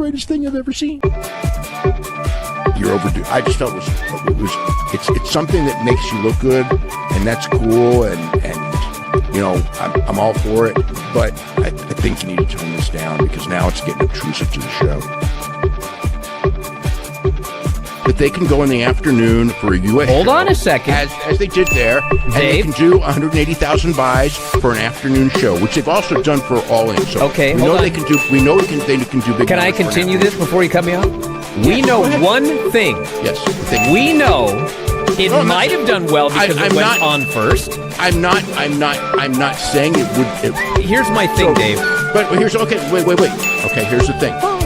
greatest thing I've ever seen. You're overdue. I just felt it's something that makes you look good, and that's cool, and you know, I'm all for it, but I think you need to tone this down because now it's getting obtrusive to the show. But they can go in the afternoon for a U.S. Hold show, on a second. as they did there, and Dave? they can do 180,000 buys for an afternoon show, which they've also done for All In. So okay, we know they can do. We know they can do big. Can I continue this before you cut me off? Yes, we know one thing. Yes. We know it might have done well because it went on first. I'm not saying it would. Here's my thing, Dave. But here's okay. Wait. Okay, here's the thing. Oh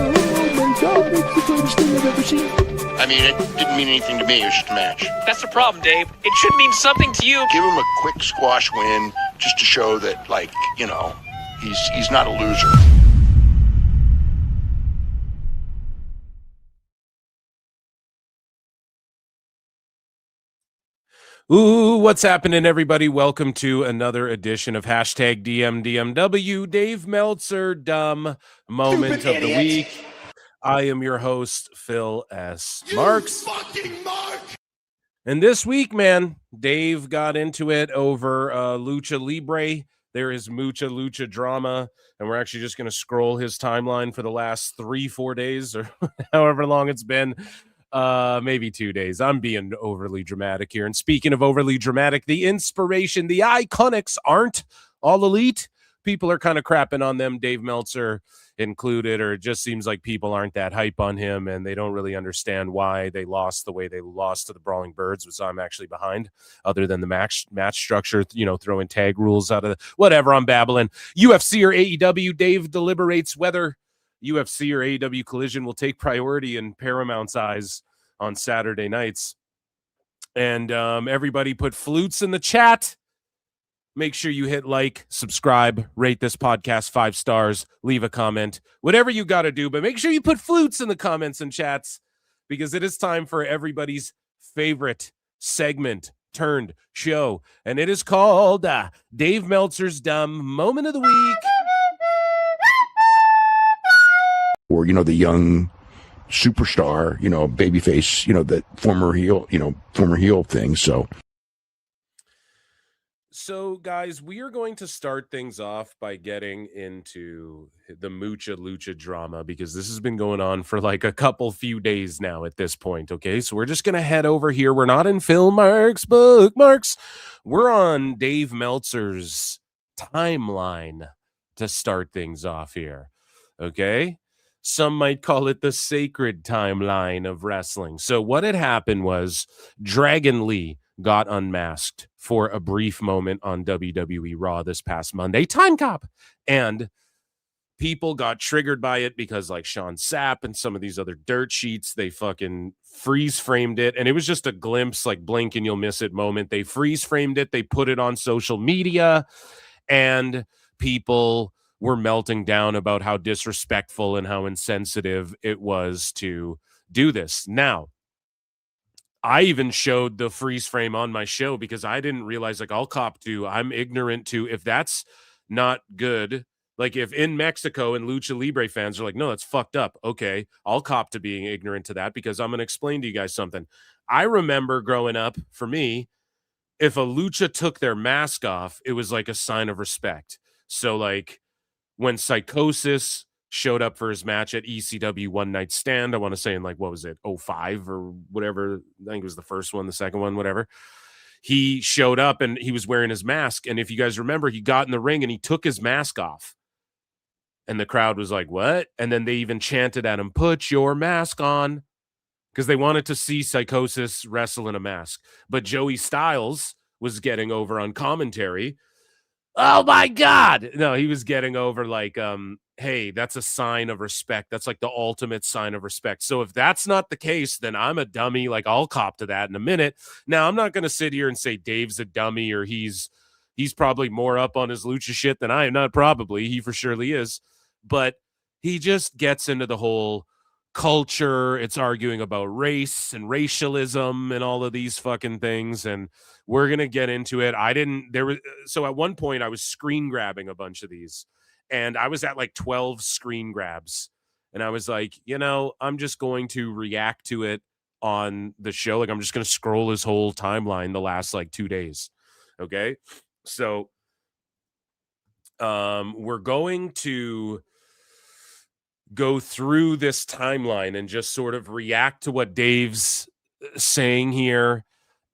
my God! It's the greatest thing I've ever seen. I mean, it didn't mean anything to me. It was just a match. That's the problem, Dave. It should mean something to you. Give him a quick squash win just to show that, like, you know, he's not a loser. Ooh, what's happening, everybody? Welcome to another edition of hashtag DMDMW, Dave Meltzer, dumb moment of the week. I am your host, Phil S. Marks. And this week, man, Dave got into it over Lucha Libre. There is Mucha Lucha drama, and we're actually just going to scroll his timeline for the last 3-4 days or however long it's been. Maybe 2 days. I'm being overly dramatic here. And speaking of overly dramatic, the IInspiration, the Iconics aren't all elite. People are kind of crapping on them, Dave Meltzer included, or it just seems like people aren't that hype on him and they don't really understand why they lost the way they lost to the Brawling Birds, which I'm actually behind, other than the match structure, you know, throwing tag rules out of the, whatever, I'm babbling. UFC or AEW, Dave deliberates whether UFC or AEW Collision will take priority in Paramount's eyes on Saturday nights. And everybody put flutes in the chat. Make sure you hit like, subscribe, rate this podcast 5 stars, leave a comment, whatever you got to do. But make sure you put flutes in the comments and chats because it is time for everybody's favorite segment turned show. And it is called Dave Meltzer's Dumb Moment of the Week. Or, you know, the young superstar, you know, babyface, you know, the former heel thing. So, guys, we are going to start things off by getting into the Mucha Lucha drama because this has been going on for like a few days now at this point, okay? So we're just going to head over here. We're not in Phil Marks' bookmarks. We're on Dave Meltzer's timeline to start things off here, okay? Some might call it the sacred timeline of wrestling. So what had happened was Dragon Lee got unmasked for a brief moment on WWE Raw this past Monday. Time Cop. And people got triggered by it because like Sean Sapp and some of these other dirt sheets, they fucking freeze framed it. And it was just a glimpse, like blink and you'll miss it moment. They freeze framed it. They put it on social media and people were melting down about how disrespectful and how insensitive it was to do this. Now, I even showed the freeze frame on my show because I didn't realize, like, I'm ignorant to, if that's not good, like if in Mexico and Lucha Libre fans are like, no, that's fucked up. Okay, I'll cop to being ignorant to that because I'm going to explain to you guys something. I remember growing up, for me, if a Lucha took their mask off, it was like a sign of respect. So like when Psychosis showed up for his match at ECW One Night Stand, I want to say in like, what was it, 05 or whatever, I think it was the first one, the second one, whatever. He showed up and he was wearing his mask. And if you guys remember, he got in the ring and he took his mask off. And the crowd was like, what? And then they even chanted at him, put your mask on, because they wanted to see Psychosis wrestle in a mask. But Joey Styles was getting over on commentary. Oh my God. No, he was getting over like, hey, that's a sign of respect. That's like the ultimate sign of respect. So if that's not the case, then I'm a dummy. Like I'll cop to that in a minute. Now, I'm not going to sit here and say Dave's a dummy or he's probably more up on his Lucha shit than I am. Not probably. He for surely is. But he just gets into the whole culture. It's arguing about race and racialism and all of these fucking things. And we're going to get into it. So at one point I was screen grabbing a bunch of these and I was at like 12 screen grabs And I was like, you know, I'm just going to react to it on the show. Like, I'm just going to scroll his whole timeline the last like 2 days. Okay. So we're going to go through this timeline and just sort of react to what Dave's saying here.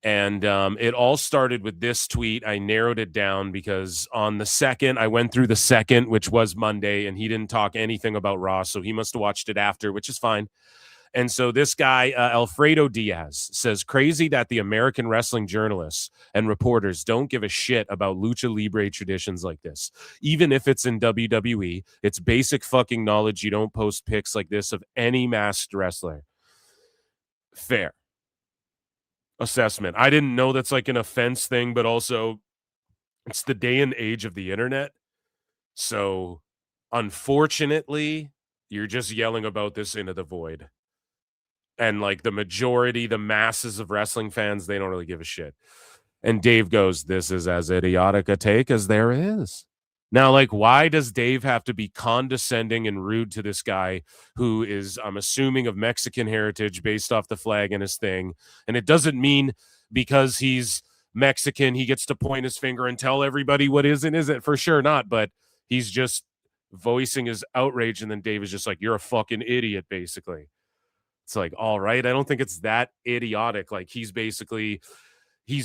And it all started with this tweet. I narrowed it down because on the 2nd, I went through the 2nd, which was Monday, and he didn't talk anything about Raw, so he must have watched it after, which is fine. And so this guy, Alfredo Diaz, says, crazy that the American wrestling journalists and reporters don't give a shit about Lucha Libre traditions like this. Even if it's in WWE, it's basic fucking knowledge you don't post pics like this of any masked wrestler. Fair assessment. I didn't know that's like an offense thing, but also it's the day and age of the internet. So unfortunately, you're just yelling about this into the void. And like the majority, the masses of wrestling fans, they don't really give a shit. And Dave goes, this is as idiotic a take as there is. Now, like, why does Dave have to be condescending and rude to this guy who is, I'm assuming, of Mexican heritage based off the flag and his thing? And it doesn't mean because he's Mexican, he gets to point his finger and tell everybody what is and isn't. For sure not. But he's just voicing his outrage. And then Dave is just like, you're a fucking idiot, basically. It's like, all right, I don't think it's that idiotic. Like, he's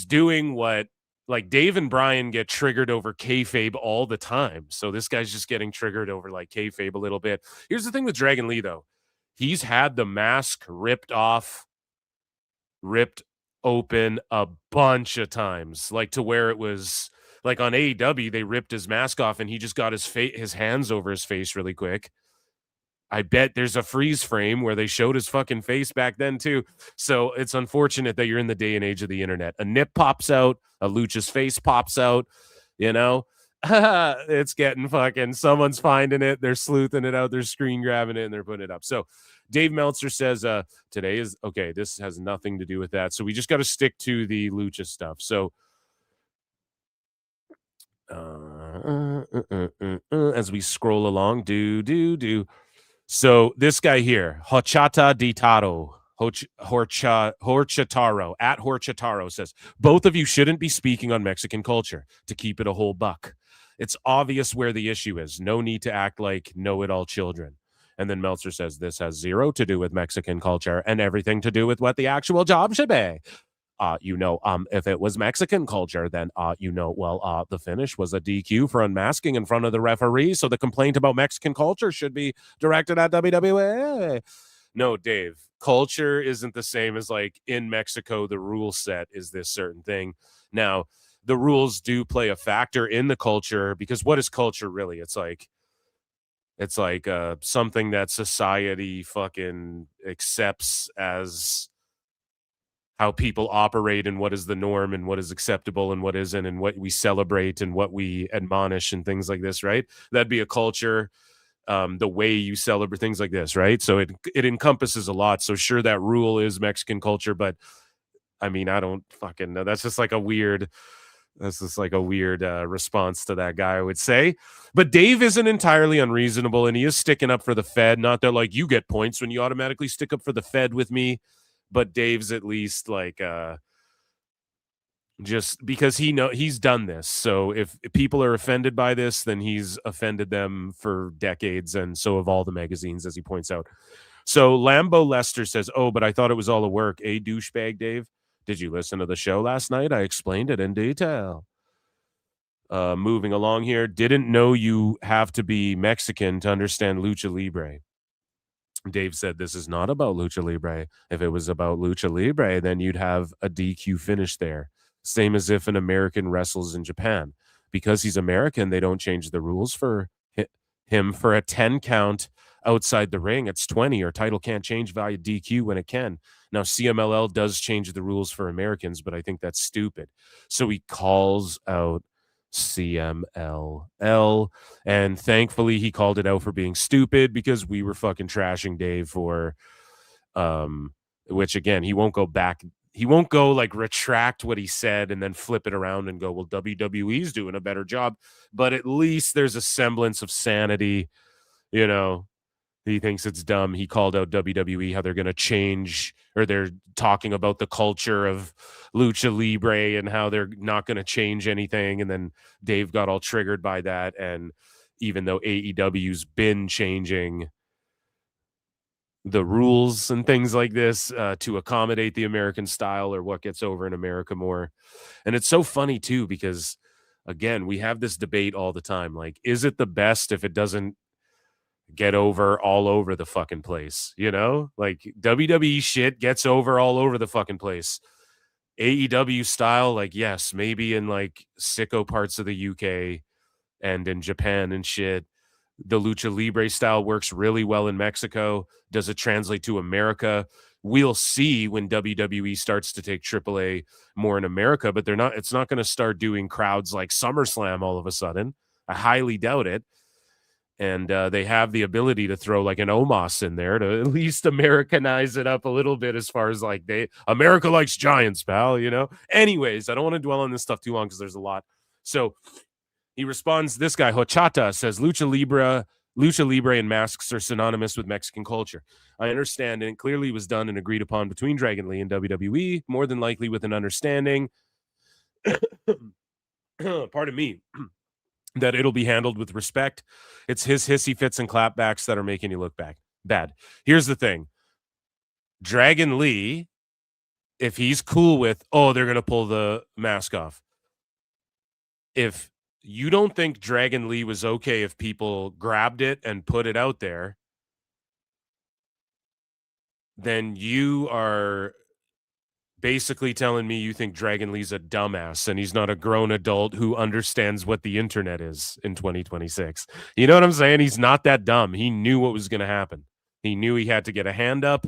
doing what, like, Dave and Bryan get triggered over kayfabe all the time. So this guy's just getting triggered over like kayfabe a little bit. Here's the thing with Dragon Lee, though. He's had the mask ripped open a bunch of times, like to where it was like on AEW, they ripped his mask off and he just got his hands over his face really quick. I bet there's a freeze frame where they showed his fucking face back then too. So it's unfortunate that you're in the day and age of the internet. A nip pops out, a Lucha's face pops out, you know, it's getting fucking, someone's finding it. They're sleuthing it out. They're screen grabbing it and they're putting it up. So Dave Meltzer says, today is okay. This has nothing to do with that. So we just got to stick to the Lucha stuff. So as we scroll along, So this guy here, Horchata Di Taro, Horchataro, at Horchataro says, both of you shouldn't be speaking on Mexican culture, to keep it a whole buck. It's obvious where the issue is. No need to act like know-it-all children. And then Meltzer says, this has zero to do with Mexican culture and everything to do with what the actual job should be. If it was Mexican culture, then, the finish was a DQ for unmasking in front of the referee. So the complaint about Mexican culture should be directed at WWE. No, Dave, culture isn't the same as like in Mexico, the rule set is this certain thing. Now, the rules do play a factor in the culture because what is culture really? It's like something that society fucking accepts as how people operate and what is the norm and what is acceptable and what isn't and what we celebrate and what we admonish and things like this, right? That'd be a culture, the way you celebrate things like this, right? So it encompasses a lot. So sure, that rule is Mexican culture, but I mean, I don't fucking know. That's just like a weird response to that guy, I would say. But Dave isn't entirely unreasonable and he is sticking up for the Fed. Not that like you get points when you automatically stick up for the Fed with me. But Dave's at least like just because he's done this. So if people are offended by this, then he's offended them for decades, and so have all the magazines, as he points out. So Lambo Lester says, oh, but I thought it was all a work. Douchebag Dave. Did you listen to the show last night? I explained it in detail. Moving along here. Didn't know you have to be Mexican to understand Lucha Libre. Dave said, this is not about Lucha Libre. If it was about Lucha Libre, then you'd have a DQ finish there. Same as if an American wrestles in Japan. Because he's American, they don't change the rules for him for a 10 count outside the ring. It's 20. Or title can't change via DQ when it can. Now, CMLL does change the rules for Americans, but I think that's stupid. So he calls out CMLL, and thankfully he called it out for being stupid because we were fucking trashing Dave for which again, he won't go back, he won't go like retract what he said and then flip it around and go, well, WWE's doing a better job. But at least there's a semblance of sanity, you know. He thinks it's dumb. He called out WWE, how they're going to change, or they're talking about the culture of Lucha Libre and how they're not going to change anything. And then Dave got all triggered by that. And even though AEW's been changing the rules and things like this to accommodate the American style or what gets over in America more. And it's so funny too, because again, we have this debate all the time. Like, is it the best if it doesn't get over all over the fucking place? You know, like WWE shit gets over all over the fucking place. AEW style, like, yes, maybe in like sicko parts of the UK and in Japan and shit. The Lucha Libre style works really well in Mexico. Does it translate to America? We'll see when WWE starts to take AAA more in America, but it's not going to start doing crowds like SummerSlam all of a sudden. I highly doubt it. And they have the ability to throw like an Omos in there to at least Americanize it up a little bit, as far as like America likes giants, pal, you know? Anyways, I don't want to dwell on this stuff too long because there's a lot. So he responds, this guy, Hochata, says, Lucha Libre and masks are synonymous with Mexican culture. I understand, and it clearly was done and agreed upon between Dragon Lee and WWE, more than likely with an understanding, pardon me, that it'll be handled with respect. It's his hissy fits and clapbacks that are making you look bad. Here's the thing. Dragon Lee, if he's cool with, they're going to pull the mask off. If you don't think Dragon Lee was okay if people grabbed it and put it out there, then you are basically telling me you think Dragon Lee's a dumbass and he's not a grown adult who understands what the internet is in 2026. You know what I'm saying? He's not that dumb. He knew what was going to happen. He knew he had to get a hand up.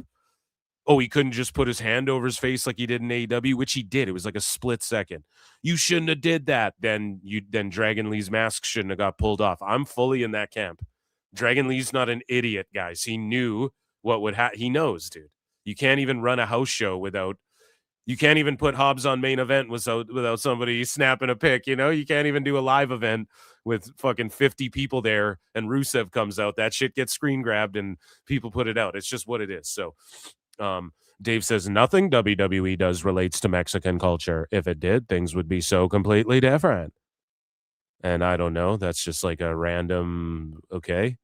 He couldn't just put his hand over his face like he did in AEW, which he did. It was like a split second. You shouldn't have did that. Then Dragon Lee's mask shouldn't have got pulled off. I'm fully in that camp. Dragon Lee's not an idiot, guys. He knew what would happen. He knows, dude. You can't even run a house show you can't even put Hobbs on main event without somebody snapping a pic, you know? You can't even do a live event with fucking 50 people there and Rusev comes out. That shit gets screen grabbed and people put it out. It's just what it is. So, Dave says nothing WWE does relates to Mexican culture. If it did, things would be so completely different. And I don't know. That's just like a random, okay.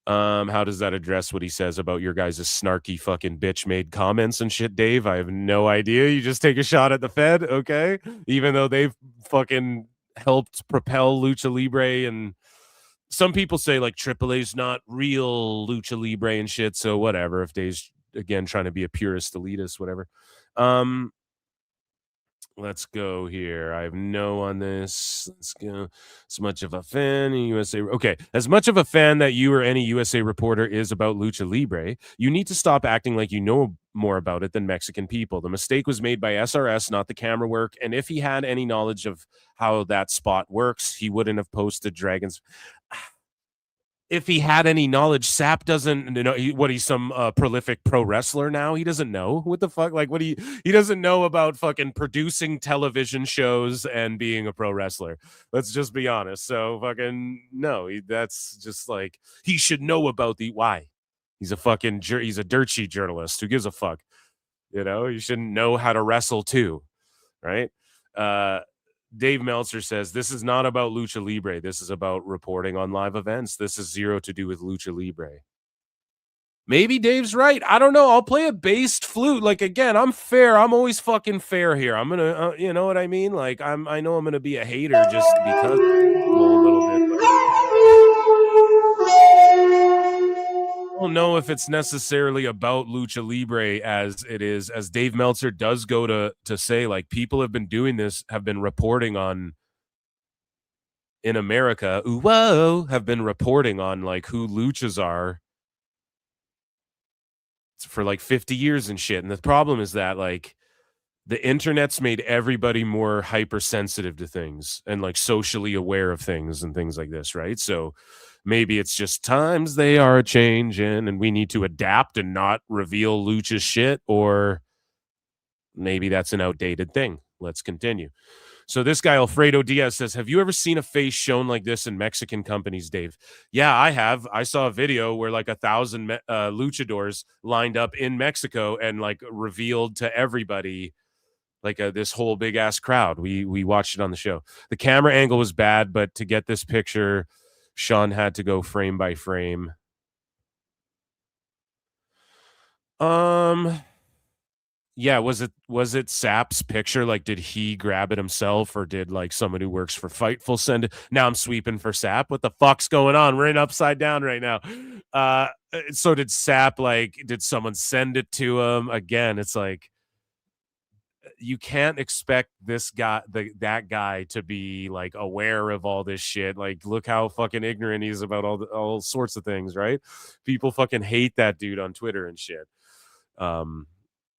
How does that address what he says about your guys' snarky fucking bitch made comments and shit, Dave? I have no idea. You just take a shot at the Fed, okay? Even though they've fucking helped propel Lucha Libre, and some people say like AAA's not real Lucha Libre and shit, so whatever. If Dave's again trying to be a purist elitist, whatever. Let's go here. I have no on this. Let's go. As much of a fan, USA. Okay. As much of a fan that you or any USA reporter is about Lucha Libre, you need to stop acting like you know more about it than Mexican people. The mistake was made by SRS, not the camera work. And if he had any knowledge of how that spot works, he wouldn't have posted Dragons. If he had any knowledge, Sap doesn't know he's some prolific pro wrestler now. He doesn't know what the fuck, like he doesn't know about fucking producing television shows and being a pro wrestler. Let's just be honest. So fucking no, that's just like, he should know about why. He's a dirt sheet journalist. Who gives a fuck? You know, you shouldn't know how to wrestle too, right? Dave Meltzer says, this is not about Lucha Libre. This is about reporting on live events. This is zero to do with Lucha Libre. Maybe Dave's right. I don't know. I'll play a bassed flute. Like, again, I'm fair. I'm always fucking fair here. I'm going to, you know what I mean? Like, I know I'm going to be a hater just because a little bit. I don't know if it's necessarily about Lucha Libre as it is, as Dave Meltzer does go to say, like, people have been doing this, have been reporting on in America, have been reporting on like who luchas are for like 50 years and shit. And the problem is that like the internet's made everybody more hypersensitive to things and like socially aware of things and things like this, right? So maybe it's just times they are changing and we need to adapt and not reveal lucha shit, or maybe that's an outdated thing. Let's continue. So this guy, Alfredo Diaz, says, have you ever seen a face shown like this in Mexican companies, Dave? Yeah, I have. I saw a video where like 1,000 luchadors lined up in Mexico and like revealed to everybody like this whole big ass crowd. We watched it on the show. The camera angle was bad, but to get this picture, Sean had to go frame by frame. Yeah, was it Sap's picture? Like, did he grab it himself, or did like someone who works for Fightful send it? Now I'm sweeping for Sap. What the fuck's going on? We're in Upside Down right now. So did Sap, like, did someone send it to him? Again, it's like, you can't expect this guy, that guy, to be like aware of all this shit. Like, look how fucking ignorant he is about all sorts of things, right? People fucking hate that dude on Twitter and shit.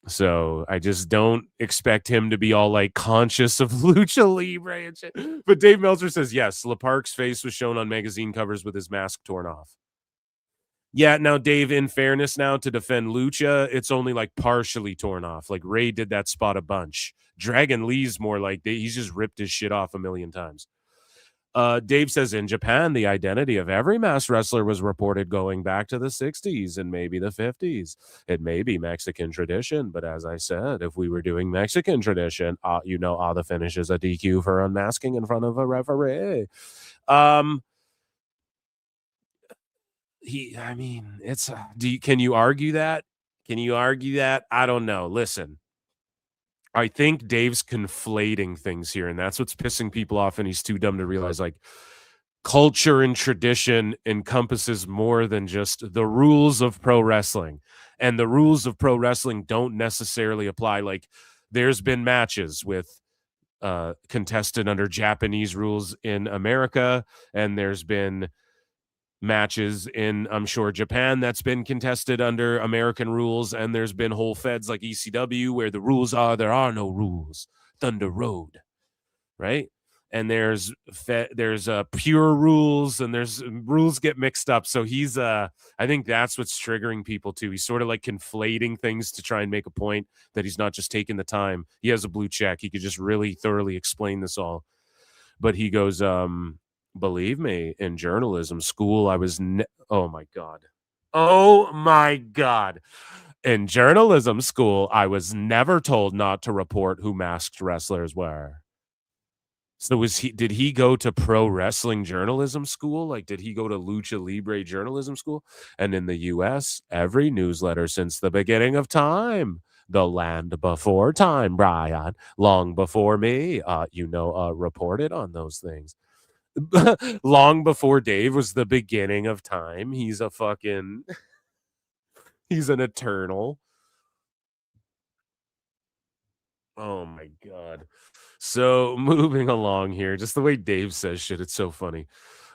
So I just don't expect him to be all like conscious of Lucha Libre and shit. But Dave Meltzer says, yes, LaPark's face was shown on magazine covers with his mask torn off. Yeah, now, Dave, in fairness now, to defend Lucha, it's only like partially torn off. Like Ray did that spot a bunch. Dragon Lee's more like he's just ripped his shit off a million times. Dave says, in Japan, the identity of every masked wrestler was reported going back to the 60s and maybe the 50s. It may be Mexican tradition, but as I said, if we were doing Mexican tradition, the finish is a DQ for unmasking in front of a referee. Can you argue that? I don't know. Listen, I think Dave's conflating things here, and that's what's pissing people off, and he's too dumb to realize, like, culture and tradition encompasses more than just the rules of pro wrestling. And the rules of pro wrestling don't necessarily apply. Like, there's been matches with contested under Japanese rules in America, and there's been matches in, I'm sure, Japan that's been contested under American rules, and there's been whole feds like ECW where the rules are there are no rules. Thunder Road, right? And there's pure rules, and there's rules get mixed up. So he's I think that's what's triggering people too. He's sort of like conflating things to try and make a point that he's not just taking the time. He has a blue check. He could just really thoroughly explain this all. But he goes, believe me, in journalism school, I was oh my god. In journalism school, I was never told not to report who masked wrestlers were. So did he go to pro wrestling journalism school? Like, did he go to Lucha Libre journalism school? And in the US, every newsletter since the beginning of time, the land before time, Bryan, long before me, reported on those things. Long before Dave was the beginning of time. He's an eternal. Oh my god. So moving along here, just the way Dave says shit, it's so funny.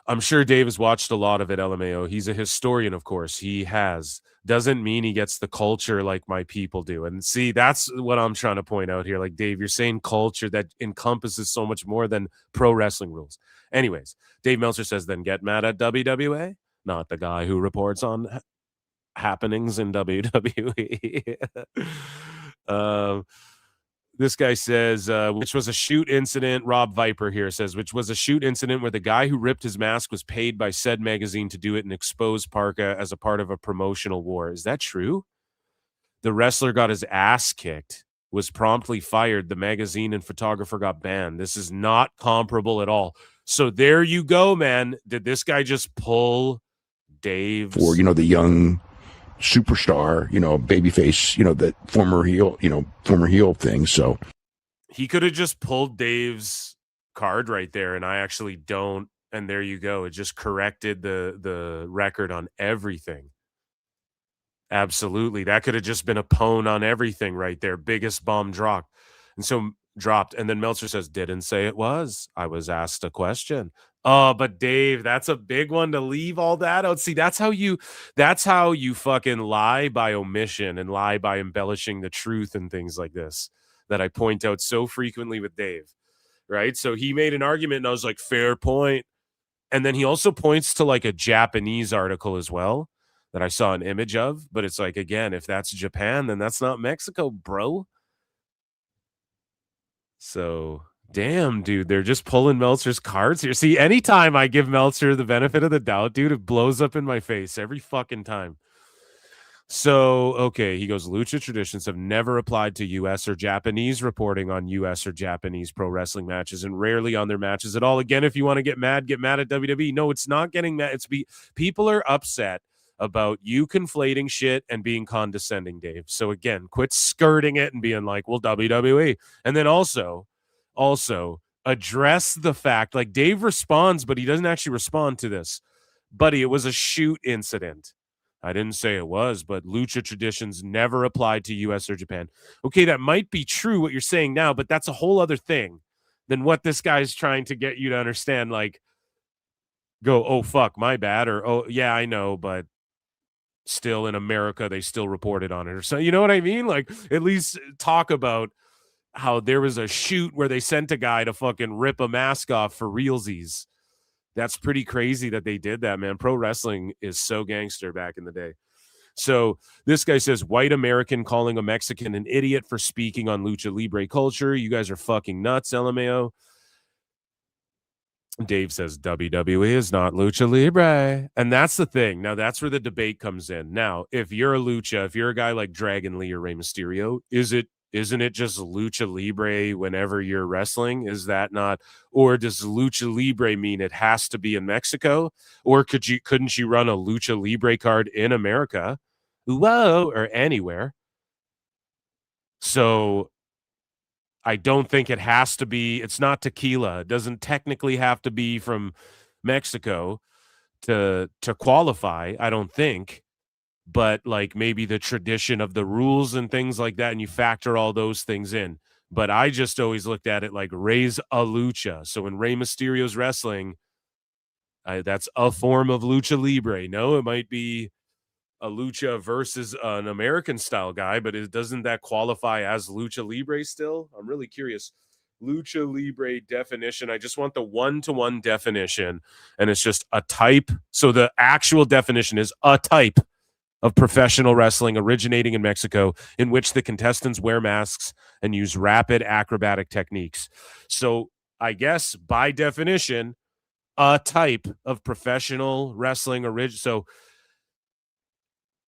I'm sure Dave has watched a lot of it, LMAO. He's a historian, of course. He has. Doesn't mean he gets the culture like my people do. And see, that's what I'm trying to point out here. Like, Dave, you're saying culture that encompasses so much more than pro wrestling rules. Anyways, Dave Meltzer says, then get mad at WWA, not the guy who reports on happenings in WWE. This guy says, which was a shoot incident. Rob Viper here says, which was a shoot incident where the guy who ripped his mask was paid by said magazine to do it and expose Parka as a part of a promotional war. Is that true? The wrestler got his ass kicked, was promptly fired. The magazine and photographer got banned. This is not comparable at all. So there you go, man. Did this guy just pull Dave's... For, the young... superstar, babyface, the former heel thing. So he could have just pulled Dave's card right there, and I actually don't. And there you go. It just corrected the record on everything. Absolutely, that could have just been a pwn on everything right there. Biggest bomb dropped, and then Meltzer says, "Didn't say it was. I was asked a question." Oh, but Dave, that's a big one to leave all that out. See, that's how you fucking lie by omission and lie by embellishing the truth and things like this that I point out so frequently with Dave, right? So he made an argument and I was like, fair point. And then he also points to like a Japanese article as well that I saw an image of, but it's like, again, if that's Japan, then that's not Mexico, bro. So, damn, dude, they're just pulling Meltzer's cards here. See, anytime I give Meltzer the benefit of the doubt, dude, it blows up in my face every fucking time. So, okay, he goes, Lucha traditions have never applied to U.S. or Japanese reporting on U.S. or Japanese pro wrestling matches and rarely on their matches at all. Again, if you want to get mad at WWE. No, it's not getting mad. People are upset about you conflating shit and being condescending, Dave. So again, quit skirting it and being like, well, WWE. And then also address the fact, like Dave responds, but he doesn't actually respond to this. Buddy, it was a shoot incident. I didn't say it was, but Lucha traditions never applied to U.S. or Japan. Okay, that might be true what you're saying now, but that's a whole other thing than what this guy's trying to get you to understand. Like, go, oh, fuck, my bad, or, oh, yeah, I know, but still in America, they still reported on it. Or so, you know what I mean? Like, at least talk about how there was a shoot where they sent a guy to fucking rip a mask off for realsies. That's pretty crazy that they did that, man. Pro wrestling is so gangster back in the day. So this guy says, white American calling a Mexican an idiot for speaking on Lucha Libre culture. You guys are fucking nuts, LMAO. Dave says, WWE is not Lucha Libre. And that's the thing. Now, that's where the debate comes in. Now, if you're a Lucha, if you're a guy like Dragon Lee or Rey Mysterio, isn't it just Lucha Libre whenever you're wrestling? Is that not? Or does Lucha Libre mean it has to be in Mexico? Or couldn't you run a Lucha Libre card in America? Whoa, or anywhere. So I don't think it has to be. It's not tequila. It doesn't technically have to be from Mexico to qualify, I don't think. But like maybe the tradition of the rules and things like that, and you factor all those things in. But I just always looked at it like Rey's a lucha. So when Rey Mysterio's wrestling, that's a form of lucha libre. No, it might be a lucha versus an American style guy, but doesn't that qualify as lucha libre still? I'm really curious. Lucha libre definition. I just want the one-to-one definition, and it's just a type. So the actual definition is a type of professional wrestling originating in Mexico in which the contestants wear masks and use rapid acrobatic techniques. So I guess by definition, a type of professional wrestling so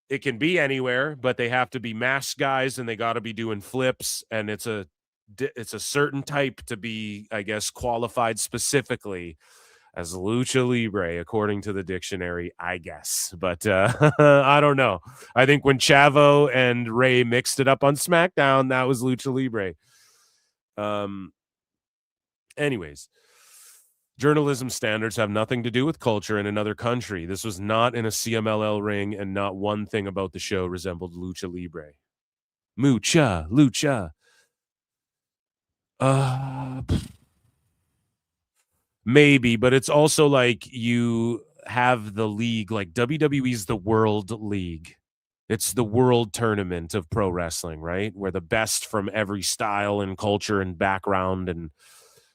it can be anywhere, but they have to be masked guys and they got to be doing flips, and it's a certain type to be, I guess, qualified specifically as Lucha Libre, according to the dictionary, I guess. But I don't know. I think when Chavo and Rey mixed it up on SmackDown, that was Lucha Libre. Anyways, journalism standards have nothing to do with culture in another country. This was not in a CMLL ring, and not one thing about the show resembled Lucha Libre. Mucha, Lucha. Maybe, but it's also like you have the league, like WWE's the World League. It's the world tournament of pro wrestling, right? Where the best from every style and culture and background and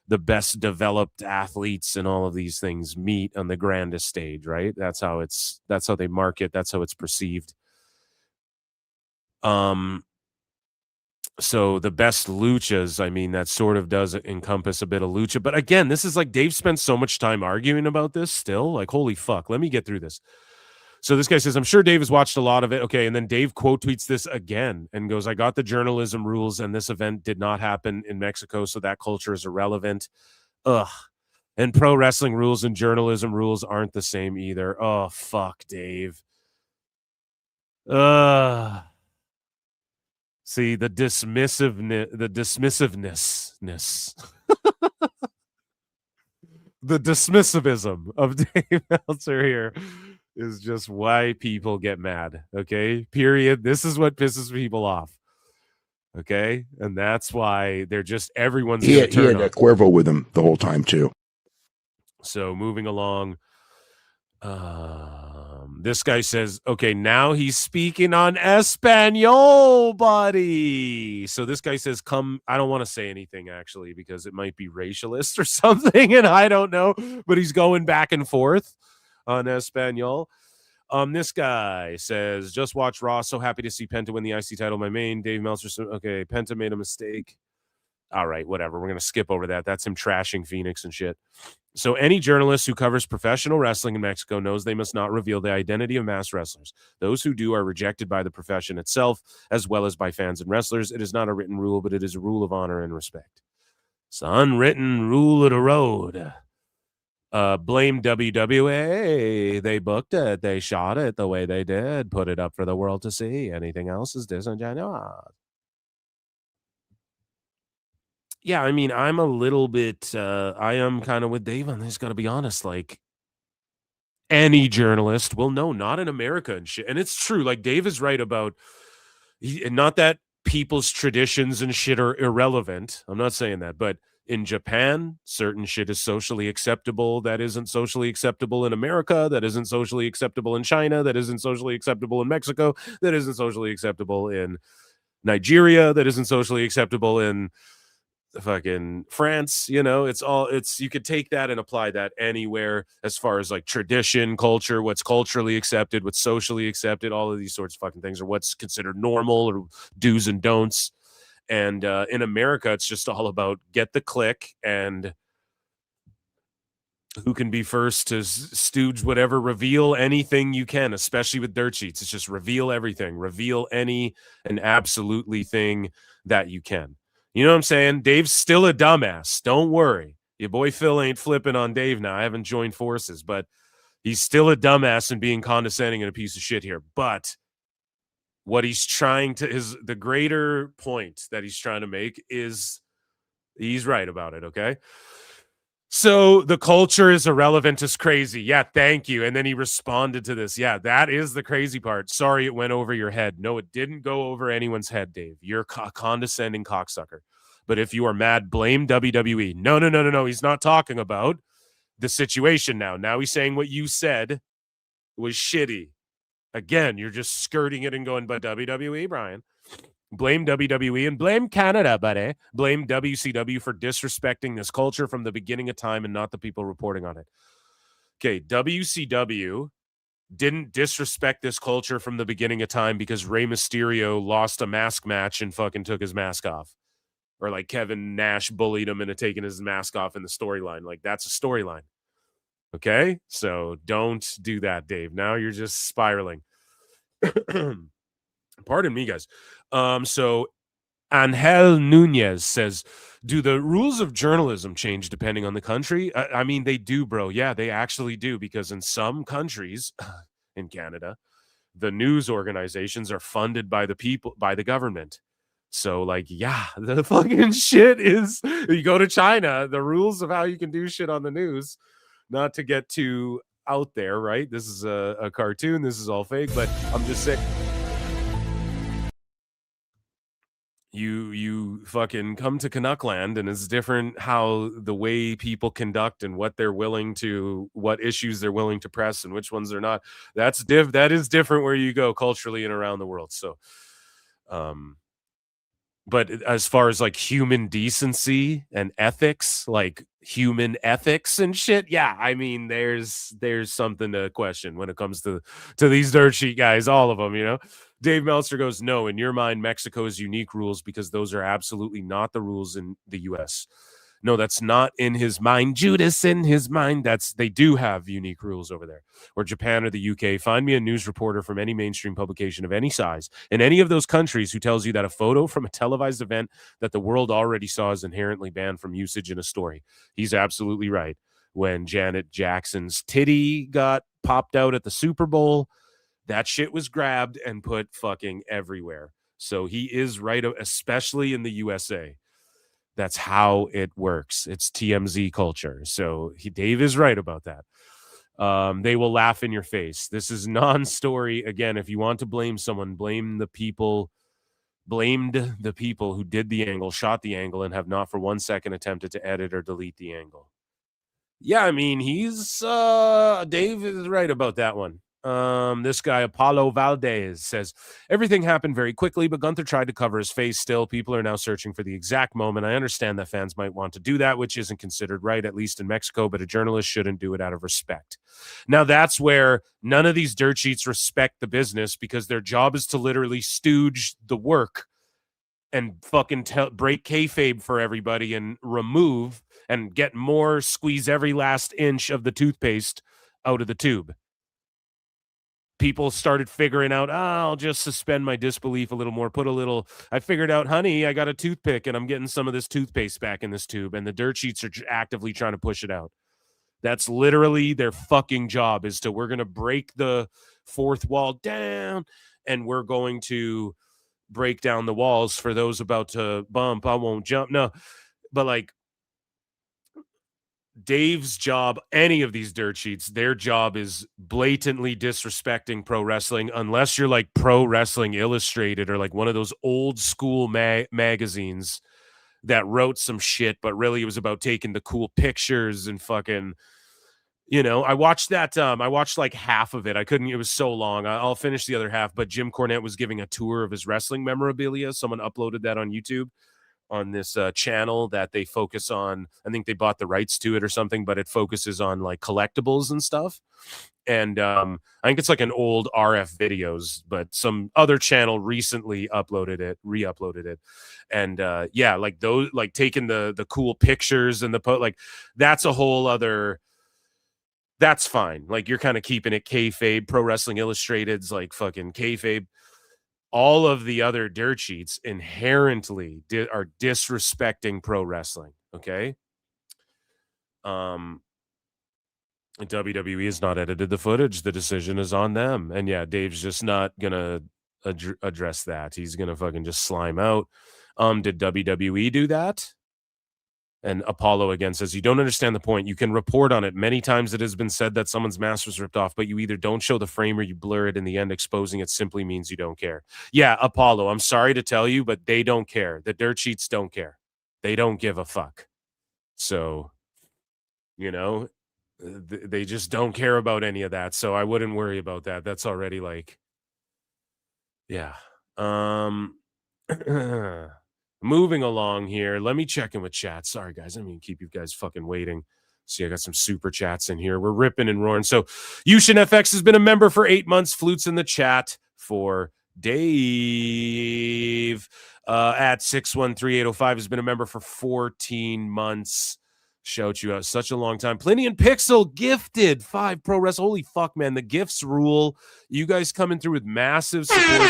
the best developed athletes and all of these things meet on the grandest stage, right? That's how they market. That's how it's perceived. So the best luchas, I mean, that sort of does encompass a bit of lucha. But again, this is like Dave spent so much time arguing about this still. Like, holy fuck, let me get through this. So this guy says, I'm sure Dave has watched a lot of it. Okay, and then Dave quote tweets this again and goes, I got the journalism rules, and this event did not happen in Mexico, so that culture is irrelevant. Ugh. And pro wrestling rules and journalism rules aren't the same either. Oh, fuck, Dave. See, the dismissiveness. The dismissivism of Dave Meltzer here is just why people get mad. Okay, period. This is what pisses people off. Okay, and that's why they're just everyone's. He had Cuervo with him the whole time too. So moving along, this guy says, okay, now he's speaking on Espanol, buddy. So this guy says, come, I don't want to say anything actually, because it might be racialist or something, and I don't know, but he's going back and forth on Espanol. This guy says, just watch Raw. So happy to see Penta win the IC title. My main Dave Meltzer. Okay, Penta made a mistake. all right, whatever. We're going to skip over that. That's him trashing Phoenix and shit. So any journalist who covers professional wrestling in Mexico knows they must not reveal the identity of masked wrestlers. Those who do are rejected by the profession itself, as well as by fans and wrestlers. It is not a written rule, but it is a rule of honor and respect. It's an unwritten rule of the road. Blame WWE. They booked it. They shot it the way they did. Put it up for the world to see. Anything else is disingenuous. Yeah, I mean, I'm a little bit, I am kind of with Dave on this, gotta be honest, like, any journalist will know, not in America and shit, and it's true, like, Dave is right about, not that people's traditions and shit are irrelevant, I'm not saying that, but in Japan, certain shit is socially acceptable that isn't socially acceptable in America, that isn't socially acceptable in China, that isn't socially acceptable in Mexico, that isn't socially acceptable in Nigeria, that isn't socially acceptable in fucking France, it's you could take that and apply that anywhere as far as like tradition, culture, what's culturally accepted, what's socially accepted, all of these sorts of fucking things, or what's considered normal or do's and don'ts. And in America, it's just all about get the click and who can be first to stooge whatever, reveal anything you can, especially with dirt sheets. It's just reveal everything, reveal any and absolutely thing that you can. You know what I'm saying? Dave's still a dumbass. Don't worry. Your boy Phil ain't flipping on Dave now. I haven't joined forces, but he's still a dumbass and being condescending and a piece of shit here. But what he's trying to, the greater point that he's trying to make is he's right about it, okay? So the culture is irrelevant is crazy. Yeah, thank you. And then he responded to this. Yeah, that is the crazy part. Sorry it went over your head. No, it didn't go over anyone's head, Dave. You're a condescending cocksucker. But if you are mad, blame WWE. No. He's not talking about the situation now. Now he's saying what you said was shitty. Again, you're just skirting it and going, but WWE, Brian. Blame WWE and blame Canada, buddy. Blame WCW for disrespecting this culture from the beginning of time and not the people reporting on it. Okay, WCW didn't disrespect this culture from the beginning of time because Rey Mysterio lost a mask match and fucking took his mask off. Or like Kevin Nash bullied him into taking his mask off in the storyline. Like, that's a storyline. Okay? So don't do that, Dave. Now you're just spiraling. Pardon me, guys. So Angel Nunez says, do the rules of journalism change depending on the country? I mean, they do, bro. Yeah, they actually do, because in some countries, in Canada, the news organizations are funded by the people, by the government. So, like, yeah, the fucking shit is, you go to China, the rules of how you can do shit on the news, not to get too out there, right? This is a cartoon. This is all fake, but I'm just saying, you fucking come to Canuckland and it's different how the way people conduct and what they're willing to, what issues they're willing to press and which ones they're not. That is different where you go culturally and around the world. So, but as far as like human decency and ethics, like human ethics and shit, yeah, I mean, there's something to question when it comes to these dirt sheet guys, all of them, you know. Dave Meltzer goes, no, in your mind, Mexico's unique rules, because those are absolutely not the rules in the U.S. No, that's not in his mind. Judas, in his mind, they do have unique rules over there. Or Japan or the UK. Find me a news reporter from any mainstream publication of any size in any of those countries who tells you that a photo from a televised event that the world already saw is inherently banned from usage in a story. He's absolutely right. When Janet Jackson's titty got popped out at the Super Bowl, that shit was grabbed and put fucking everywhere. So he is right, especially in the USA. That's how it works. It's TMZ culture. So Dave is right about that. They will laugh in your face. This is non-story. Again, if you want to blame someone, blamed the people who did the angle, shot the angle, and have not for 1 second attempted to edit or delete the angle. Yeah, I mean, Dave is right about that one. This guy, Apollo Valdez, says, everything happened very quickly, but Gunther tried to cover his face still. People are now searching for the exact moment. I understand that fans might want to do that, which isn't considered right, at least in Mexico, but a journalist shouldn't do it out of respect. Now, that's where none of these dirt sheets respect the business, because their job is to literally stooge the work and fucking break kayfabe for everybody and remove and get more, squeeze every last inch of the toothpaste out of the tube. People started figuring out, I'll just suspend my disbelief a little more, I figured out, honey, I got a toothpick and I'm getting some of this toothpaste back in this tube, and the dirt sheets are actively trying to push it out. That's literally their fucking job, is we're going to break the fourth wall down, and we're going to break down the walls for those about to bump. I won't jump. No, but like Dave's job, any of these dirt sheets, their job is blatantly disrespecting pro wrestling, unless you're like Pro Wrestling Illustrated or like one of those old school magazines that wrote some shit, but really it was about taking the cool pictures and fucking, I watched that. I watched like half of it. I couldn't, it was so long. I'll finish the other half, but Jim Cornette was giving a tour of his wrestling memorabilia. Someone uploaded that on YouTube on this channel that they focus on. I think they bought the rights to it or something, but it focuses on like collectibles and stuff. And I think it's like an old RF videos, but some other channel recently re-uploaded it. And yeah, like those, like taking the cool pictures and like that's a whole other, that's fine. Like you're kind of keeping it kayfabe. Pro Wrestling Illustrated's like fucking kayfabe. All of the other dirt sheets inherently are disrespecting pro wrestling. Okay. WWE has not edited the footage. The decision is on them. And yeah, Dave's just not gonna address that. He's gonna fucking just slime out. Did WWE do that? And Apollo again says, you don't understand the point. You can report on it. Many times it has been said that someone's mask was ripped off, but you either don't show the frame or you blur it. In the end, exposing it simply means you don't care. Yeah, Apollo, I'm sorry to tell you, but they don't care. The dirt sheets don't care. They don't give a fuck. So, they just don't care about any of that. So I wouldn't worry about that. That's already like, yeah. Moving along here. Let me check in with chat. Sorry, guys. I mean, keep you guys fucking waiting. See, I got some super chats in here. We're ripping and roaring. So, Yushin FX has been a member for 8 months. Flutes in the chat for Dave. At 613805 has been a member for 14 months. Shout you out. Such a long time. Plenty and Pixel gifted 5 pro wrestling. Holy fuck, man. The gifts rule. You guys coming through with massive support.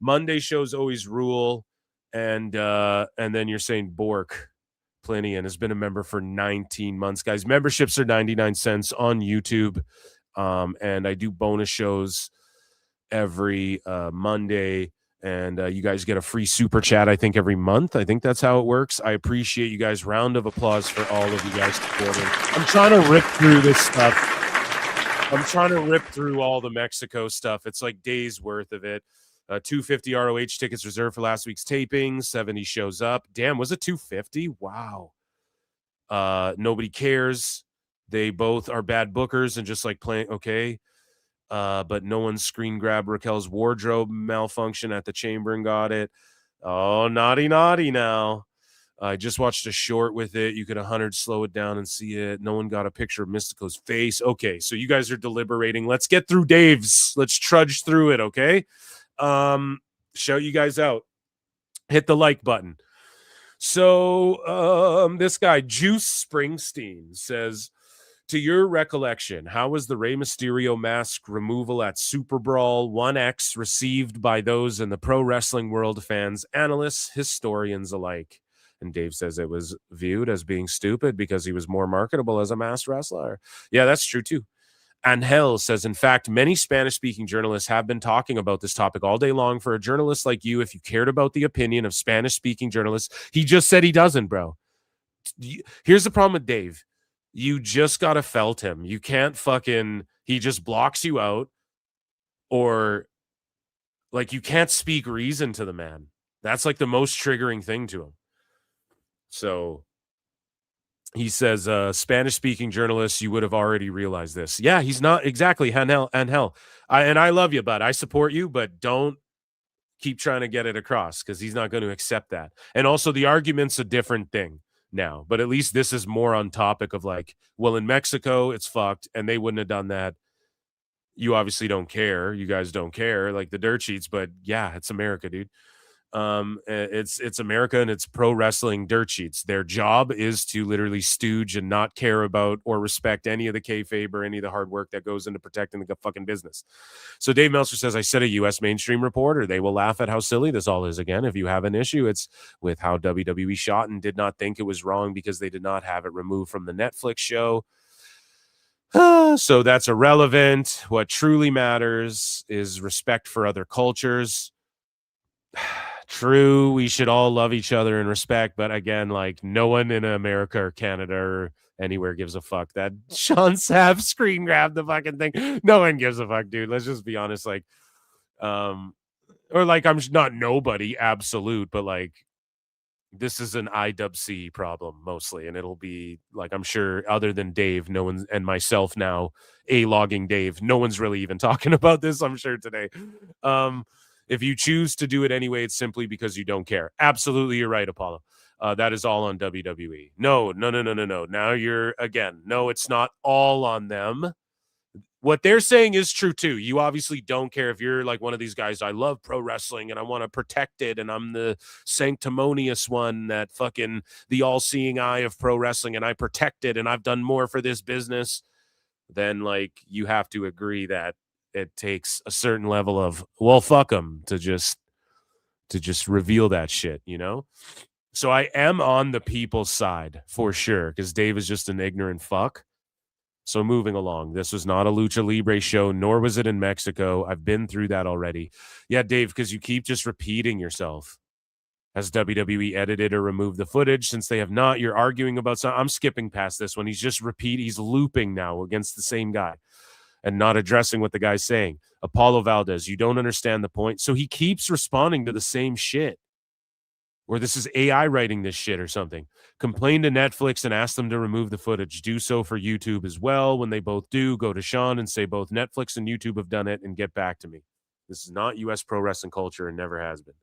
Monday shows always rule, and then you're saying Bork Plenty and has been a member for 19 months, guys. Memberships are 99 cents on YouTube, and I do bonus shows every Monday, and you guys get a free super chat, I think, every month. I think that's how it works. I appreciate you guys. Round of applause for all of you guys supporting. I'm trying to rip through this stuff. I'm trying to rip through all the Mexico stuff. It's like days worth of it. 250 ROH tickets reserved for last week's taping. 70 shows up. Damn, was it 250? Wow. Nobody cares. They both are bad bookers and just like playing. Okay. But no one screen grabbed Raquel's wardrobe malfunction at the chamber and got it. Oh, naughty now. I just watched a short with it. You could 100 slow it down and see it. No one got a picture of Mystico's face. Okay, so you guys are deliberating. Let's get through Dave's. Let's trudge through it, okay? Shout you guys out. Hit the like button. So this guy, Juice Springsteen, says, to your recollection, how was the Rey Mysterio mask removal at Super Brawl 1X received by those in the pro wrestling world, fans, analysts, historians alike? And Dave says it was viewed as being stupid because he was more marketable as a masked wrestler. Yeah, that's true too. Angel says, in fact, many Spanish-speaking journalists have been talking about this topic all day long. For a journalist like you, if you cared about the opinion of Spanish-speaking journalists, he just said he doesn't, bro. Here's the problem with Dave. You just got to felt him. You can't fucking, he just blocks you out, or like you can't speak reason to the man. That's like the most triggering thing to him. So he says, Spanish-speaking journalists, you would have already realized this. Yeah, he's not exactly Angel. And I love you, bud. I support you, but don't keep trying to get it across because he's not going to accept that. And also the argument's a different thing now, but at least this is more on topic of like, well, in Mexico, it's fucked and they wouldn't have done that. you obviously don't care. You guys don't care, like the dirt sheets, but yeah, it's America, dude. It's America, and it's pro wrestling dirt sheets. Their job is to literally stooge and not care about or respect any of the kayfabe or any of the hard work that goes into protecting the fucking business. So Dave Meltzer says, I said a U.S. mainstream reporter. They will laugh at how silly this all is. Again, if you have an issue, it's with how WWE shot and did not think it was wrong because they did not have it removed from the Netflix show. So that's irrelevant. What truly matters is respect for other cultures. True, we should all love each other and respect, but again, like, no one in America or Canada or anywhere gives a fuck that Sean Sapp screen grabbed the fucking thing. No one gives a fuck, dude. Let's just be honest. Like, or like, I'm not nobody absolute, but like, this is an IWC problem mostly, and it'll be like, I'm sure other than Dave, no one's, and myself now, logging Dave, no one's really even talking about this, I'm sure, today. If you choose to do it anyway, it's simply because you don't care. Absolutely, you're right, Apollo. That is all on WWE. No. Now you're, again, no, it's not all on them. What they're saying is true too. You obviously don't care if you're like one of these guys. I love pro wrestling and I want to protect it, and I'm the sanctimonious one, that fucking the all-seeing eye of pro wrestling, and I protect it, and I've done more for this business. Then, like, you have to agree that it takes a certain level of, well, fuck them, to just reveal that shit, you know? So I am on the people's side for sure, because Dave is just an ignorant fuck. So moving along, this was not a Lucha Libre show, nor was it in Mexico. I've been through that already. Yeah, Dave, because you keep just repeating yourself. Has WWE edited or removed the footage? Since they have not, you're arguing about something. I'm skipping past this one. He's looping now against the same guy and not addressing what the guy's saying. Apollo Valdez, you don't understand the point. So he keeps responding to the same shit. Or this is AI writing this shit or something. Complain to Netflix and ask them to remove the footage. Do so for YouTube as well. When they both do, go to Sean and say both Netflix and YouTube have done it and get back to me. This is not U.S. pro wrestling culture and never has been.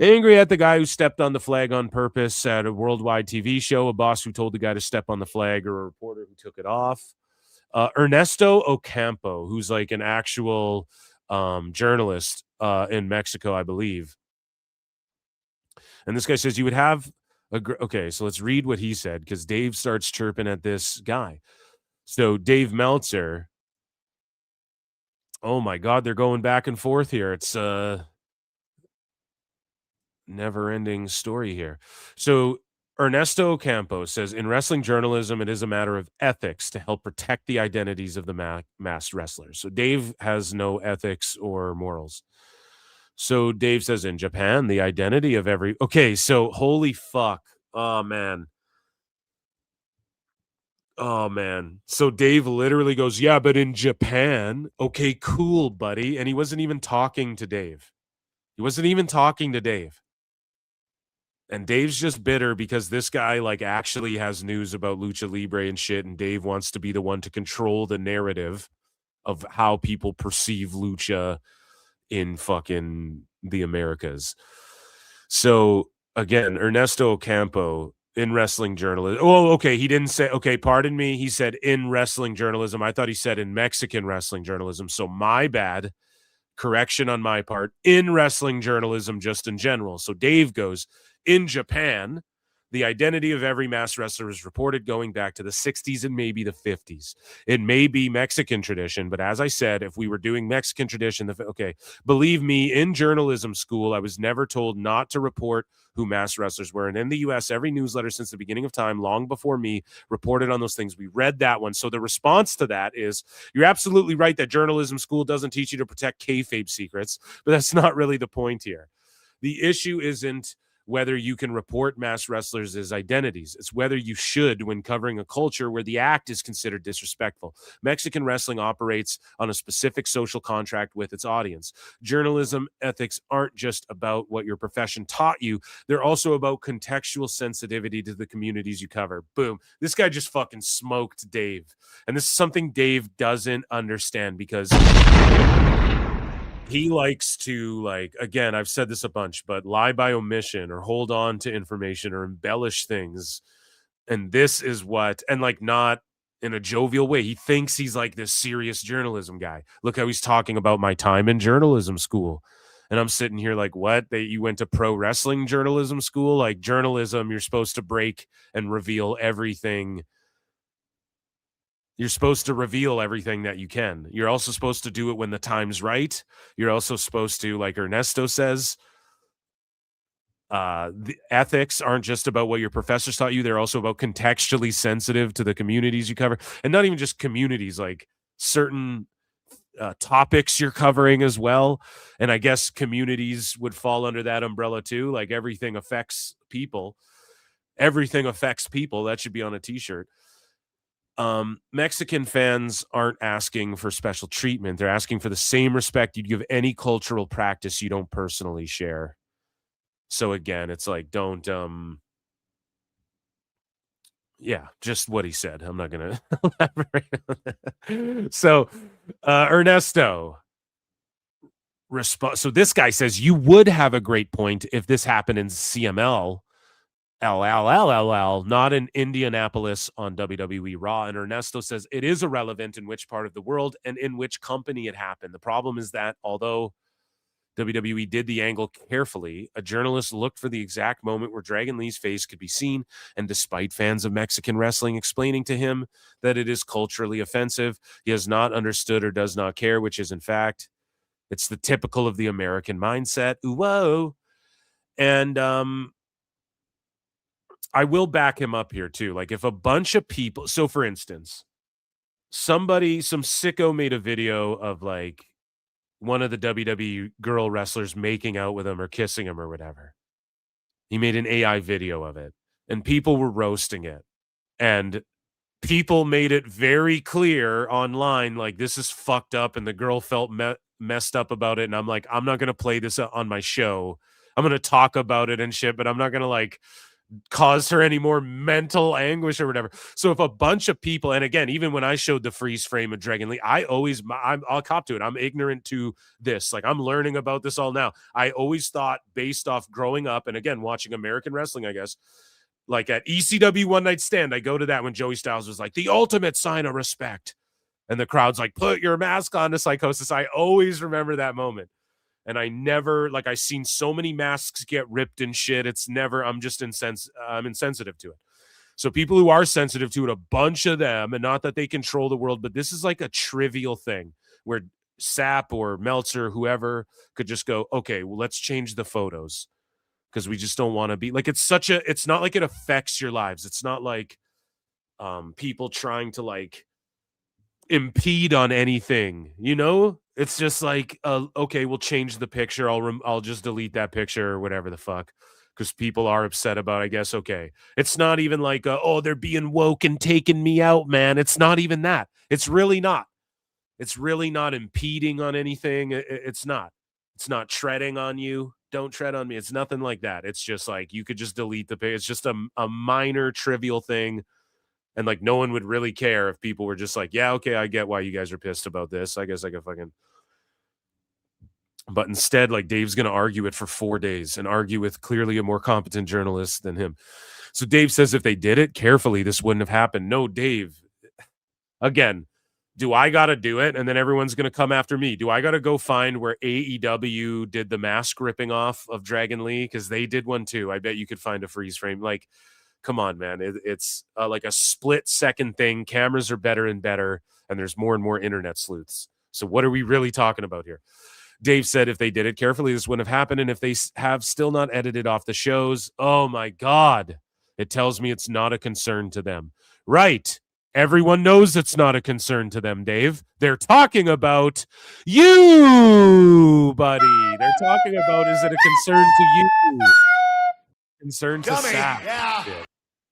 Angry at the guy who stepped on the flag on purpose at a worldwide TV show, a boss who told the guy to step on the flag, or a reporter who took it off. Ernesto Ocampo, who's like an actual journalist in Mexico, I believe. And this guy says you would have okay, so let's read what he said, because Dave starts chirping at this guy. So Dave Meltzer, oh my God, they're going back and forth here. It's a never-ending story here. So Ernesto Ocampo says, in wrestling journalism, it is a matter of ethics to help protect the identities of the masked wrestlers. So Dave has no ethics or morals. So Dave says, in Japan, the identity of every... Okay, so holy fuck. Oh, man. So Dave literally goes, yeah, but in Japan... Okay, cool, buddy. And he wasn't even talking to Dave. And Dave's just bitter because this guy, like, actually has news about Lucha Libre and shit, and Dave wants to be the one to control the narrative of how people perceive Lucha in fucking the Americas. So again, Ernesto Ocampo, in wrestling journalism. Oh, okay. He didn't say, okay, pardon me. He said in wrestling journalism. I thought he said in Mexican wrestling journalism. So my bad. Correction on my part. In wrestling journalism, just in general. So Dave goes, in Japan, the identity of every masked wrestler is reported going back to the 60s and maybe the 50s. It may be Mexican tradition, but as I said, if we were doing Mexican tradition, okay, believe me, in journalism school, I was never told not to report who masked wrestlers were. And in the U.S., every newsletter since the beginning of time, long before me, reported on those things. We read that one. So the response to that is, you're absolutely right that journalism school doesn't teach you to protect kayfabe secrets, but that's not really the point here. The issue isn't whether you can report masked wrestlers as identities. It's whether you should when covering a culture where the act is considered disrespectful. Mexican wrestling operates on a specific social contract with its audience. Journalism ethics aren't just about what your profession taught you. They're also about contextual sensitivity to the communities you cover. Boom. This guy just fucking smoked Dave. And this is something Dave doesn't understand, because he likes to, like, again, I've said this a bunch, but lie by omission or hold on to information or embellish things. And this is what, and like, not in a jovial way. He thinks he's like this serious journalism guy. Look how he's talking about my time in journalism school. And I'm sitting here like, what? You went to pro wrestling journalism school? Like journalism, you're supposed to break and reveal everything. You're supposed to reveal everything that you can. You're also supposed to do it when the time's right. You're also supposed to, like Ernesto says, the ethics aren't just about what your professors taught you. They're also about contextually sensitive to the communities you cover. And not even just communities, like certain topics you're covering as well. And I guess communities would fall under that umbrella too. Like everything affects people. Everything affects people. That should be on a t-shirt. Mexican fans aren't asking for special treatment. They're asking for the same respect you'd give any cultural practice you don't personally share. So again, it's like, don't, yeah, just what he said. I'm not going to elaborate on that. So, Ernesto, so this guy says, you would have a great point if this happened in CML, not in Indianapolis on WWE Raw. And Ernesto says it is irrelevant in which part of the world and in which company it happened. The problem is that although WWE did the angle carefully, a journalist looked for the exact moment where Dragon Lee's face could be seen, and despite fans of Mexican wrestling explaining to him that it is culturally offensive, he has not understood or does not care, which is in fact, it's the typical of the American mindset. Ooh, whoa. And I will back him up here too. Like if a bunch of people, so for instance, some sicko made a video of like one of the WWE girl wrestlers making out with him or kissing him or whatever. He made an AI video of it and people were roasting it. And people made it very clear online, like this is fucked up. And the girl felt messed up about it. And I'm like, I'm not going to play this on my show. I'm going to talk about it and shit, but I'm not going to like cause her any more mental anguish or whatever. So if a bunch of people, and again, even when I showed the freeze frame of Dragon Lee, I'll cop to it. I'm ignorant to this. Like I'm learning about this all now. I always thought based off growing up and again, watching American wrestling, I guess, like at ECW One Night Stand, I go to that when Joey Styles was like the ultimate sign of respect. And the crowd's like, put your mask on to Psychosis. I always remember that moment. And I never, like, I've seen so many masks get ripped and shit. It's never, I'm insensitive to it. So people who are sensitive to it, a bunch of them, and not that they control the world, but this is like a trivial thing where Sapp or Meltzer, whoever could just go, okay, well, let's change the photos because we just don't want to be like, it's not like it affects your lives. It's not like people trying to like impede on anything, you know? It's just like, okay, we'll change the picture. I'll just delete that picture or whatever the fuck, because people are upset about, I guess, okay. It's not even like, oh, they're being woke and taking me out, man. It's not even that. It's really not. It's really not impeding on anything. It's not. It's not treading on you. Don't tread on me. It's nothing like that. It's just like, you could just delete the page. It's just a minor trivial thing. And like, no one would really care if people were just like, yeah, okay, I get why you guys are pissed about this. I guess I could fucking. But instead, like Dave's going to argue it for 4 days and argue with clearly a more competent journalist than him. So Dave says if they did it carefully, this wouldn't have happened. No, Dave, again, do I got to do it? And then everyone's going to come after me. Do I got to go find where AEW did the mask ripping off of Dragon Lee? Because they did one too. I bet you could find a freeze frame. Like, come on, man. It's like a split-second thing. Cameras are better and better, and there's more and more internet sleuths. So what are we really talking about here? Dave said if they did it carefully, this wouldn't have happened. And if they have still not edited off the shows, oh my God, it tells me it's not a concern to them. Right. Everyone knows it's not a concern to them, Dave. They're talking about you, buddy. They're talking about, is it a concern to you? Concern to Sapp. Yeah.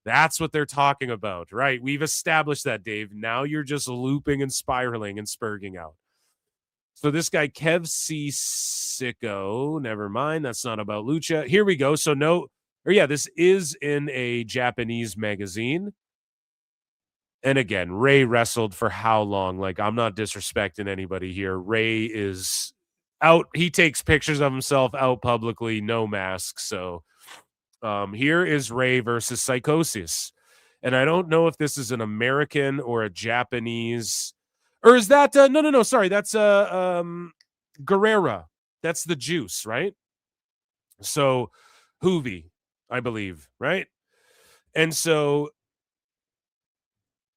That's what they're talking about, right? We've established that, Dave. Now you're just looping and spiraling and spurging out. So this guy, Kev C. Sicko, never mind. That's not about Lucha. Here we go. So this is in a Japanese magazine. And again, Ray wrestled for how long? Like, I'm not disrespecting anybody here. Ray is out. He takes pictures of himself out publicly, no mask. So here is Ray versus Psychosis. And I don't know if this is an American or a Japanese, or is that no, sorry, that's Guerrera. That's the Juice, right? So Hoovy, I believe, right? And so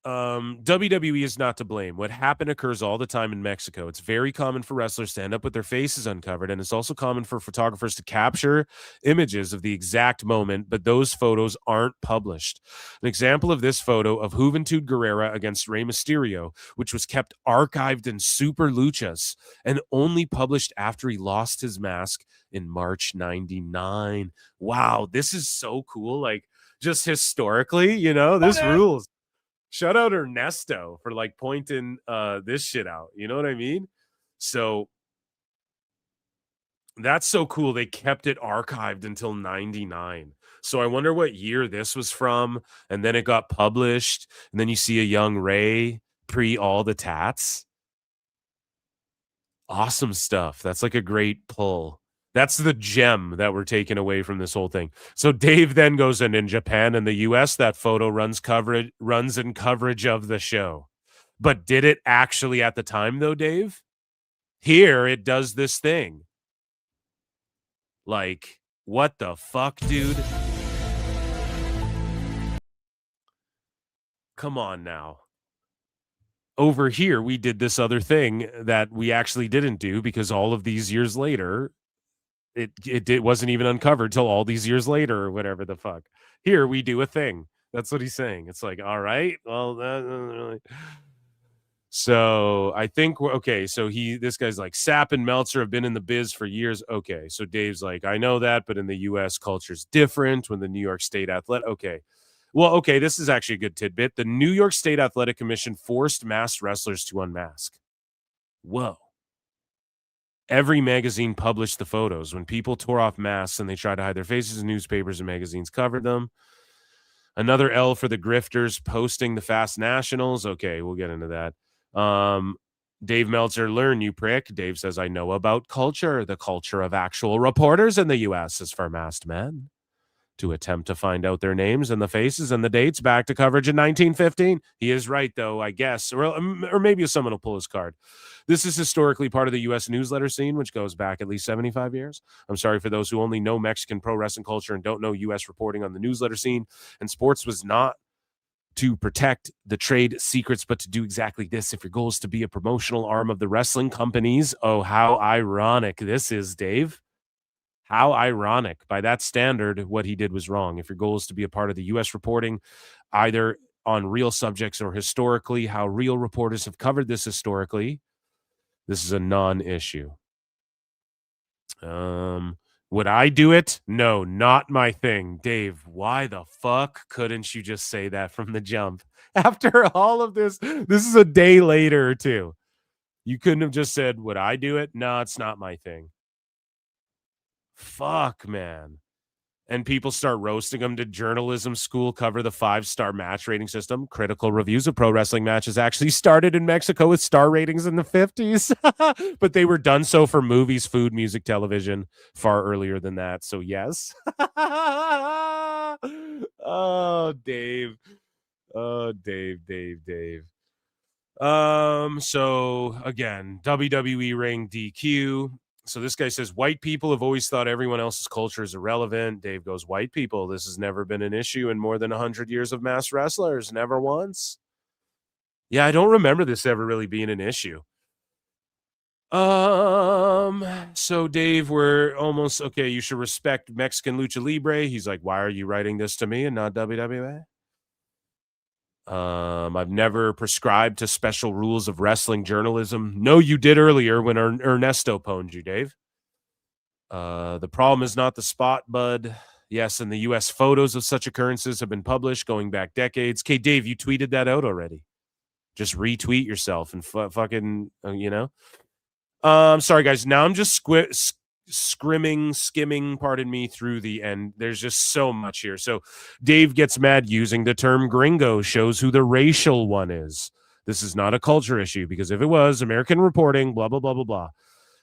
WWE is not to blame. What happened occurs all the time in Mexico. It's very common for wrestlers to end up with their faces uncovered, and it's also common for photographers to capture images of the exact moment, but those photos aren't published. An example of this photo of Juventud Guerrera against Rey Mysterio, which was kept archived in Super Luchas and only published after he lost his mask in March 99. Wow, this is so cool. Like, just historically, this rules. Shout out Ernesto for like pointing this shit out. You know what I mean? So that's so cool. They kept it archived until 99. So I wonder what year this was from. And then it got published. And then you see a young Ray pre all the tats. Awesome stuff. That's like a great pull. That's the gem that we're taking away from this whole thing. So Dave then goes in Japan and the US, that photo runs in coverage of the show. But did it actually at the time though, Dave? Here it does this thing. Like, what the fuck, dude? Come on now. Over here, we did this other thing that we actually didn't do because all of these years later, it wasn't even uncovered till all these years later or whatever the fuck. Here we do a thing. That's what he's saying. It's like, all right, well, really. So I think okay. So this guy's like, Sapp and Meltzer have been in the biz for years. Okay, so Dave's like, I know that, but in the U.S. culture's different. When the New York State Athletic, okay. Well, okay, this is actually a good tidbit. The New York State Athletic Commission forced masked wrestlers to unmask. Whoa. Every magazine published the photos. When people tore off masks and they tried to hide their faces, newspapers and magazines covered them. Another L for the grifters posting the Fast Nationals. Okay, we'll get into that. Dave Meltzer, learn, you prick. Dave says, I know about culture. The culture of actual reporters in the U.S. is for masked men to attempt to find out their names and the faces and the dates back to coverage in 1915. He is right, though, I guess. Or maybe someone will pull his card. This is historically part of the U.S. newsletter scene, which goes back at least 75 years. I'm sorry for those who only know Mexican pro wrestling culture and don't know U.S. reporting on the newsletter scene. And sports was not to protect the trade secrets, but to do exactly this. If your goal is to be a promotional arm of the wrestling companies, oh, how ironic this is, Dave. How ironic. By that standard, what he did was wrong. If your goal is to be a part of the U.S. reporting, either on real subjects or historically, how real reporters have covered this historically, this is a non-issue. Would I do it? No, not my thing. Dave, why the fuck couldn't you just say that from the jump? After all of this is a day later or two. You couldn't have just said, would I do it? No, it's not my thing. Fuck, man. And people start roasting him. Did journalism school cover the 5-star match rating system? Critical reviews of pro wrestling matches actually started in Mexico with star ratings in the 50s. But they were done so for movies, food, music, television far earlier than that. So yes. Oh, Dave. Oh, Dave. So again, WWE ring DQ. So this guy says, white people have always thought everyone else's culture is irrelevant. Dave goes, white people, this has never been an issue in more than 100 years of mass wrestlers. Never once. Yeah, I don't remember this ever really being an issue. So Dave, we're almost, okay, you should respect Mexican Lucha Libre. He's like, why are you writing this to me and not WWE? I've never prescribed to special rules of wrestling journalism. No, you did earlier when Ernesto pwned you, Dave. The problem is not the spot, bud. Yes, in the U.S., photos of such occurrences have been published going back decades. Okay, Dave, you tweeted that out already. Just retweet yourself and fucking, sorry, guys. Now I'm just skimming, pardon me, through the end. There's just so much here. So Dave gets mad using the term gringo, shows who the racial one is. This is not a culture issue, because if it was, American reporting, blah, blah, blah, blah, blah.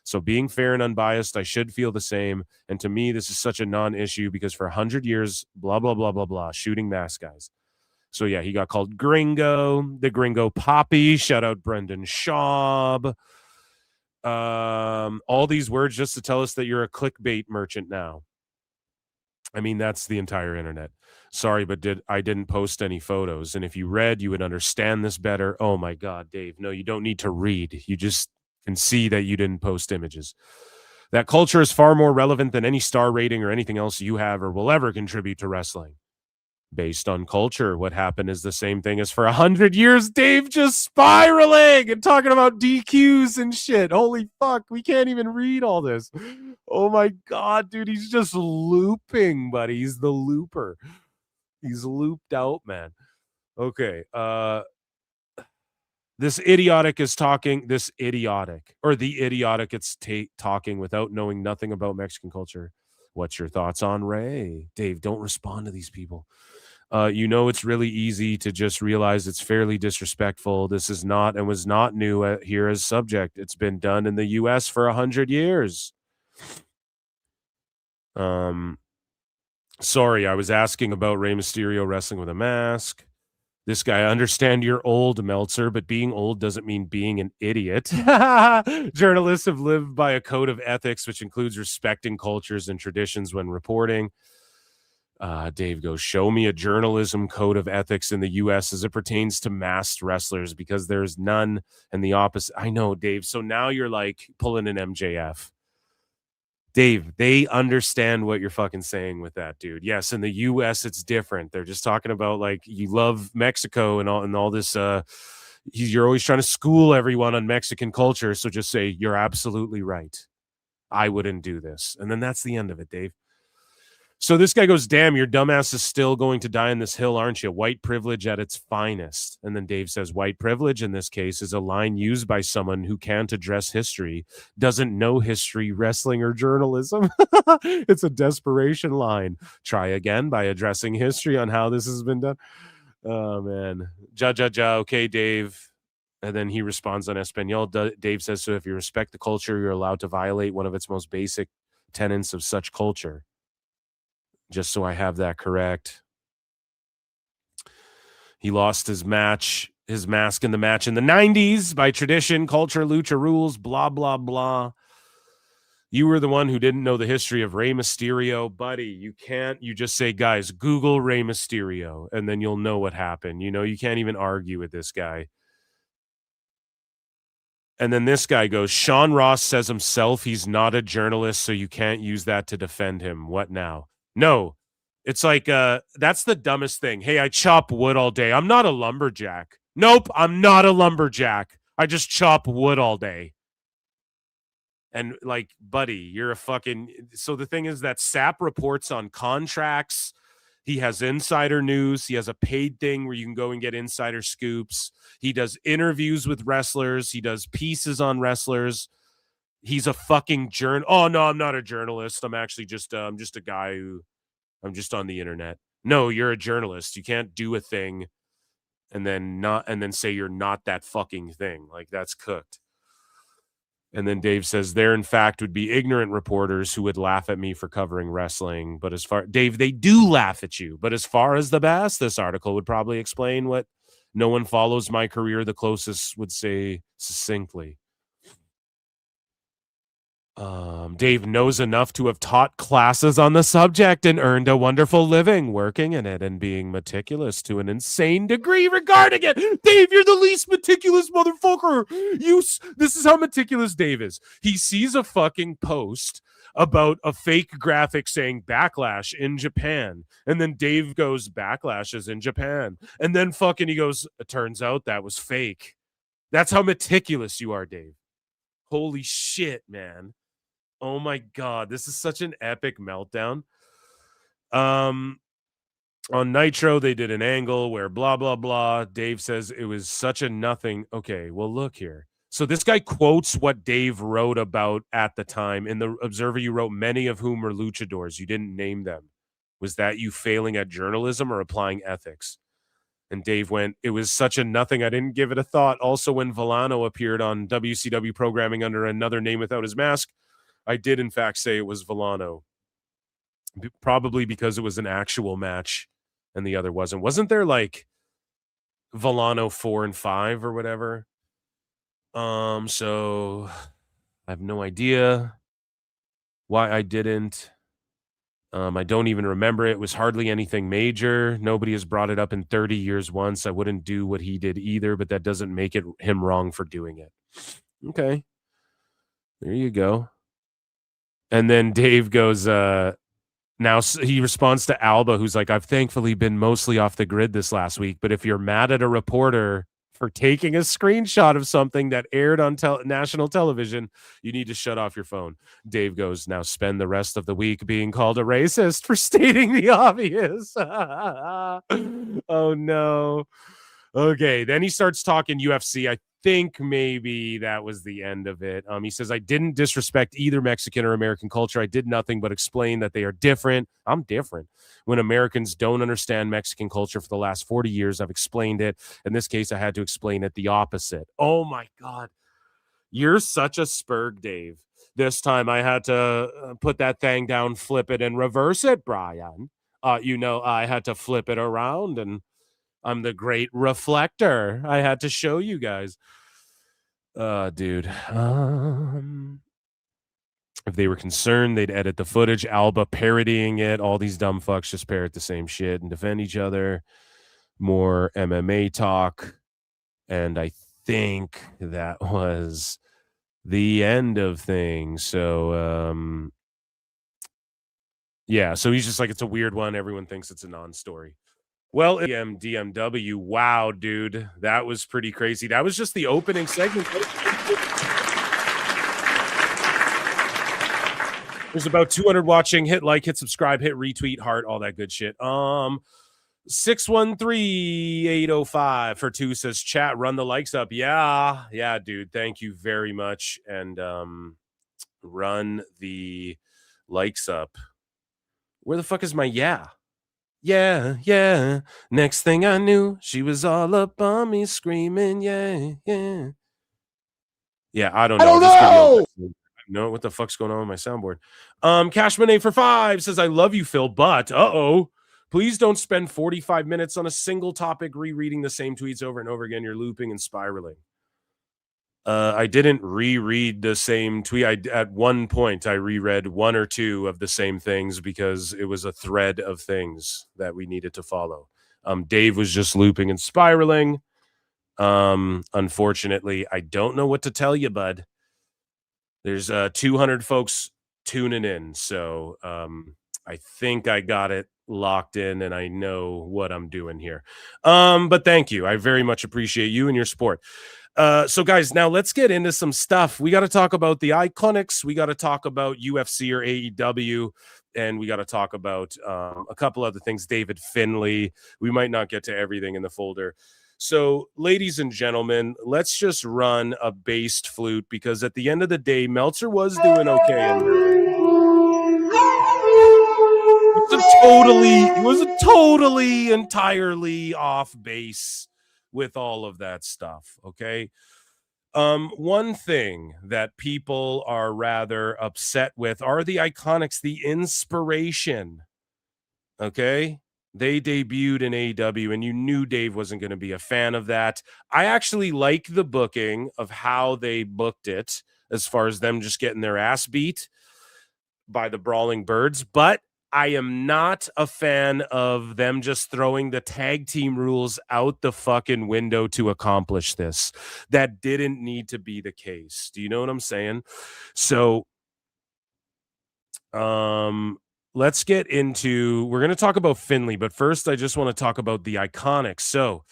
So being fair and unbiased, I should feel the same. And to me, this is such a non-issue because for 100 years, blah, blah, blah, blah, blah, shooting mask guys. So yeah, he got called Gringo, the Gringo Poppy. Shout out Brendan Schaub. All these words just to tell us that you're a clickbait merchant now. I mean, that's the entire internet. Sorry, but I didn't post any photos. And if you read, you would understand this better. Oh my God, Dave. No, you don't need to read. You just can see that you didn't post images. That culture is far more relevant than any star rating or anything else you have or will ever contribute to wrestling. Based on culture, what happened is the same thing as for 100 years. Dave just spiraling and talking about DQs and shit. Holy fuck, we can't even read all this. Oh my God, dude, he's just looping, buddy. He's the looper. He's looped out, man. Okay, this idiotic is talking. This idiotic, or the idiotic, it's talking without knowing nothing about Mexican culture. What's your thoughts on Ray? Dave, don't respond to these people. It's really easy to just realize it's fairly disrespectful. This is not and was not new here as subject. It's been done in the U.S. for 100 years. Sorry, I was asking about Rey Mysterio wrestling with a mask. This guy, I understand you're old, Meltzer, but being old doesn't mean being an idiot. Journalists have lived by a code of ethics, which includes respecting cultures and traditions when reporting. Dave goes, show me a journalism code of ethics in the U.S. as it pertains to masked wrestlers, because there's none, and the opposite. I know, Dave. So now you're like pulling an MJF. Dave, they understand what you're fucking saying with that, dude. Yes, in the U.S. it's different. They're just talking about like you love Mexico and all this. You're always trying to school everyone on Mexican culture. So just say you're absolutely right. I wouldn't do this, and then that's the end of it, Dave. So this guy goes, damn, your dumbass is still going to die in this hill, aren't you? White privilege at its finest. And then Dave says, white privilege in this case is a line used by someone who can't address history, doesn't know history, wrestling, or journalism. It's a desperation line. Try again by addressing history on how this has been done. Oh, man. Ja. Okay, Dave. And then he responds on Espanol. Dave says, so if you respect the culture, you're allowed to violate one of its most basic tenets of such culture. Just so I have that correct. He lost his mask in the match in the 90s by tradition, culture, lucha rules, blah, blah, blah. You were the one who didn't know the history of Rey Mysterio. Buddy, you just say, guys, Google Rey Mysterio, and then you'll know what happened. You can't even argue with this guy. And then this guy goes, Sean Ross says himself he's not a journalist, so you can't use that to defend him. What now? No, it's like, that's the dumbest thing. Hey, I chop wood all day. I'm not a lumberjack. Nope, I'm not a lumberjack. I just chop wood all day. And like, buddy, you're a fucking... So the thing is that Sapp reports on contracts. He has insider news. He has a paid thing where you can go and get insider scoops. He does interviews with wrestlers. He does pieces on wrestlers. He's a fucking Oh no, I'm not a journalist. I'm actually just I'm just a guy who I'm just on the internet. No, you're a journalist. You can't do a thing and then say you're not that fucking thing. Like, that's cooked. And then Dave says there in fact would be ignorant reporters who would laugh at me for covering wrestling, but Dave, they do laugh at you. But as far as the best, this article would probably explain what no one follows my career the closest would say succinctly. Dave knows enough to have taught classes on the subject and earned a wonderful living working in it and being meticulous to an insane degree regarding it. Dave, you're the least meticulous motherfucker. This is how meticulous Dave is. He sees a fucking post about a fake graphic saying Backlash in Japan. And then Dave goes, Backlash is in Japan. And then fucking he goes, it turns out that was fake. That's how meticulous you are, Dave. Holy shit, man. Oh my God, this is such an epic meltdown. On Nitro, they did an angle where blah, blah, blah. Dave says it was such a nothing. Okay, well, look here. So this guy quotes what Dave wrote about at the time. In the Observer, you wrote, many of whom were luchadors. You didn't name them. Was that you failing at journalism or applying ethics? And Dave went, it was such a nothing, I didn't give it a thought. Also, when Villano appeared on WCW programming under another name without his mask, I did, in fact, say it was Villano. Probably because it was an actual match and the other wasn't. Wasn't there, like, Volano 4 and 5 or whatever. So I have no idea why I didn't. I don't even remember it. It was hardly anything major. Nobody has brought it up in 30 years once. I wouldn't do what he did either, but that doesn't make it him wrong for doing it. Okay. There you go. And then Dave goes, now he responds to Alba, who's like, I've thankfully been mostly off the grid this last week, but if you're mad at a reporter for taking a screenshot of something that aired on national television, you need to shut off your phone. Dave goes, now spend the rest of the week being called a racist for stating the obvious. Oh, no. Okay, then he starts talking UFC. I think maybe that was the end of it. He says, I didn't disrespect either Mexican or American culture. I did nothing but explain that they are different. I'm different. When Americans don't understand Mexican culture for the last 40 years, I've explained it. In this case, I had to explain it the opposite. Oh my God. You're such a spurg, Dave. This time I had to put that thing down, flip it, and reverse it, Bryan. I had to flip it around, and I'm the great reflector. I had to show you guys. Dude. If they were concerned, they'd edit the footage. Alba parodying it. All these dumb fucks just parrot the same shit and defend each other. More MMA talk. And I think that was the end of things. So, yeah. So he's just like, it's a weird one. Everyone thinks it's a non-story. Well, DMDMW, wow, dude, that was pretty crazy. That was just the opening segment. There's about 200 watching. Hit like, hit subscribe, hit retweet, heart, all that good shit. 613-805 for 2 says, chat, run the likes up. Yeah, dude, thank you very much. And run the likes up. Where the fuck is my yeah? Yeah. Next thing I knew, she was all up on me screaming, yeah. Yeah, I don't know. I don't know what the fuck's going on with my soundboard. Cashman 8 for 5 says, I love you, Phil, but please don't spend 45 minutes on a single topic rereading the same tweets over and over again. You're looping and spiraling. I didn't reread the same tweet. At one point, I reread 1 or 2 of the same things because it was a thread of things that we needed to follow. Dave was just looping and spiraling. Unfortunately, I don't know what to tell you, bud. There's 200 folks tuning in, so I think I got it locked in and I know what I'm doing here. But thank you. I very much appreciate you and your support. So guys, now let's get into some stuff. We got to talk about the Iconics. We got to talk about UFC or AEW, and we got to talk about a couple other things. David Finlay. We might not get to everything in the folder. So, ladies and gentlemen, let's just run a bassed flute because at the end of the day, Meltzer was doing okay. It was a totally, entirely off base with all of that stuff, okay? One thing that people are rather upset with are the Iconics, the IInspiration, okay? They debuted in AEW, and you knew Dave wasn't going to be a fan of that. I actually like the booking of how they booked it as far as them just getting their ass beat by the Brawling Birds, but I am not a fan of them just throwing the tag team rules out the fucking window to accomplish this. That didn't need to be the case. Do you know what I'm saying? So, let's get into, we're going to talk about Finlay, but first I just want to talk about the Iconics. So,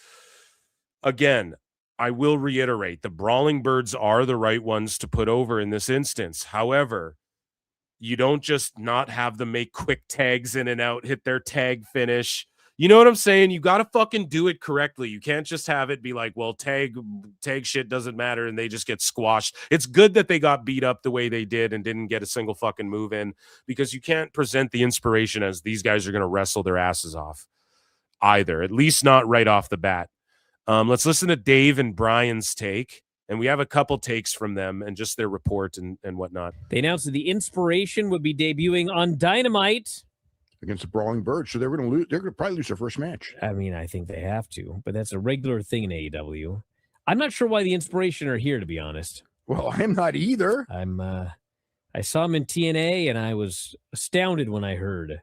again, I will reiterate, the Brawling Birds are the right ones to put over in this instance. However, you don't just not have them make quick tags in and out, hit their tag finish. You know what I'm saying? You got to fucking do it correctly. You can't just have it be like, well, tag shit doesn't matter and they just get squashed. It's good that they got beat up the way they did and didn't get a single fucking move in, because you can't present the IInspiration as these guys are going to wrestle their asses off either, at least not right off the bat. Let's listen to Dave and Bryan's take. And we have a couple takes from them and just their report and whatnot. They announced that the IInspiration would be debuting on Dynamite. against the Brawling Birds. So they're going to lose. They're going to probably lose their first match. I mean, I think they have to, but that's a regular thing in AEW. I'm not sure why the Inspiration are here, to be honest. Well, I'm not either. I saw them in TNA, and I was astounded when I heard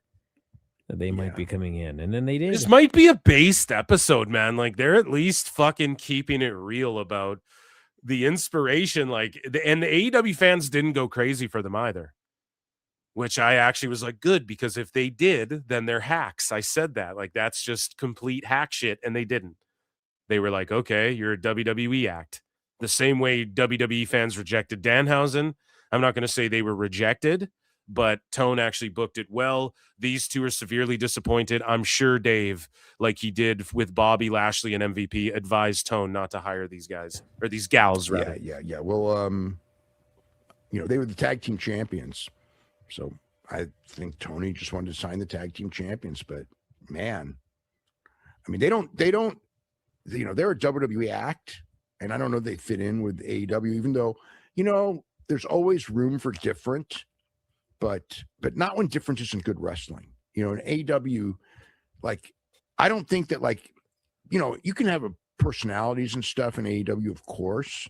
that they might be coming in, and then they did. This might be a based episode, man. Like, they're at least fucking keeping it real about the Inspiration. Like, and the AEW fans didn't go crazy for them either, which I actually was like, good, because if they did, then they're hacks. I said that. Like, that's just complete hack shit, and they didn't. They were like, okay, you're a WWE act. The same way WWE fans rejected Danhausen. I'm not going to say they were rejected, but Tone actually booked it well. These two are severely disappointed. I'm sure Dave, like he did with Bobby Lashley and MVP, advised Tone not to hire these guys, or these gals, rather. Yeah. Well, they were the tag team champions. So I think Tony just wanted to sign the tag team champions, but man, I mean, they're a WWE act, and I don't know if they fit in with AEW, even though, there's always room for different, but not when difference isn't good wrestling. In AEW, like, I don't think that, like, you can have personalities and stuff in AEW, of course,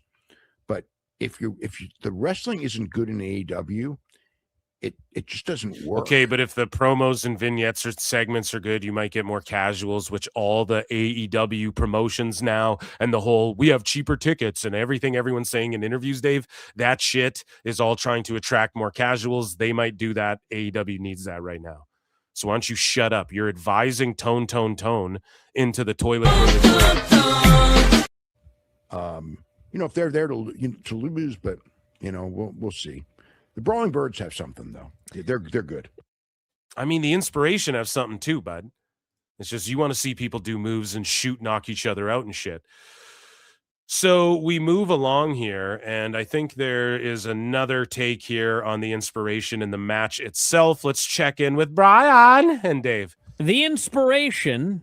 but if the wrestling isn't good in AEW, it just doesn't work. Okay, but if the promos and vignettes or segments are good, you might get more casuals, which all the AEW promotions now and the whole we have cheaper tickets and everything everyone's saying in interviews, Dave, that shit is all trying to attract more casuals. They might do that. AEW needs that right now. So why don't you shut up? You're advising Tone into the toilet. If they're there to lose, but we'll see. The Brawling Birds have something, though. They're good. I mean, the Inspiration have something too, bud. It's just you want to see people do moves and knock each other out and shit. So we move along here, and I think there is another take here on the Inspiration in the match itself. Let's check in with Bryan and Dave. The Inspiration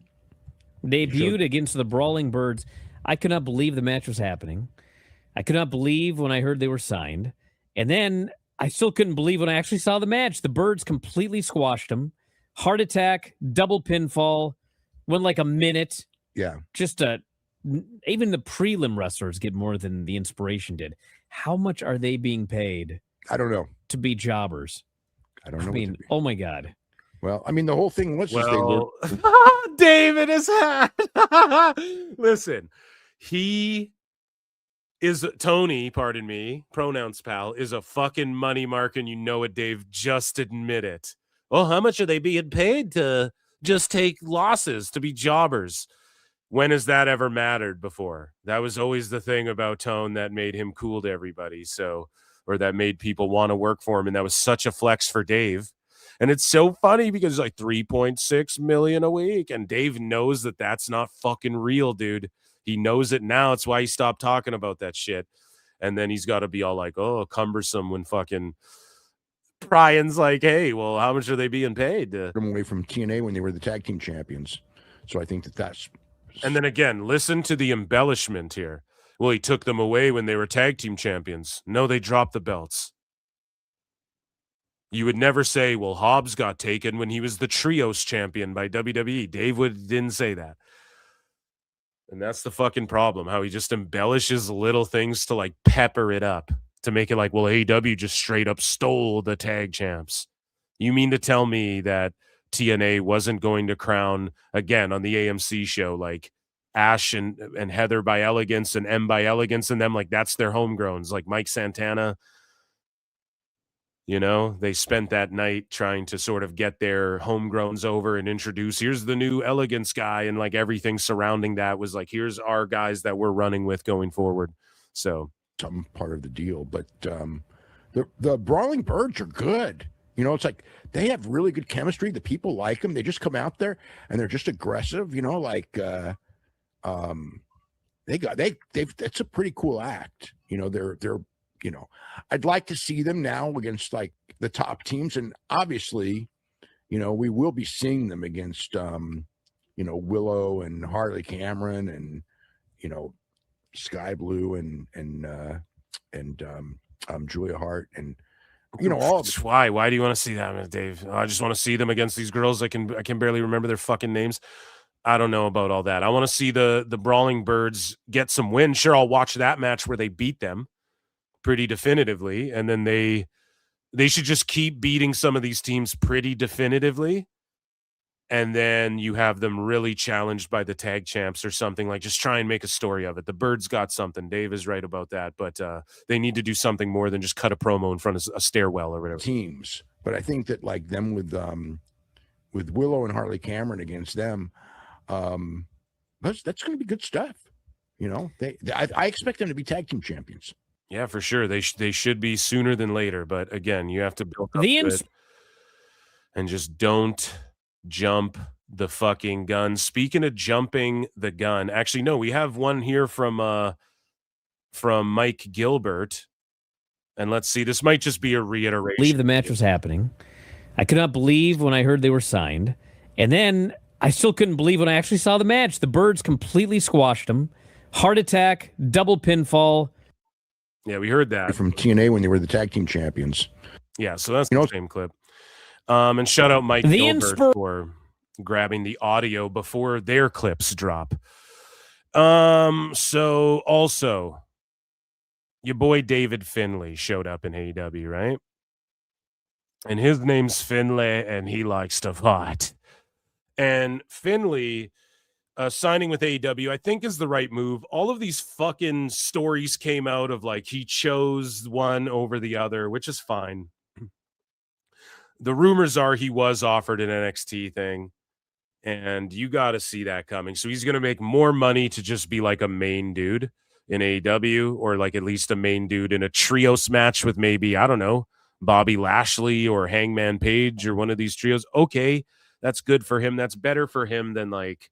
debuted against the Brawling Birds. I could not believe the match was happening. I could not believe when I heard they were signed. And then I still couldn't believe when I actually saw the match. The Birds completely squashed them. Heart attack, double pinfall, went like a minute. Yeah. Even the prelim wrestlers get more than the Inspiration did. How much are they being paid? I don't know. To be jobbers? I don't know. I mean, oh my God. Well, I mean, the whole thing was David is hat. Listen, Tony, pardon me, pronouns pal, is a fucking money mark, and you know it, Dave. Just admit it. Oh, how much are they being paid to just take losses, to be jobbers? When has that ever mattered before? That was always the thing about Tone that made him cool to everybody. Or that made people want to work for him. And that was such a flex for Dave. And it's so funny because it's like 3.6 million a week. And Dave knows that that's not fucking real, dude. He knows it now. It's why he stopped talking about that shit. And then he's got to be all like, oh, cumbersome when fucking Bryan's like, hey, well, how much are they being paid? Them away from TNA when they were the tag team champions. So I think that's. And then again, listen to the embellishment here. Well, he took them away when they were tag team champions. No, they dropped the belts. You would never say, well, Hobbs got taken when he was the trios champion by WWE. Dave didn't say that. And that's the fucking problem, how he just embellishes little things to like pepper it up to make it like, well, AEW just straight up stole the tag champs. You mean to tell me that TNA wasn't going to crown again on the AMC show like Ash and Heather by Elegance and M by Elegance and them, like that's their homegrowns, like Mike Santana? They spent that night trying to sort of get their homegrowns over and introduce, here's the new Elegance guy. And like everything surrounding that was like, here's our guys that we're running with going forward. So some part of the deal, but the Brawling Birds are good. It's like they have really good chemistry. The people like them. They just come out there and they're just aggressive, that's a pretty cool act. They're I'd like to see them now against like the top teams. And obviously, we will be seeing them against, Willow and Harley Cameron and, Sky Blue and Julia Hart. And all of it. Why do you want to see that, Dave? I just want to see them against these girls. I can barely remember their fucking names. I don't know about all that. I want to see the Brawling Birds get some wins. Sure, I'll watch that match where they beat them pretty definitively, and then they should just keep beating some of these teams pretty definitively, and then you have them really challenged by the tag champs or something. Like, just try and make a story of it. The Birds got something. Dave is right about that, but they need to do something more than just cut a promo in front of a stairwell or whatever. Teams, but I think that like them with Willow and Harley Cameron against them, that's going to be good stuff. I expect them to be tag team champions. Yeah, for sure. They should be sooner than later. But again, you have to build up to it and just don't jump the fucking gun. Speaking of jumping the gun, actually, no, we have one here from Mike Gilbert. And let's see, this might just be a reiteration. I believe the match was happening. I could not believe when I heard they were signed. And then I still couldn't believe when I actually saw the match. The Birds completely squashed them. Heart attack, double pinfall. Yeah, we heard that from TNA when they were the tag team champions. Yeah, so that's the same clip. And shout out Mike Gilbert for grabbing the audio before their clips drop. So also, your boy David Finlay showed up in AEW, right? And his name's Finlay, and he likes to fight. And Finlay signing with AEW, I think, is the right move. All of these fucking stories came out of like he chose one over the other, which is fine. The rumors are he was offered an NXT thing, and you got to see that coming. So he's going to make more money to just be like a main dude in AEW, or like at least a main dude in a trios match with maybe, I don't know, Bobby Lashley or Hangman Page or one of these trios. Okay, that's good for him. That's better for him than like,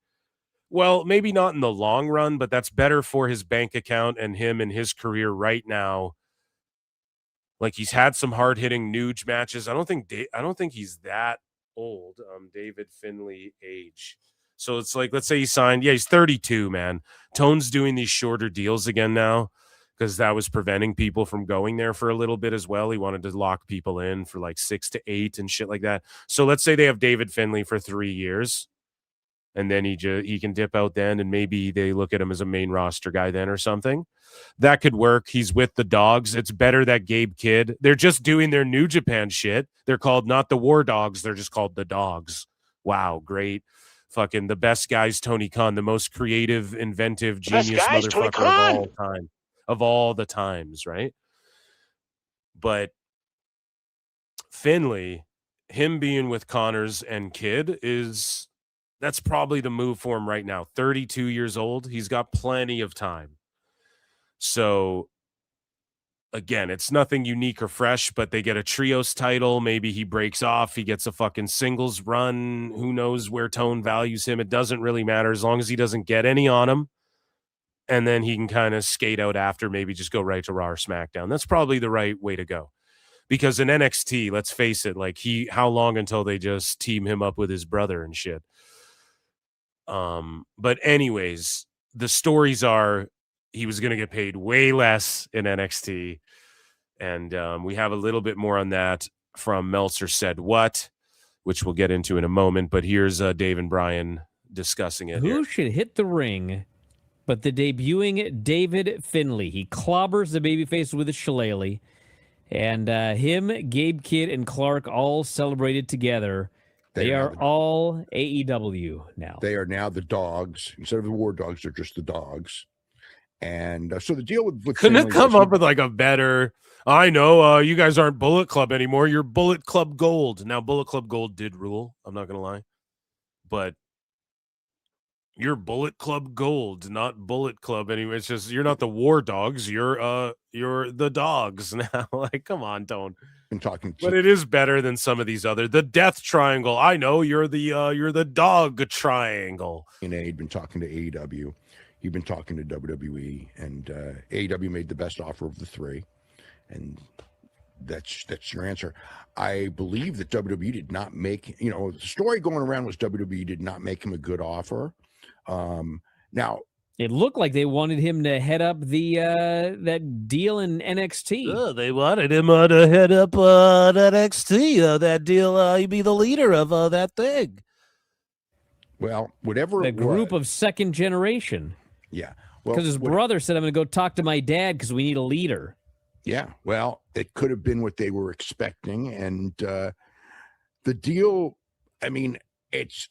well, maybe not in the long run, but that's better for his bank account and him and his career right now. Like, he's had some hard-hitting Nuge matches. I don't think he's that old. David Finlay age. So it's like, let's say he signed. Yeah, he's 32, man. Tone's doing these shorter deals again now because that was preventing people from going there for a little bit as well. He wanted to lock people in for like 6 to 8 and shit like that. So let's say they have David Finlay for 3 years. And then he can dip out then, and maybe they look at him as a main roster guy then or something. That could work. He's with the Dogs. It's better that Gabe Kidd. They're just doing their New Japan shit. They're called not the War Dogs. They're just called the Dogs. Wow, great. Fucking the best guys, Tony Khan, the most creative, inventive, genius motherfucker of all time. Of all the times, right? But Finlay, him being with Connors and Kidd that's probably the move for him right now. 32 years old. He's got plenty of time. So, again, it's nothing unique or fresh, but they get a trios title. Maybe he breaks off. He gets a fucking singles run. Who knows where Tone values him? It doesn't really matter as long as he doesn't get any on him. And then he can kind of skate out after, maybe just go right to Raw or SmackDown. That's probably the right way to go. Because in NXT, let's face it, like how long until they just team him up with his brother and shit? But anyways, the stories are he was going to get paid way less in NXT. And we have a little bit more on that from Meltzer Said What, which we'll get into in a moment. But here's Dave and Bryan discussing it. Who should hit the ring but the debuting David Finlay? He clobbers the babyface with a shillelagh. And him, Gabe Kidd, and Clark all celebrated together. They are all AEW now. They are now the Dogs. Instead of the War Dogs, they're just the Dogs. And so the deal with couldn't it come up with like a better, I know, you guys aren't Bullet Club anymore. You're Bullet Club Gold. Now, Bullet Club Gold did rule. I'm not going to lie. But you're Bullet Club Gold, not Bullet Club anyway. It's just you're not the War Dogs. You're the Dogs now. Like, come on, don't. But it is better than some of these other. The Death Triangle. I know you're the Dog Triangle. And he'd been talking to AEW. He'd been talking to WWE, and AEW made the best offer of the three, and that's your answer. I believe that WWE did not make. The story going around was WWE did not make him a good offer. Now, It looked like they wanted him to head up the that deal in NXT. Oh, they wanted him to head up NXT. That deal, he'd be the leader of that thing. Well, whatever The it group was, of second generation. yeah. Well, Because his brother said, I'm going to go talk to my dad because we need a leader. yeah. Well, it could have been what they were expecting, and the deal. I mean, it's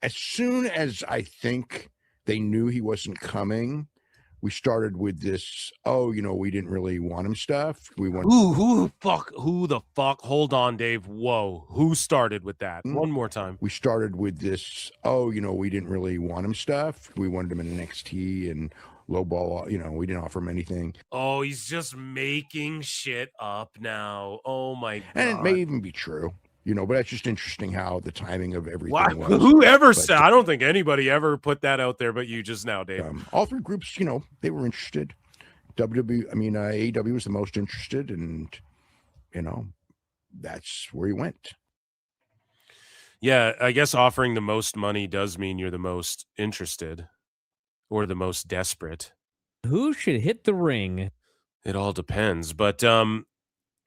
as soon as I think they knew he wasn't coming, we started with this. Oh, we didn't really want him stuff. We want Who the fuck? Hold on, Dave. Whoa. Who started with that? One more time. We started with this. Oh, we didn't really want him stuff. We wanted him in NXT and lowball. We didn't offer him anything. Oh, he's just making shit up now. Oh my god. And it may even be true. But that's just interesting how the timing of everything Wow. was. Whoever said, I don't think anybody ever put that out there, but you just now, Dave. All three groups, they were interested. AEW was the most interested, and that's where he went. Yeah, I guess offering the most money does mean you're the most interested or the most desperate. Who should hit the ring? It all depends. But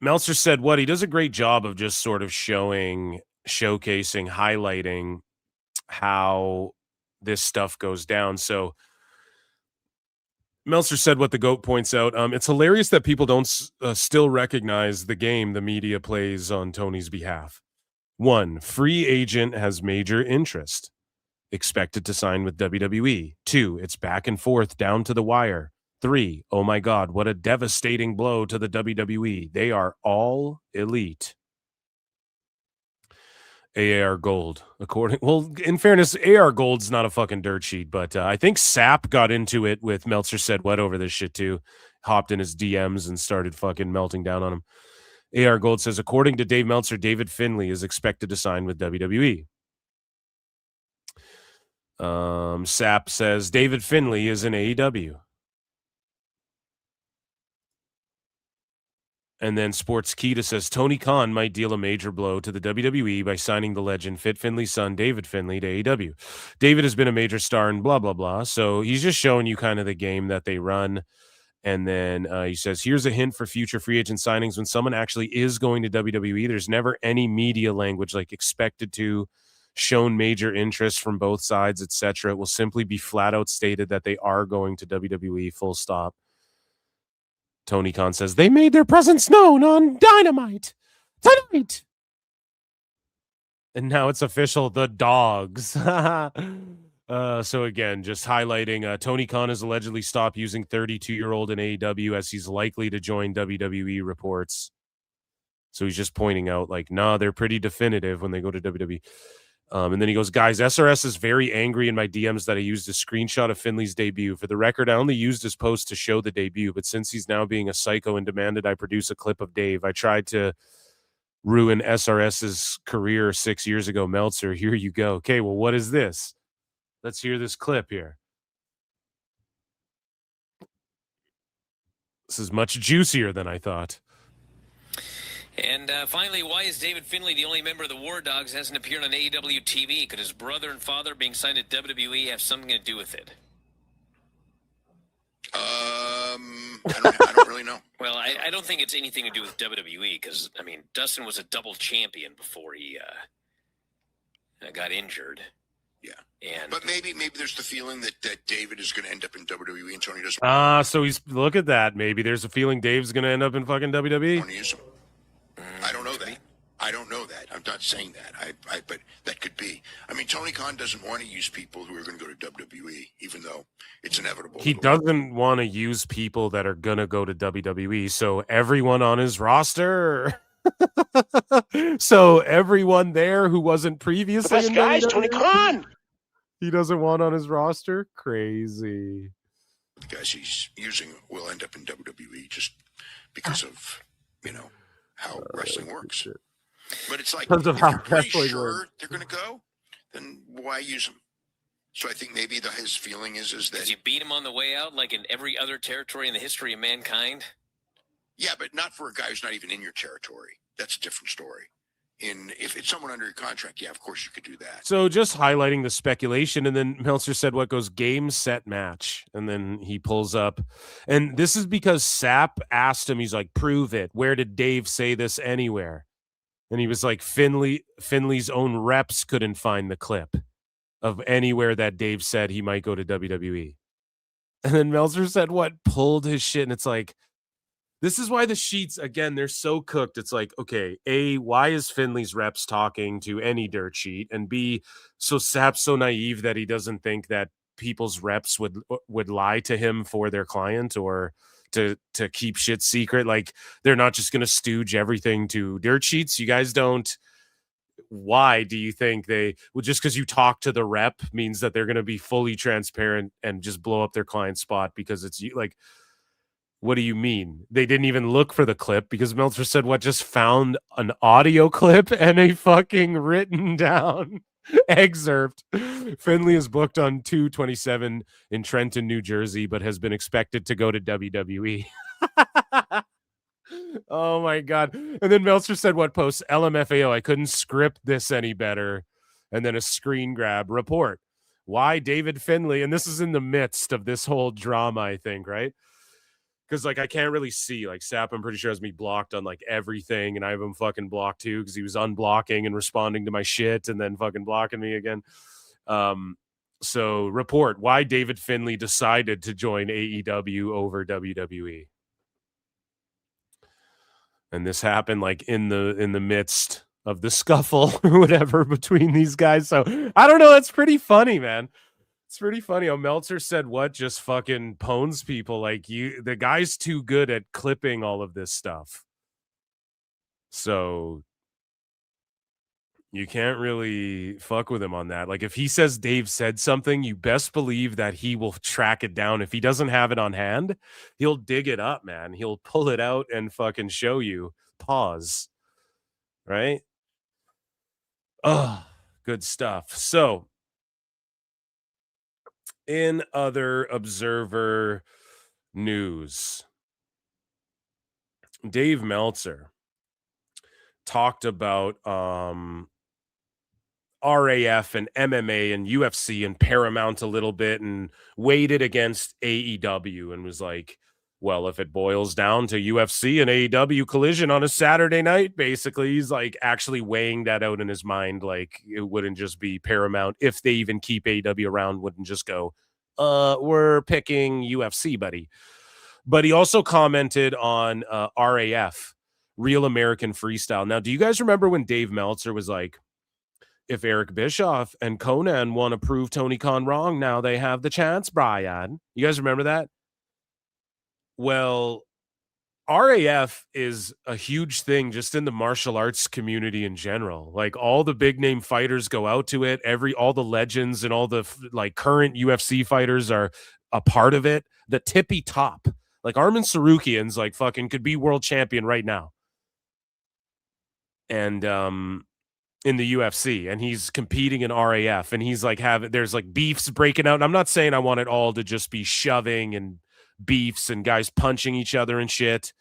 Meltzer said he does a great job of just sort of showcasing, highlighting how this stuff goes down. So Meltzer said what the GOAT points out. It's hilarious that people don't still recognize the game the media plays on Tony's behalf. 1, free agent has major interest. Expected to sign with WWE. 2, it's back and forth down to the wire. 3, oh my God, what a devastating blow to the WWE. They are all elite. AAR Gold, in fairness, AR Gold's not a fucking dirt sheet, but I think Sap got into it with Meltzer said what over this shit too. Hopped in his DMs and started fucking melting down on him. AR Gold says, according to Dave Meltzer, David Finlay is expected to sign with WWE. Sap says David Finlay is in AEW. And then Sports Kita says Tony Khan might deal a major blow to the WWE by signing the legend Fit Finlay's son, David Finlay, to AEW. David has been a major star and blah, blah, blah. So he's just showing you kind of the game that they run. And then he says, here's a hint for future free agent signings. When someone actually is going to WWE, there's never any media language like expected to, shown major interest from both sides, etc. It will simply be flat out stated that they are going to WWE, full stop. Tony Khan says, they made their presence known on Dynamite tonight. And now it's official, the dogs. So again, just highlighting, Tony Khan has allegedly stopped using 32-year-old in AEW as he's likely to join WWE, reports. So he's just pointing out, they're pretty definitive when they go to WWE. And then he goes, guys, SRS is very angry in my DMs that I used a screenshot of Finlay's debut. For the record, I only used his post to show the debut, but since he's now being a psycho and demanded I produce a clip of Dave, I tried to ruin SRS's career 6 years ago. Meltzer, here you go. Okay, well, what is this? Let's hear this clip here. This is much juicier than I thought. And finally, why is David Finlay the only member of the War Dogs that hasn't appeared on AEW TV? Could his brother and father being signed at WWE have something to do with it? I don't really know. Well, I don't think it's anything to do with WWE because, Dustin was a double champion before he got injured. Yeah. But maybe there's the feeling that David is going to end up in WWE and Tony doesn't. So look at that. Maybe there's a feeling Dave's going to end up in fucking WWE. Want to use him. I don't know that. I'm not saying that. But that could be. Tony Khan doesn't want to use people who are going to go to WWE, even though it's inevitable. He doesn't want to use people that are going to go to WWE. So everyone on his roster. So everyone there who wasn't previously. The best guys, Tony Khan. He doesn't want on his roster. Crazy. The guys he's using will end up in WWE just because of how wrestling works. But it's like, because of if how you're pretty wrestling sure works. they're going to go, then why use them? So I think maybe his feeling is that Did you beat him on the way out like in every other territory in the history of mankind? Yeah, but not for a guy who's not even in your territory. That's a different story. if it's someone under your contract, yeah, of course you could do that. So just highlighting the speculation, and then Meltzer said what goes game, set, match. And then he pulls up. And this is because Sapp asked him, he's like, prove it. Where did Dave say this anywhere? And he was like, Finlay's own reps couldn't find the clip of anywhere that Dave said he might go to WWE. And then Meltzer said what? Pulled his shit. And it's like, this is why the sheets, again, they're so cooked. It's like, okay, A, why is Finlay's reps talking to any dirt sheet? And B, so Sapp's so naive that he doesn't think that people's reps would lie to him for their client or to keep shit secret. Like, they're not just going to stooge everything to dirt sheets. You guys don't. Why do you think just because you talk to the rep means that they're going to be fully transparent and just blow up their client spot because it's you? Like, what do you mean? They didn't even look for the clip because Meltzer said what, just found an audio clip and a fucking written down excerpt. Finlay is booked on 2/27 in Trenton, New Jersey, but has been expected to go to WWE. Oh my God. And then Meltzer said what post? LMFAO, I couldn't script this any better. And then a screen grab report. Why David Finlay? And this is in the midst of this whole drama, I think, right? Because, like, I can't really see. Like, Sapp, I'm pretty sure, has me blocked on, like, everything. And I have him fucking blocked, too, because he was unblocking and responding to my shit and then fucking blocking me again. So, report. Why David Finlay decided to join AEW over WWE. And this happened, like, in the midst of the scuffle or whatever between these guys. So, I don't know. That's pretty funny, man. It's pretty funny how Meltzer said what just fucking pwns people. Like, the guy's too good at clipping all of this stuff. So you can't really fuck with him on that. Like, if he says Dave said something, you best believe that he will track it down. If he doesn't have it on hand, he'll dig it up, man. He'll pull it out and fucking show you. Pause. Right? Oh, good stuff. So, in other Observer news, Dave Meltzer talked about RAF and MMA and UFC and Paramount a little bit and weighed it against AEW and was like, well, if it boils down to UFC and AEW collision on a Saturday night, basically, he's like actually weighing that out in his mind. Like, it wouldn't just be Paramount. If they even keep AEW around, wouldn't just go, we're picking UFC, buddy. But he also commented on RAF, Real American Freestyle. Now, do you guys remember when Dave Meltzer was like, if Eric Bischoff and Conan want to prove Tony Khan wrong, now they have the chance, Bryan? You guys remember that? Well, RAF is a huge thing just in the martial arts community in general. Like, all the big name fighters go out to it. All the legends and all the like current UFC fighters are a part of it. The tippy top, like Armin Sarukian's like fucking could be world champion right now. And in the UFC, and he's competing in RAF, and he's like there's like beefs breaking out. And I'm not saying I want it all to just be shoving and beefs and guys punching each other and shit,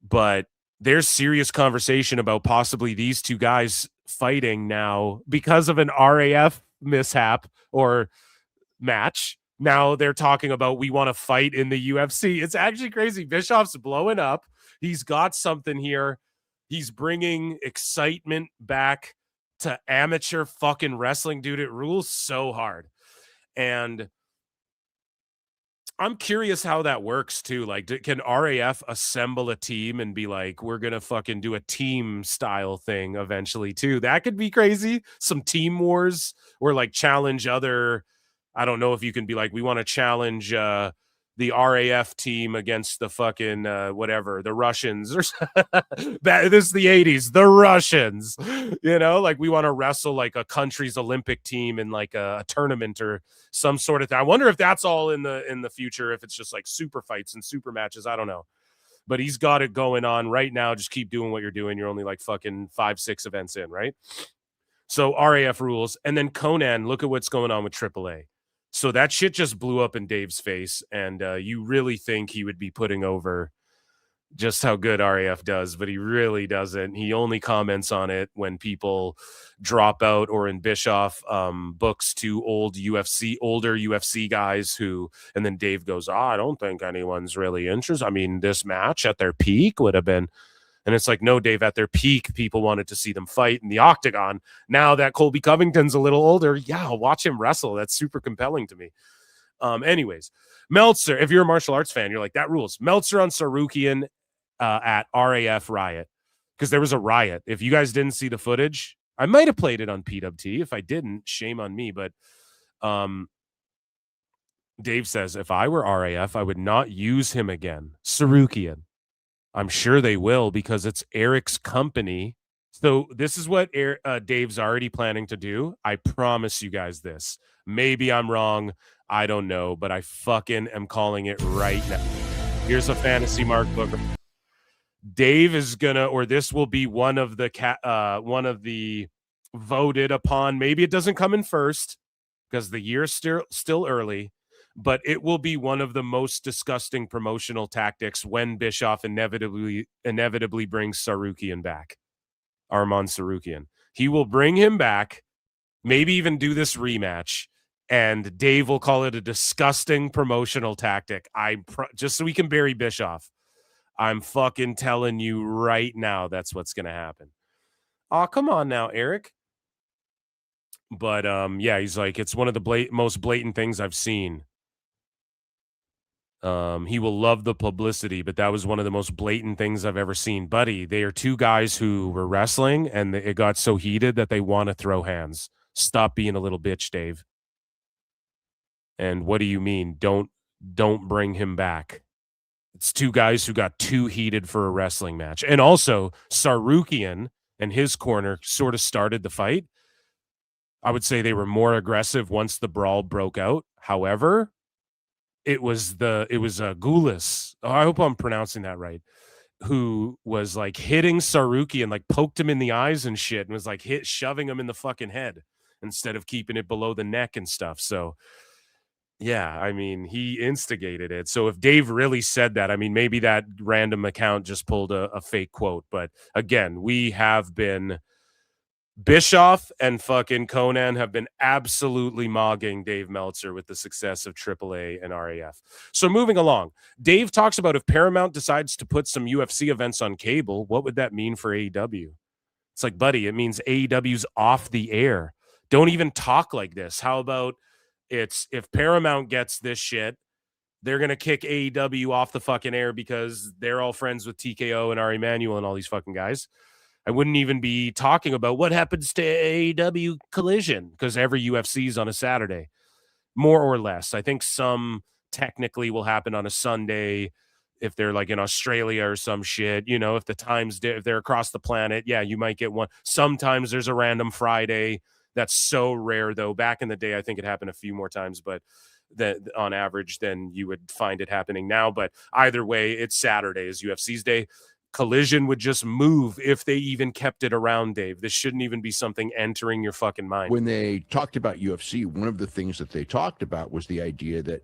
but there's serious conversation about possibly these two guys fighting now because of an RAF mishap or match. Now they're talking about we want to fight in the UFC. It's actually crazy. Bischoff's blowing up. He's got something here. He's bringing excitement back to amateur fucking wrestling, dude. It rules so hard. And I'm curious how that works too. Like, can RAF assemble a team and be like, we're going to fucking do a team style thing eventually too? That could be crazy. Some team wars or like challenge other, I don't know if you can be like, we want to challenge the RAF team against the fucking whatever, the Russians or this is the 80s, the Russians, you know, like we want to wrestle like a country's Olympic team in like a tournament or some sort of thing. I wonder if that's all in the future, if it's just like super fights and super matches. I don't know, but he's got it going on right now. Just keep doing what you're doing. You're only like fucking 5-6 events in, right? So RAF rules. And then Conan, look at what's going on with AAA. So that shit just blew up in Dave's face, and you really think he would be putting over just how good RAF does, but he really doesn't. He only comments on it when people drop out, or in Bischoff books to older UFC guys who, and then Dave goes, I don't think anyone's really interested. I mean, this match at their peak would have been, and it's like, no, Dave, at their peak, people wanted to see them fight in the octagon. Now that Colby Covington's a little older, yeah, I'll watch him wrestle. That's super compelling to me. Anyways, Meltzer, if you're a martial arts fan, you're like, that rules. Meltzer on Sarukian at RAF Riot, because there was a riot. If you guys didn't see the footage, I might have played it on PWT. If I didn't, shame on me. But Dave says, if I were RAF, I would not use him again. Sarukian. I'm sure they will, because it's Eric's company. So this is what Dave's already planning to do. I promise you guys this. Maybe I'm wrong. I don't know, but I fucking am calling it right now. Here's a fantasy Mark Booker. Dave is gonna, or this will be one of the voted upon. Maybe it doesn't come in first because the year's still early, but it will be one of the most disgusting promotional tactics when Bischoff inevitably brings Sarukian back. Arman Sarukian. He will bring him back, maybe even do this rematch, and Dave will call it a disgusting promotional tactic. Just so we can bury Bischoff. I'm fucking telling you right now, that's what's going to happen. Oh, come on now, Eric. But yeah, he's like, it's one of the most blatant things I've seen. He will love the publicity, but that was one of the most blatant things I've ever seen. Buddy, they are two guys who were wrestling, and it got so heated that they want to throw hands. Stop being a little bitch, Dave. And what do you mean? Don't bring him back. It's two guys who got too heated for a wrestling match. And also, Sarukian and his corner sort of started the fight. I would say they were more aggressive once the brawl broke out. However, it was Goulas. Oh, I hope I'm pronouncing that right. Who was like hitting Sarukian, like poked him in the eyes and shit, and was like shoving him in the fucking head instead of keeping it below the neck and stuff. So yeah, I mean, he instigated it. So if Dave really said that, I mean, maybe that random account just pulled a fake quote. But again, we have been, Bischoff and fucking Conan have been absolutely mogging Dave Meltzer with the success of AAA and RAF. So moving along, Dave talks about if Paramount decides to put some UFC events on cable, what would that mean for AEW? It's like, buddy, it means AEW's off the air. Don't even talk like this. How about it's, if Paramount gets this shit, they're going to kick AEW off the fucking air because they're all friends with TKO and Ari Emanuel and all these fucking guys. I wouldn't even be talking about what happens to AEW Collision because every UFC is on a Saturday, more or less. I think some technically will happen on a Sunday if they're like in Australia or some shit. You know, if the times, if they're across the planet, yeah, you might get one. Sometimes there's a random Friday. That's so rare, though. Back in the day, I think it happened a few more times, but that on average, then you would find it happening now. But either way, it's Saturday is UFC's day. Collision would just move if they even kept it around, Dave. This shouldn't even be something entering your fucking mind. When they talked about UFC, one of the things that they talked about was the idea that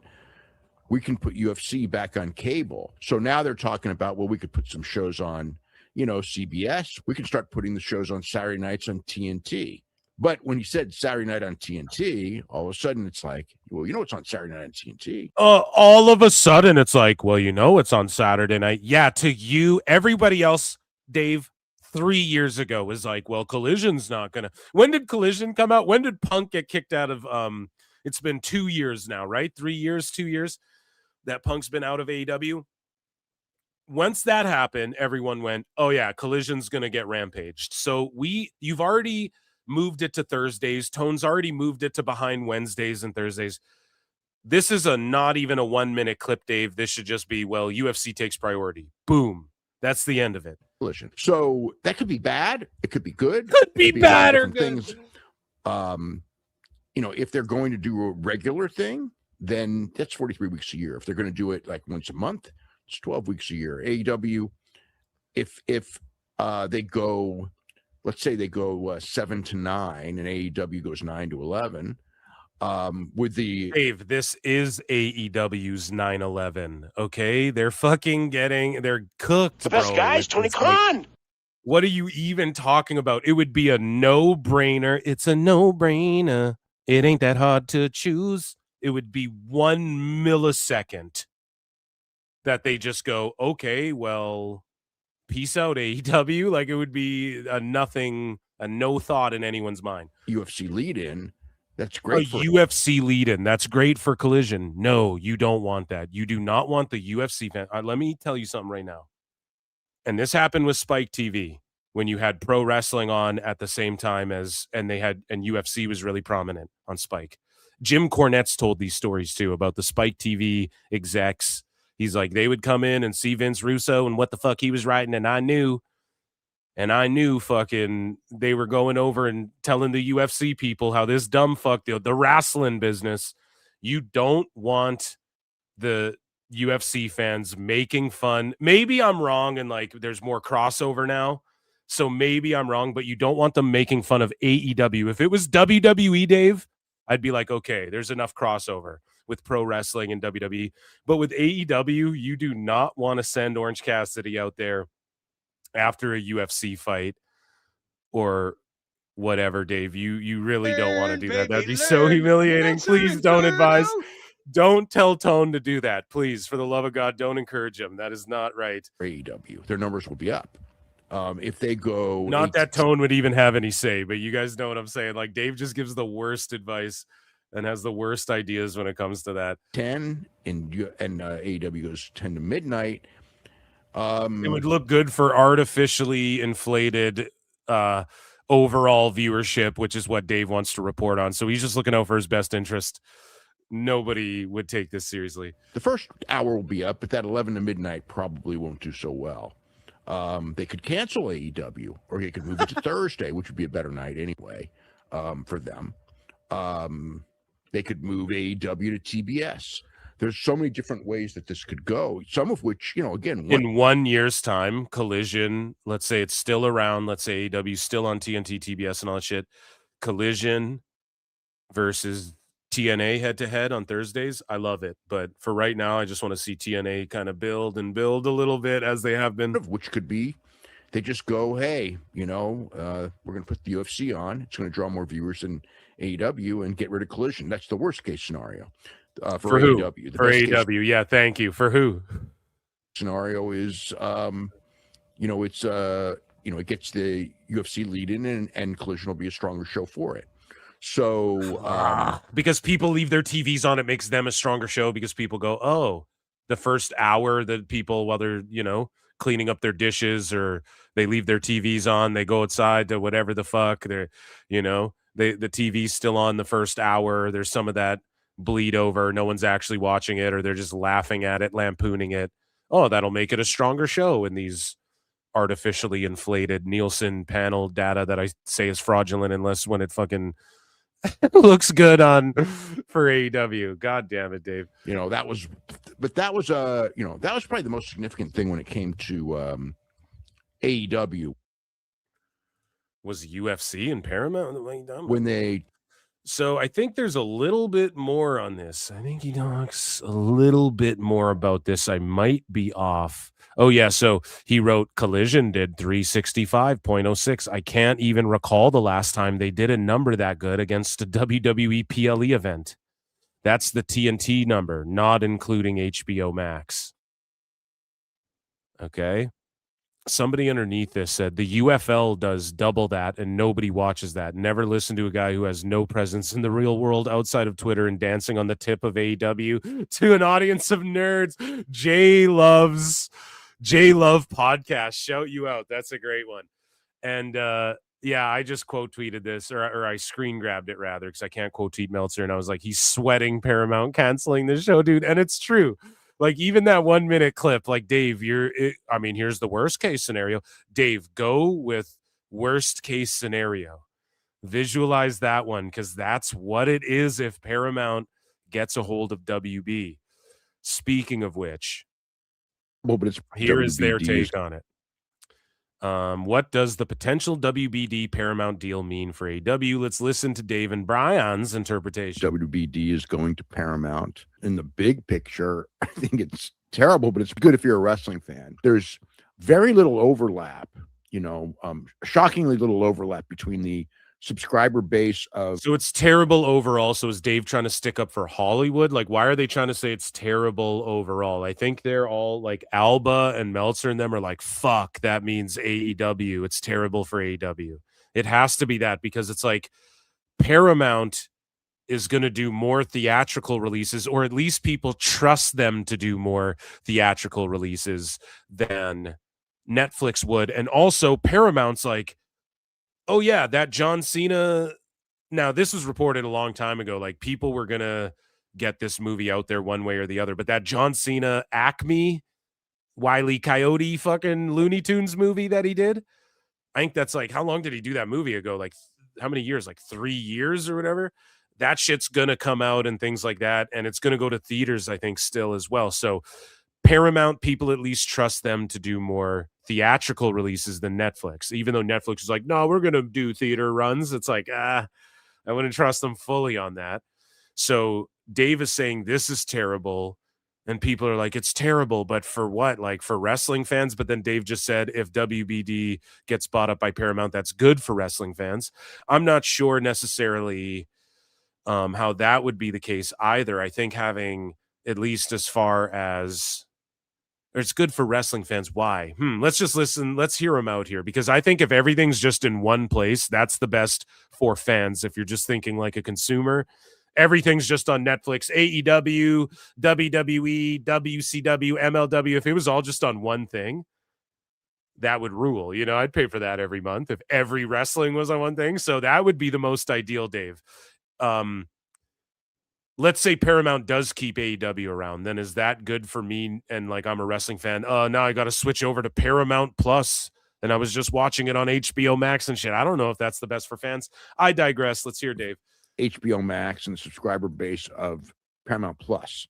we can put UFC back on cable. So now they're talking about, well, we could put some shows on, you know, CBS. We can start putting the shows on Saturday nights on TNT. But when he said Saturday night on TNT, all of a sudden it's like, well, you know, it's on Saturday night on TNT. All of a sudden it's like, well, you know, it's on Saturday night. Yeah, to you, everybody else, Dave, 3 years ago was like, well, Collision's not gonna. When did Collision come out? When did Punk get kicked out of? It's been 2 years now, right? 3 years, 2 years that Punk's been out of AEW. Once that happened, everyone went, oh yeah, Collision's gonna get rampaged. So you've already moved it to Thursdays. Tone's already moved it to behind Wednesdays and Thursdays. This is not even a 1 minute clip, Dave. This should just be, well, UFC takes priority. Boom. That's the end of it. So that could be bad. It could be good. Could be bad or good. Things. You know, if they're going to do a regular thing, then that's 43 weeks a year. If they're going to do it like once a month, it's 12 weeks a year. AEW, if they go, let's say they go 7 to 9 and AEW goes 9 to 11, With the Dave, this is AEW's 9/11. Okay, they're cooked. The best bro, guys, with Tony this, like, Khan. what are you even talking about? It would be a no-brainer. It's a no-brainer. It ain't that hard to choose. It would be 1 millisecond that they just go, okay, well, peace out, AEW. Like, it would be a no thought in anyone's mind. UFC lead-in, that's great. UFC lead-in, that's great for Collision. No, you don't want that. You do not want the UFC fan. Let me tell you something right now. And this happened with Spike TV when you had pro wrestling on at the same time and UFC was really prominent on Spike. Jim Cornette's told these stories too about the Spike TV execs. He's like, they would come in and see Vince Russo and what the fuck he was writing, and I knew fucking they were going over and telling the UFC people how this dumb fuck the wrestling business. You don't want the UFC fans making fun. Maybe I'm wrong and like there's more crossover now. So maybe I'm wrong, but you don't want them making fun of AEW. If it was WWE, Dave, I'd be like, okay, there's enough crossover with pro wrestling and WWE. But with AEW, you do not want to send Orange Cassidy out there after a UFC fight or whatever, Dave. You really don't want to do that. That'd be so humiliating. Please don't advise. Don't tell Tone to do that. Please, for the love of God, don't encourage him. That is not right. AEW, their numbers will be up. If they go, not that Tone would even have any say, but you guys know what I'm saying. Like, Dave just gives the worst advice and has the worst ideas when it comes to that. 10 and AEW goes 10 to midnight. It would look good for artificially inflated overall viewership, which is what Dave wants to report on. So he's just looking out for his best interest. Nobody would take this seriously. The first hour will be up, but that 11 to midnight probably won't do so well. They could cancel AEW, or they could move it to Thursday, which would be a better night anyway for them. They could move AEW to TBS. There's so many different ways that this could go, some of which, again, in 1 year's time, Collision, let's say it's still around, let's say AEW still on TNT, TBS, and all that shit. Collision versus TNA head-to-head on Thursdays. I love it. But for right now, I just want to see TNA kind of build a little bit as they have been. Which could be, they just go, hey, we're going to put the UFC on. It's going to draw more viewers than AEW and get rid of Collision. That's the worst-case scenario. For who? AEW. For AEW, yeah, thank you. For who? Scenario is, it's, it gets the UFC lead in and Collision will be a stronger show for it. So, because people leave their TVs on, it makes them a stronger show because people go, oh, the first hour that people, while they're, cleaning up their dishes or they leave their TVs on, they go outside to whatever the fuck they're, the TV's still on the first hour. There's some of that bleed over. No one's actually watching it, or they're just laughing at it, lampooning it. Oh, that'll make it a stronger show in these artificially inflated Nielsen panel data that I say is fraudulent unless when it fucking looks good for AEW. God damn it, Dave. That was probably the most significant thing when it came to AEW. Was UFC and Paramount when they. So I think there's a little bit more on this. I think he talks a little bit more about this. I might be off. Oh, yeah. So he wrote Collision did 365.06. I can't even recall the last time they did a number that good against a WWE PLE event. That's the TNT number, not including HBO Max. Okay. Somebody underneath this said the UFL does double that and nobody watches that. Never listen to a guy who has no presence in the real world outside of Twitter and dancing on the tip of AEW to an audience of nerds. Jay Love podcast. Shout you out. That's a great one. And yeah, I just quote tweeted this or I screen grabbed it rather because I can't quote tweet Meltzer. And I was like, he's sweating Paramount canceling the show, dude. And it's true. Like, even that 1 minute clip, like, Dave, here's the worst case scenario. Dave, go with worst case scenario. Visualize that one, because that's what it is if Paramount gets a hold of WB. Speaking of which, well, but it's here is their take on it. What does the potential WBD Paramount deal mean for AEW? Let's listen to Dave and Bryan's interpretation. WBD is going to Paramount. In the big picture, I think it's terrible, but it's good if you're a wrestling fan. There's very little overlap, shockingly little overlap between the subscriber base of. So it's terrible overall. So is Dave trying to stick up for Hollywood? Like, why are they trying to say it's terrible overall? I think they're all like Alba and Meltzer and them are like, fuck, that means AEW. It's terrible for AEW. It has to be that, because it's like Paramount is going to do more theatrical releases, or at least people trust them to do more theatrical releases than Netflix would. And also Paramount's like, oh yeah, that John Cena. Now, this was reported a long time ago. Like, people were going to get this movie out there one way or the other. But that John Cena Acme, Wile E. Coyote fucking Looney Tunes movie that he did, I think that's like, how long did he do that movie ago? Like, how many years? Like 3 years or whatever? That shit's going to come out and things like that. And it's going to go to theaters, I think, still as well. So Paramount, people at least trust them to do more theatrical releases than Netflix, even though Netflix is like, no, we're going to do theater runs. It's like, I wouldn't trust them fully on that. So Dave is saying this is terrible, and people are like, it's terrible, but for what? Like, for wrestling fans? But then Dave just said, if WBD gets bought up by Paramount, that's good for wrestling fans. I'm not sure necessarily how that would be the case either. I think having, at least as far as, it's good for wrestling fans. Why? Let's just listen. Let's hear them out here, because I think if everything's just in one place, that's the best for fans. If you're just thinking like a consumer, everything's just on Netflix, AEW, WWE, WCW, MLW. If it was all just on one thing, that would rule. I'd pay for that every month if every wrestling was on one thing. So that would be the most ideal, Dave. Let's say Paramount does keep AEW around, then is that good for me? And like, I'm a wrestling fan. Now I got to switch over to Paramount Plus, and I was just watching it on HBO Max and shit. I don't know if that's the best for fans. I digress. Let's hear Dave. HBO Max and the subscriber base of Paramount Plus.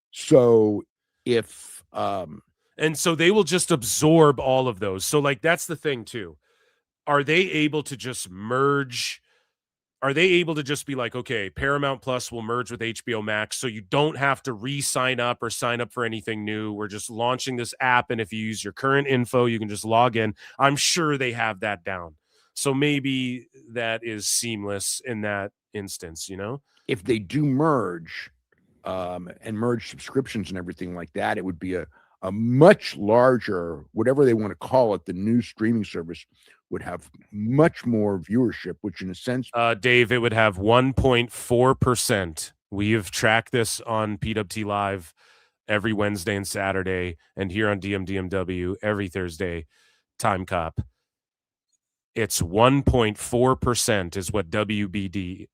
So if and so they will just absorb all of those. So like, that's the thing too. Are they able to just merge? Are they able to just be like, okay, Paramount Plus will merge with HBO Max, so you don't have to re-sign up or sign up for anything new. We're just launching this app, and if you use your current info, you can just log in. I'm sure they have that down. So maybe that is seamless in that instance, If they do merge and merge subscriptions and everything like that, it would be a much larger, whatever they want to call it, the new streaming service would have much more viewership, which in a sense, Dave, it would have 1.4%. We have tracked this on PWT Live every Wednesday and Saturday, and here on DMDMW every Thursday, Time Cop. It's 1.4% is what WBD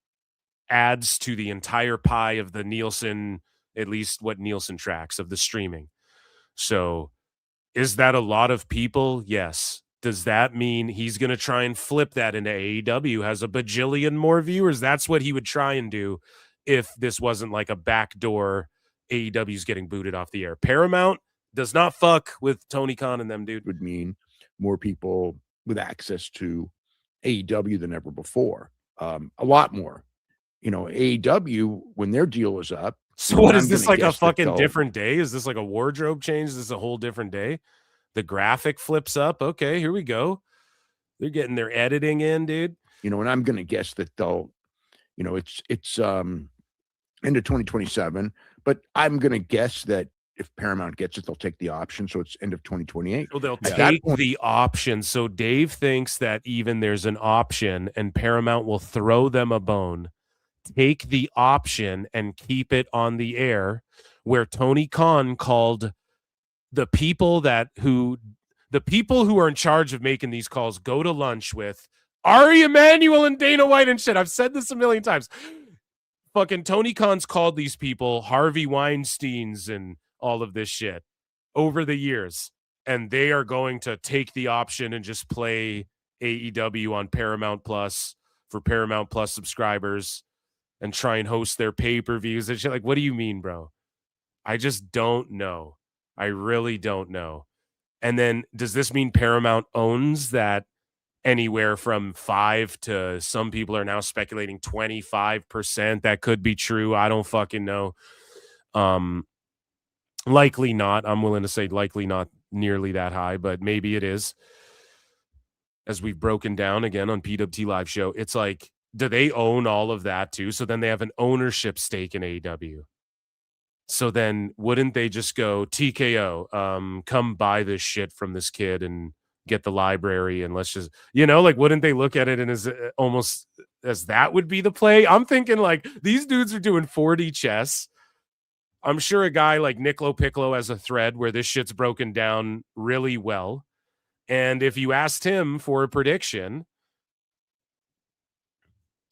adds to the entire pie of the Nielsen, at least what Nielsen tracks of the streaming. So is that a lot of people? Yes. Does that mean he's going to try and flip that into AEW, has a bajillion more viewers? That's what he would try and do if this wasn't like a backdoor AEW's getting booted off the air. Paramount does not fuck with Tony Khan and them, dude. Would mean more people with access to AEW than ever before. A lot more. AEW, when their deal is up. So what is this, like a fucking different day? Is this like a wardrobe change? Is this a whole different day? The graphic flips up. Okay, here we go. They're getting their editing in, dude. And I'm going to guess that they'll, it's end of 2027, but I'm going to guess that if Paramount gets it, they'll take the option. So it's end of 2028. So they'll take the option. So Dave thinks that even there's an option and Paramount will throw them a bone, take the option and keep it on the air, where Tony Khan called the people who are in charge of making these calls go to lunch with Ari Emanuel and Dana White and shit. I've said this a million times. Fucking Tony Khan's called these people Harvey Weinsteins and all of this shit over the years, and they are going to take the option and just play AEW on Paramount Plus for Paramount Plus subscribers and try and host their pay-per-views and shit. Like, what do you mean, bro? I just don't know. I really don't know. And then does this mean Paramount owns that anywhere from 5 to some people are now speculating 25%? That could be true. I don't fucking know. Likely not. I'm willing to say likely not nearly that high, but maybe it is. As we've broken down again on PWT Live Show, it's like, do they own all of that too? So then they have an ownership stake in AEW. So then wouldn't they just go, TKO, come buy this shit from this kid and get the library, and let's just, like, wouldn't they look at it and as almost as that would be the play? I'm thinking like these dudes are doing 4D chess. I'm sure a guy like Nicolo Piccolo has a thread where this shit's broken down really well. And if you asked him for a prediction,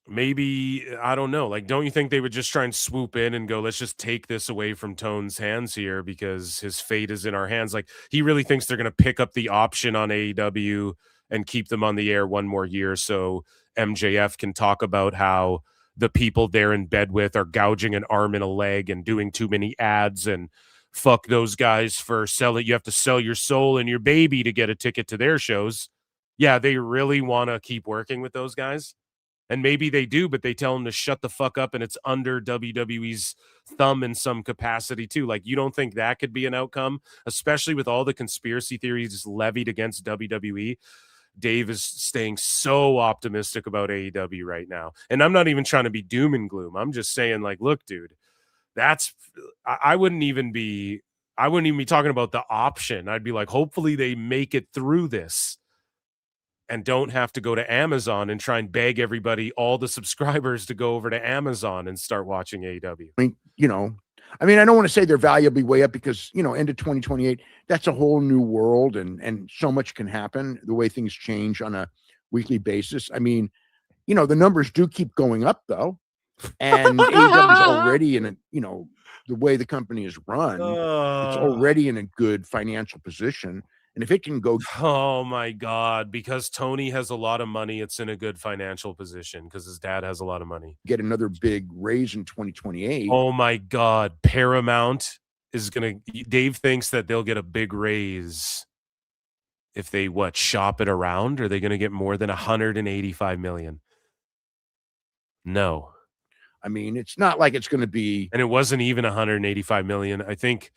maybe, I don't know, like, don't you think they would just try and swoop in and go, let's just take this away from Tone's hands here because his fate is in our hands? Like, he really thinks they're going to pick up the option on AEW and keep them on the air one more year so MJF can talk about how the people they're in bed with are gouging an arm and a leg and doing too many ads, and fuck those guys for selling. You have to sell your soul and your baby to get a ticket to their shows. Yeah, they really want to keep working with those guys. And maybe they do, but they tell them to shut the fuck up, and it's under WWE's thumb in some capacity too. Like, you don't think that could be an outcome, especially with all the conspiracy theories levied against WWE? Dave is staying so optimistic about AEW right now. And I'm not even trying to be doom and gloom. I'm just saying, like, look, dude, I wouldn't even be talking about the option. I'd be like, hopefully they make it through this and don't have to go to Amazon and try and beg everybody, all the subscribers, to go over to Amazon and start watching AEW. I mean, I don't want to say their value will be way up because, end of 2028, that's a whole new world and so much can happen the way things change on a weekly basis. I mean, the numbers do keep going up though. And AEW is already in the way the company is run, it's already in a good financial position. And if it can go, oh my God, because Tony has a lot of money, it's in a good financial position because his dad has a lot of money. Get another big raise in 2028. Oh my God, Paramount is Dave thinks that they'll get a big raise if they shop it around. Are they going to get more than 185 million? No. I mean, it's not like it's going to be, and it wasn't even 185 million. I think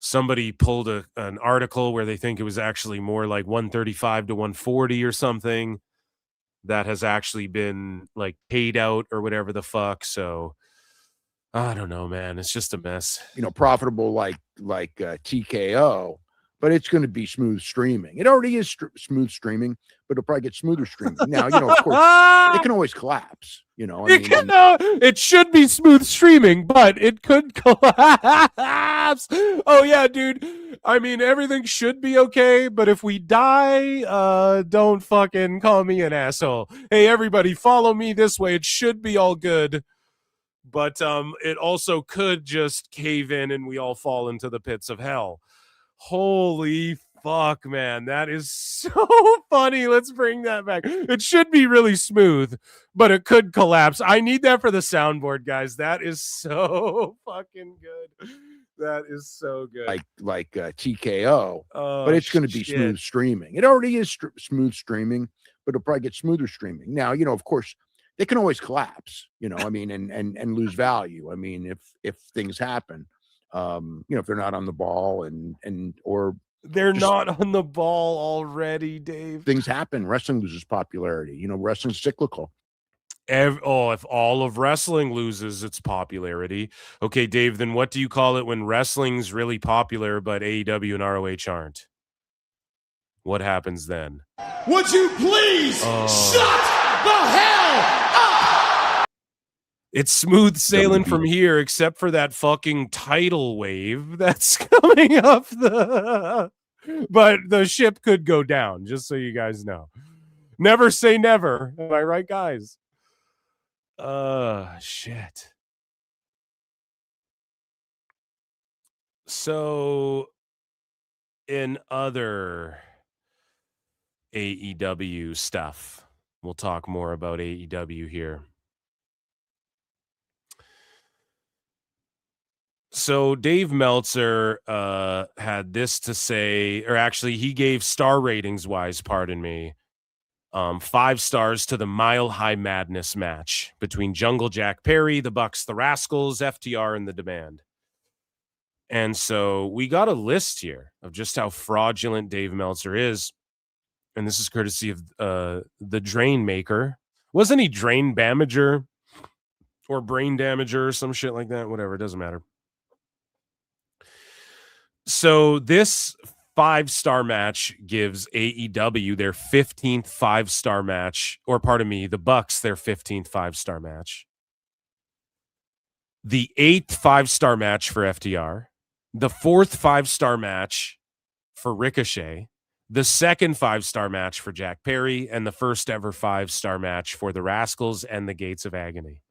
somebody pulled an article where they think it was actually more like 135 to 140 or something that has actually been like paid out or whatever the fuck. So I don't know, man. It's just a mess. Profitable like TKO, but it's going to be smooth streaming. It already is smooth streaming, but it'll probably get smoother streaming. Now, of course, it can always collapse. It should be smooth streaming, but it could collapse. Oh yeah, dude. I mean, everything should be okay, but if we die, don't fucking call me an asshole. Hey, everybody, follow me this way. It should be all good. But it also could just cave in and we all fall into the pits of hell. Holy fuck, man. That is so funny. Let's bring that back. It should be really smooth, but it could collapse. I need that for the soundboard, guys. That is so fucking good. That is so good. Like TKO, but it's going to be smooth streaming. It already is smooth streaming, but it'll probably get smoother streaming. Now, of course, they can always collapse, and lose value. I mean, if things happen, if they're not on the ball or they're not on the ball already, Dave. Things happen. Wrestling loses popularity. Wrestling's cyclical. If all of wrestling loses its popularity, okay, Dave, then what do you call it when wrestling's really popular, but AEW and ROH aren't? What happens then? Would you please shut the hell up? It's smooth sailing from here, except for that fucking tidal wave that's coming up but the ship could go down, just so you guys know. Never say never. Am I right, guys? Shit. So, in other AEW stuff, we'll talk more about AEW here. So Dave Meltzer had this to say, or actually he gave star ratings wise, pardon me, 5 stars to the Mile High Madness match between Jungle Jack Perry, the Bucks, the Rascals, FTR, and the Demand. And so we got a list here of just how fraudulent Dave Meltzer is. And this is courtesy of the Drain Maker. Wasn't he Drain Damager or Brain Damager or some shit like that? Whatever, it doesn't matter. So this 5-star match gives AEW their 15th 5-star match, or pardon me, the Bucks their 15th 5-star match. The 8th 5-star match for FTR. The 4th 5-star match for Ricochet. The 2nd 5-star match for Jack Perry, and the first ever 5-star match for the Rascals and the Gates of Agony.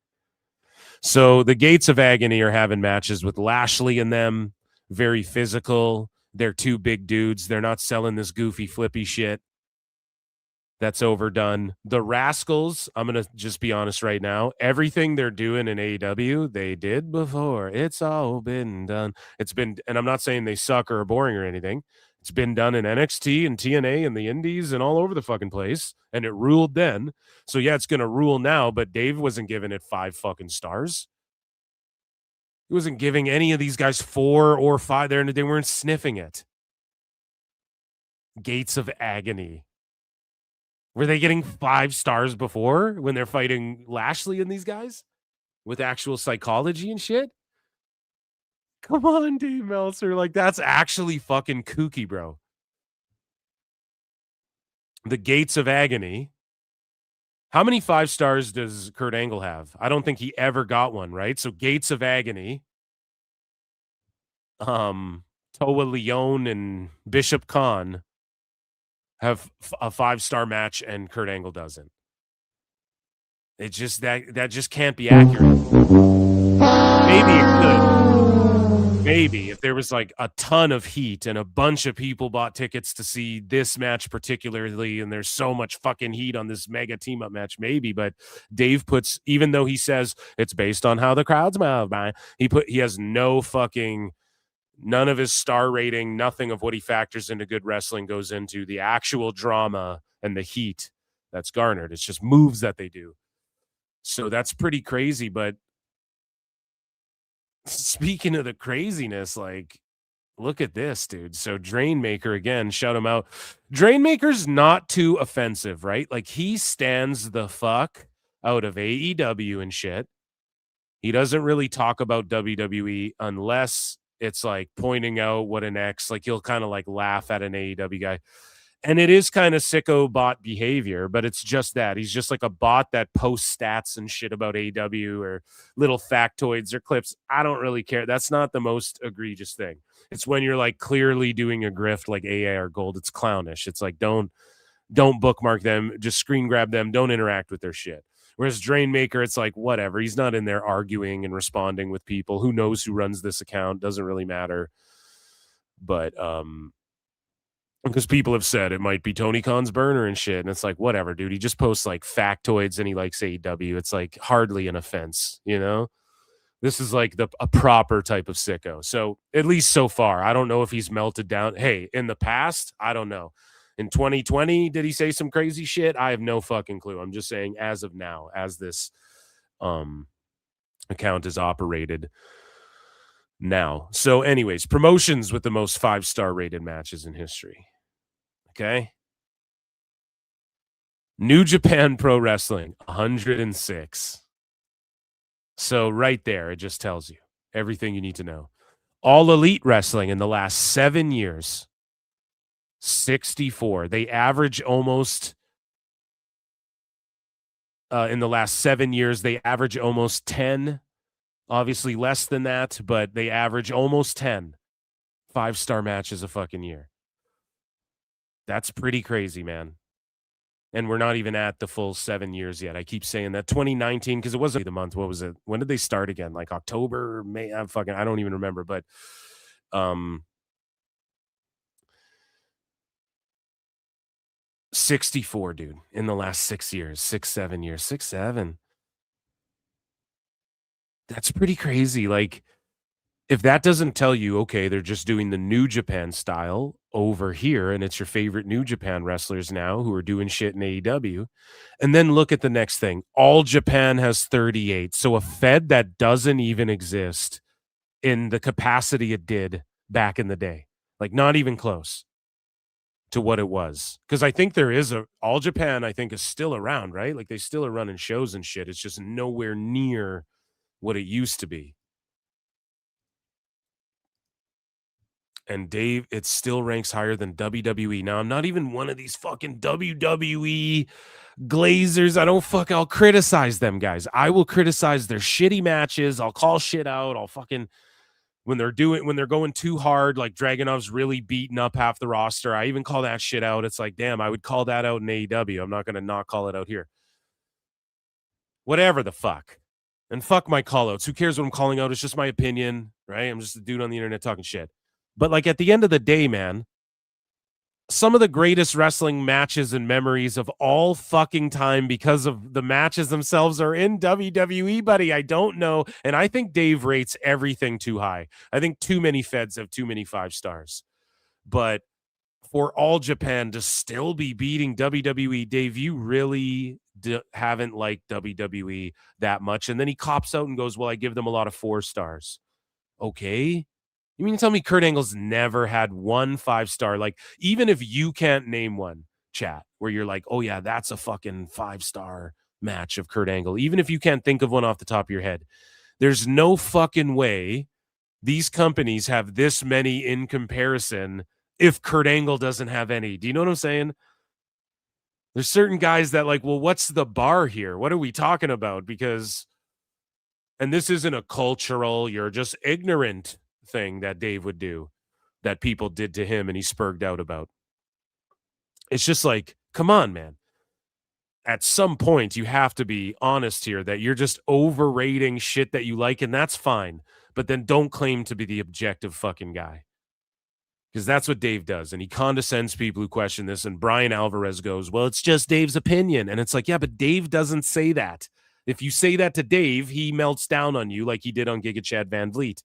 So the Gates of Agony are having matches with Lashley and them. Very physical. They're 2 big dudes. They're not selling this goofy, flippy shit. That's overdone. The Rascals, I'm going to just be honest right now. Everything they're doing in AEW, they did before. It's all been done. It's been, and I'm not saying they suck or are boring or anything. It's been done in NXT and TNA and the Indies and all over the fucking place. And it ruled then. So yeah, it's going to rule now, but Dave wasn't giving it 5 fucking stars. He wasn't giving any of these guys 4 or 5 there, and they weren't sniffing it. Gates of Agony. Were they getting 5 stars before when they're fighting Lashley and these guys with actual psychology and shit? Come on, Dave Meltzer. Like, that's actually fucking kooky, bro. The Gates of Agony. How many 5 stars does Kurt Angle have? I don't think he ever got one, right? So Gates of Agony. Toa Leone and Bishop Khan have a 5-star match and Kurt Angle doesn't. It just that just can't be accurate. Maybe it could. Maybe if there was like a ton of heat and a bunch of people bought tickets to see this match particularly, and there's so much fucking heat on this mega team up match, maybe. But Dave puts, even though he says it's based on how the crowds move, he has none of his star rating, nothing of what he factors into good wrestling goes into the actual drama and the heat that's garnered. It's just moves that they do. So that's pretty crazy. But speaking of the craziness, like, look at this, dude. So Drainmaker, again, shout him out. Drainmaker's not too offensive, right? Like, he stands the fuck out of AEW and shit. He doesn't really talk about WWE unless it's like pointing out what an ex, like he'll kind of like laugh at an AEW guy. And it is kind of sicko bot behavior, but it's just that. He's just like a bot that posts stats and shit about AEW or little factoids or clips. I don't really care. That's not the most egregious thing. It's when you're like clearly doing a grift like AAR Gold. It's clownish. It's like, don't bookmark them. Just screen grab them. Don't interact with their shit. Whereas Drainmaker, it's like, whatever. He's not in there arguing and responding with people. Who knows who runs this account? Doesn't really matter. But because people have said it might be Tony Khan's burner and shit. And it's like, whatever, dude. He just posts like factoids and he likes AEW. It's like hardly an offense, you know? This is like a proper type of sicko. So at least so far, I don't know if he's melted down. Hey, in the past, I don't know. In 2020, did he say some crazy shit? I have no fucking clue. I'm just saying as of now, as this account is operated now. So anyways, promotions with the most 5-star rated matches in history. Okay. New Japan Pro Wrestling, 106. So right there, it just tells you everything you need to know. All Elite Wrestling in the last 7 years, 64. They average almost in the last 7 years, they average almost 10. Obviously less than that, but they average almost 10 5-star matches a fucking year. That's pretty crazy, man. And we're not even at the full 7 years yet. I keep saying that 2019, because it wasn't the month. What was it? When did they start again? Like October, May? I don't even remember. But 64, dude, in the last 6 years, 7 years, 7. That's pretty crazy. Like, if that doesn't tell you, okay, they're just doing the New Japan style over here, and it's your favorite New Japan wrestlers now who are doing shit in AEW, and then look at the next thing. All Japan has 38. So a Fed that doesn't even exist in the capacity it did back in the day. Like, not even close to what it was. Because I think there is All Japan, I think, is still around, right? Like, they still are running shows and shit. It's just nowhere near what it used to be. And Dave, it still ranks higher than WWE. Now, I'm not even one of these fucking WWE glazers. I'll criticize them, guys. I will criticize their shitty matches. I'll call shit out. I'll fucking, when they're going too hard, like Dragunov's really beating up half the roster. I even call that shit out. It's like, damn, I would call that out in AEW. I'm not going to not call it out here. Whatever the fuck. And fuck my call outs. Who cares what I'm calling out? It's just my opinion, right? I'm just a dude on the internet talking shit. But like, at the end of the day, man, some of the greatest wrestling matches and memories of all fucking time, because of the matches themselves, are in WWE, buddy. I don't know. And I think Dave rates everything too high. I think too many Feds have too many 5 stars. But for All Japan to still be beating WWE, Dave, you really haven't liked WWE that much. And then he cops out and goes, well, I give them a lot of 4 stars. Okay. You mean to tell me Kurt Angle's never had one 5-star? Like, even if you can't name one, chat, where you're like, oh yeah, that's a fucking 5-star match of Kurt Angle. Even if you can't think of one off the top of your head, there's no fucking way these companies have this many in comparison if Kurt Angle doesn't have any. Do you know what I'm saying? There's certain guys that like, well, what's the bar here? What are we talking about? Because, and this isn't a cultural, you're just ignorant thing that Dave would do, that people did to him and he spurged out about. It's just like, come on, man. At some point, you have to be honest here that you're just overrating shit that you like, and that's fine. But then don't claim to be the objective fucking guy. Because that's what Dave does. And he condescends people who question this. And Bryan Alvarez goes, well, it's just Dave's opinion. And it's like, yeah, but Dave doesn't say that. If you say that to Dave, he melts down on you like he did on Giga Chad Van Vliet.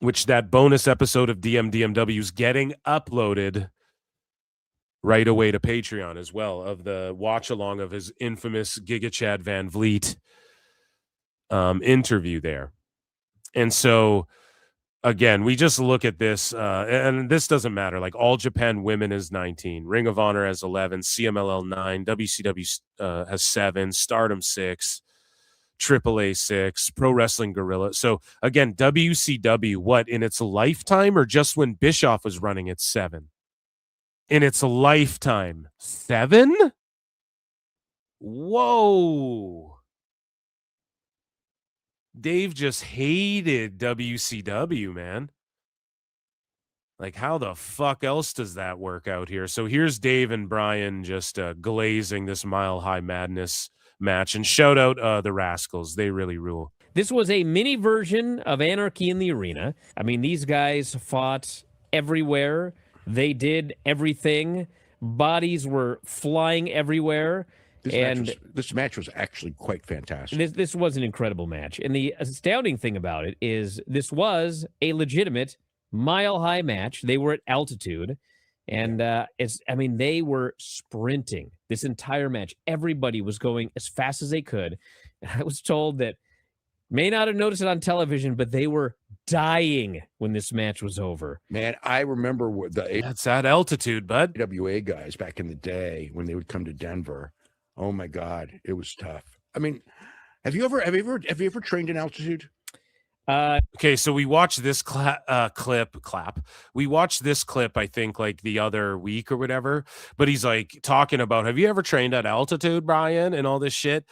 Which that bonus episode of DMDMW is getting uploaded right away to Patreon as well, of the watch along of his infamous Giga Chad Van Vliet interview there. And so, again, we just look at this, and this doesn't matter. Like, All Japan Women is 19, Ring of Honor has 11, CMLL 9, WCW has 7, Stardom 6, AAA 6, Pro Wrestling Guerrilla. So again, WCW, what, in its lifetime, or just when Bischoff was running it, 7? In its lifetime, 7? Whoa. Dave just hated WCW, man. Like, how the fuck else does that work out here? So here's Dave and Bryan just glazing this Mile High Madness match. And shout out the Rascals. They really rule. This was a mini version of Anarchy in the Arena. I mean, these guys fought everywhere. They did everything. Bodies were flying everywhere. This match was actually quite fantastic. This was an incredible match. And the astounding thing about it is this was a legitimate mile-high match. They were at altitude. And they were sprinting this entire match. Everybody was going as fast as they could. And I was told that, may not have noticed it on television, but they were dying when this match was over. Man, I remember that's at altitude, bud. AWA guys back in the day when they would come to Denver. Oh my God, it was tough. I mean, have you ever trained in altitude? Okay, so we watched this clip. We watched this clip, I think, like the other week or whatever. But he's like talking about, have you ever trained at altitude, Bryan, and all this shit?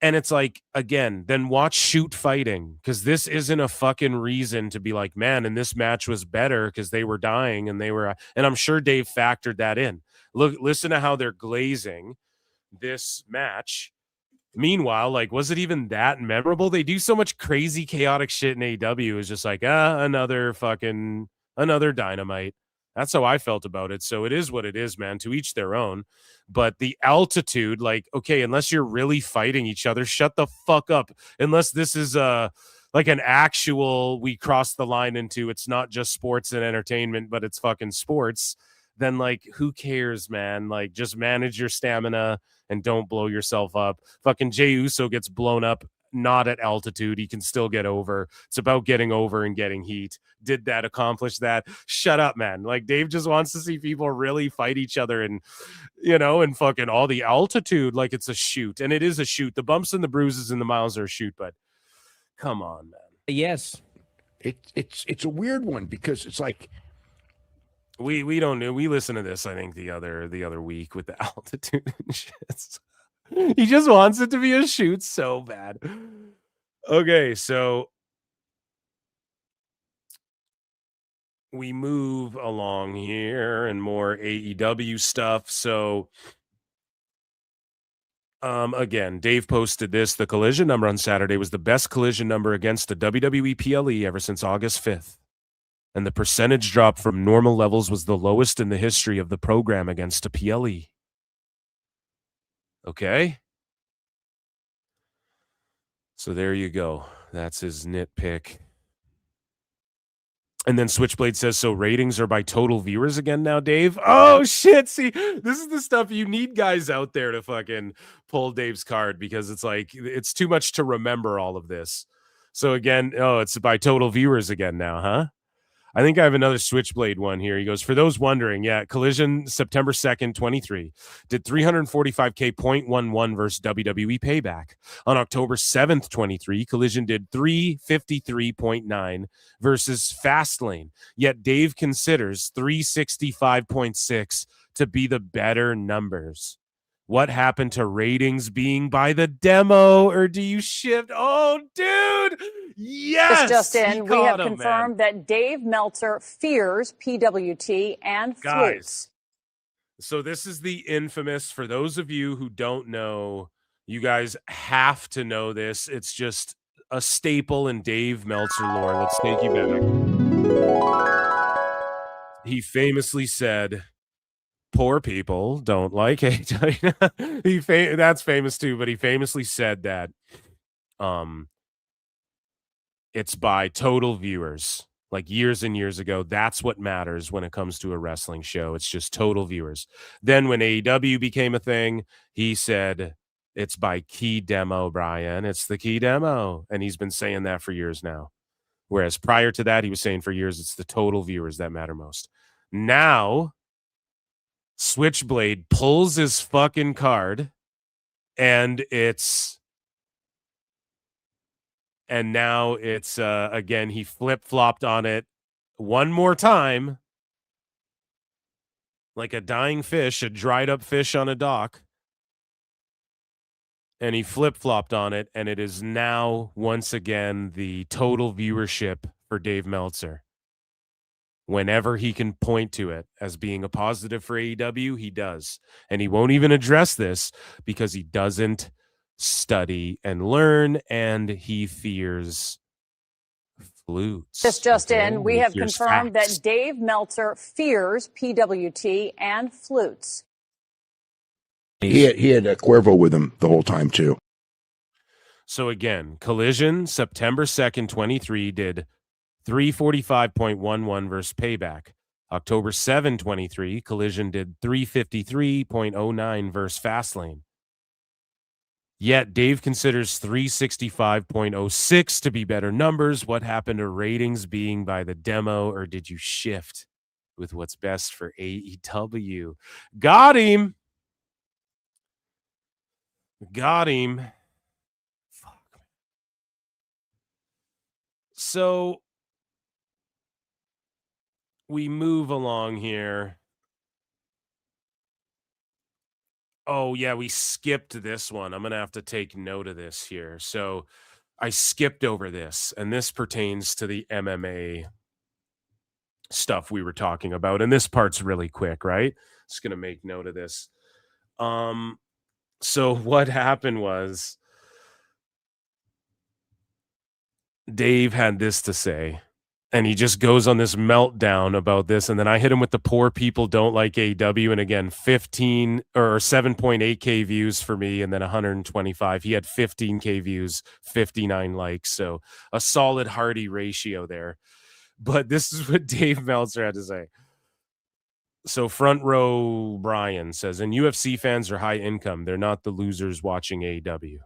And it's like, again, then watch Shoot Fighting, because this isn't a fucking reason to be like, man, and this match was better because they were dying and I'm sure Dave factored that in. Listen to how they're glazing this match. Meanwhile, like, was it even that memorable? They do so much crazy, chaotic shit in AEW. It's just like, another Dynamite. That's how I felt about it. So it is what it is, man. To each their own. But the altitude, like, okay, unless you're really fighting each other, shut the fuck up. Unless this is like an actual, we cross the line into, it's not just sports and entertainment, but it's fucking sports. Then, like, who cares, man? Like, just manage your stamina and don't blow yourself up. Fucking Jey Uso gets blown up, not at altitude. He can still get over. It's about getting over and getting heat. Did that accomplish that? Shut up, man. Like, Dave just wants to see people really fight each other and, you know, and fucking all the altitude like it's a shoot. And it is a shoot. The bumps and the bruises and the miles are a shoot, but come on, man. Yes. It's a weird one because it's like, we don't know. We listened to this, I think, the other week with the altitude and shit. He just wants it to be a shoot so bad. Okay, so we move along here and more AEW stuff. So again, Dave posted this. The collision number on Saturday was the best collision number against the WWE PLE ever since August 5th. And the percentage drop from normal levels was the lowest in the history of the program against a PLE. Okay. So there you go. That's his nitpick. And then Switchblade says, so ratings are by total viewers again now, Dave? Oh, shit. See, this is the stuff you need guys out there to fucking pull Dave's card, because it's like, it's too much to remember all of this. So again, it's by total viewers again now, huh? I think I have another Switchblade one here. He goes, for those wondering, yeah, Collision September 2nd, 23, did 345K 0.11 versus WWE Payback. On October 7th, 23, Collision did 353.9 versus Fastlane. Yet Dave considers 365.6 to be the better numbers. What happened to ratings being by the demo, or do you shift? Oh, dude. Yes. Just in, we have confirmed that Dave Meltzer fears PWT and flukes. So this is the infamous, for those of you who don't know, you guys have to know this. It's just a staple in Dave Meltzer lore. Let's take you back. He famously said, poor people don't like it. That's famous too, but he famously said that it's by total viewers, like years and years ago. That's what matters when it comes to a wrestling show. It's just total viewers. Then when AEW became a thing, he said it's by key demo, Brian. It's the key demo. And he's been saying that for years now. Whereas prior to that, he was saying for years, it's the total viewers that matter most. Now, Switchblade pulls his fucking card, and now it's again, he flip-flopped on it one more time, like a dying fish, a dried up fish on a dock, and he flip-flopped on it, and it is now once again the total viewership for Dave Meltzer. Whenever he can point to it as being a positive for AEW, he does. And he won't even address this because he doesn't study and learn, and he fears flutes. Just in, we have confirmed that Dave Meltzer fears PWT and flutes. He had a Cuervo with him the whole time, too. So again, Collision, September 2nd, 23, did 345.11 versus Payback. October 7, 23, Collision did 353.09 versus Fastlane. Yet Dave considers 365.06 to be better numbers. What happened to ratings being by the demo, or did you shift with what's best for AEW? Got him. Fuck. So we move along here. Oh, yeah, we skipped this one. I'm going to have to take note of this here. So I skipped over this, and this pertains to the MMA stuff we were talking about. And this part's really quick, right? Just going to make note of this. So what happened was Dave had this to say. And he just goes on this meltdown about this. And then I hit him with the poor people don't like AEW. And again, 15 or 7.8K views for me. And then 125. He had 15K views, 59 likes. So a solid hearty ratio there. But this is what Dave Meltzer had to say. So front row Brian says, and UFC fans are high income. They're not the losers watching AEW.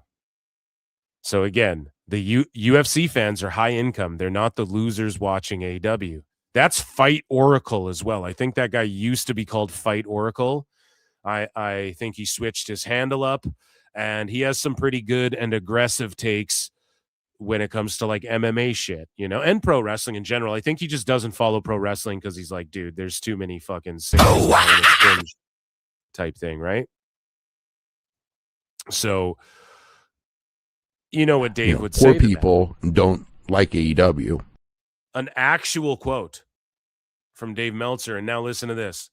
So again, the UFC fans are high income. They're not the losers watching AEW. That's Fight Oracle as well. I think that guy used to be called Fight Oracle. I think he switched his handle up, and he has some pretty good and aggressive takes when it comes to like MMA shit, you know, and pro wrestling in general. I think he just doesn't follow pro wrestling because he's like, dude, there's too many fucking type thing, right? So, you know what Dave would say. Poor people don't like AEW. An actual quote from Dave Meltzer. And now listen to this.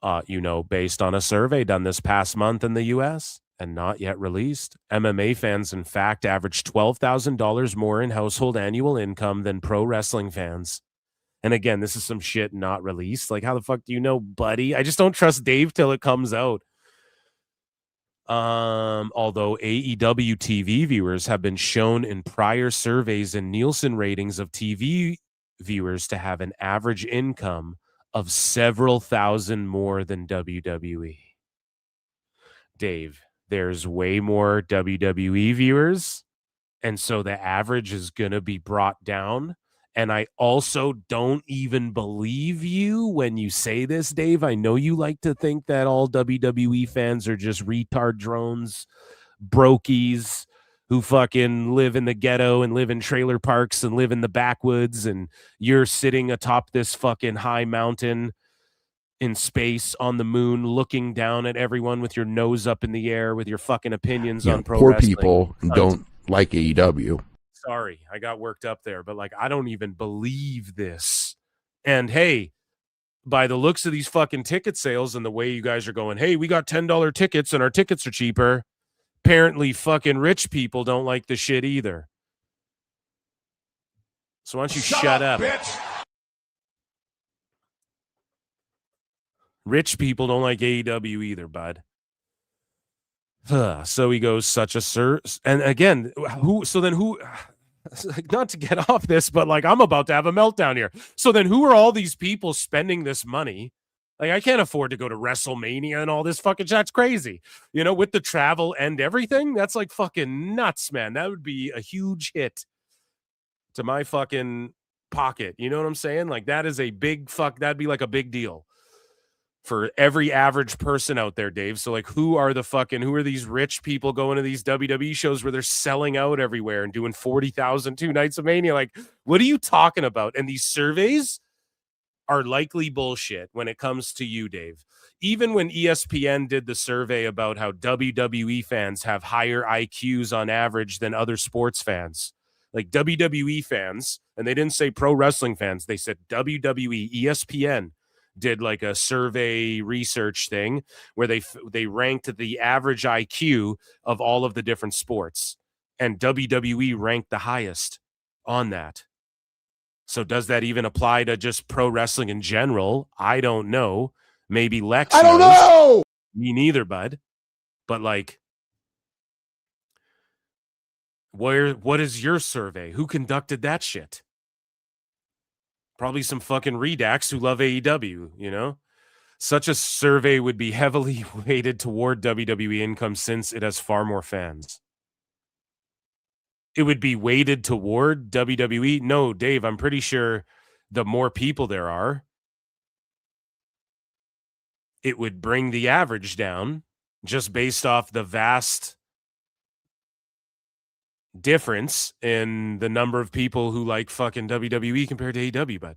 Based on a survey done this past month in the U.S. and not yet released, MMA fans, in fact, average $12,000 more in household annual income than pro wrestling fans. And again, this is some shit not released. Like, how the fuck do you know, buddy? I just don't trust Dave till it comes out. Although AEW TV viewers have been shown in prior surveys and Nielsen ratings of TV viewers to have an average income of several thousand more than WWE. Dave, there's way more WWE viewers, and so the average is going to be brought down. And I also don't even believe you when you say this, Dave. I know you like to think that all WWE fans are just retard drones, brokies who fucking live in the ghetto and live in trailer parks and live in the backwoods, and you're sitting atop this fucking high mountain in space on the moon looking down at everyone with your nose up in the air with your fucking opinions on pro wrestling. Poor people don't like AEW. Sorry, I got worked up there, but like, I don't even believe this. And hey, by the looks of these fucking ticket sales and the way you guys are going, hey, we got $10 tickets and our tickets are cheaper. Apparently fucking rich people don't like the shit either. So why don't you shut up? Bitch. Rich people don't like AEW either, bud. So he goes, such a sir. And again, who, not to get off this, but like, I'm about to have a meltdown here. So then who are all these people spending this money? Like, I can't afford to go to WrestleMania and all this fucking shit. That's crazy. You know, with the travel and everything, that's like fucking nuts, man. That would be a huge hit to my fucking pocket. You know what I'm saying? Like, that is a big that'd be like a big deal for every average person out there, Dave. So like, who are these rich people going to these WWE shows where they're selling out everywhere and doing 40,000 2 nights of Mania? Like, what are you talking about? And these surveys are likely bullshit when it comes to you, Dave. Even when ESPN did the survey about how WWE fans have higher IQs on average than other sports fans, like WWE fans, and they didn't say pro wrestling fans, they said WWE, ESPN did like a survey research thing where they ranked the average IQ of all of the different sports, and WWE ranked the highest on that. So does that even apply to just pro wrestling in general? I don't know. Maybe Lex. I don't know. Me neither, bud. But like, what is your survey? Who conducted that shit? Probably some fucking redacts who love AEW, you know? Such a survey would be heavily weighted toward WWE income since it has far more fans. It would be weighted toward WWE? No, Dave, I'm pretty sure the more people there are, it would bring the average down just based off the vast difference in the number of people who like fucking WWE compared to AEW, but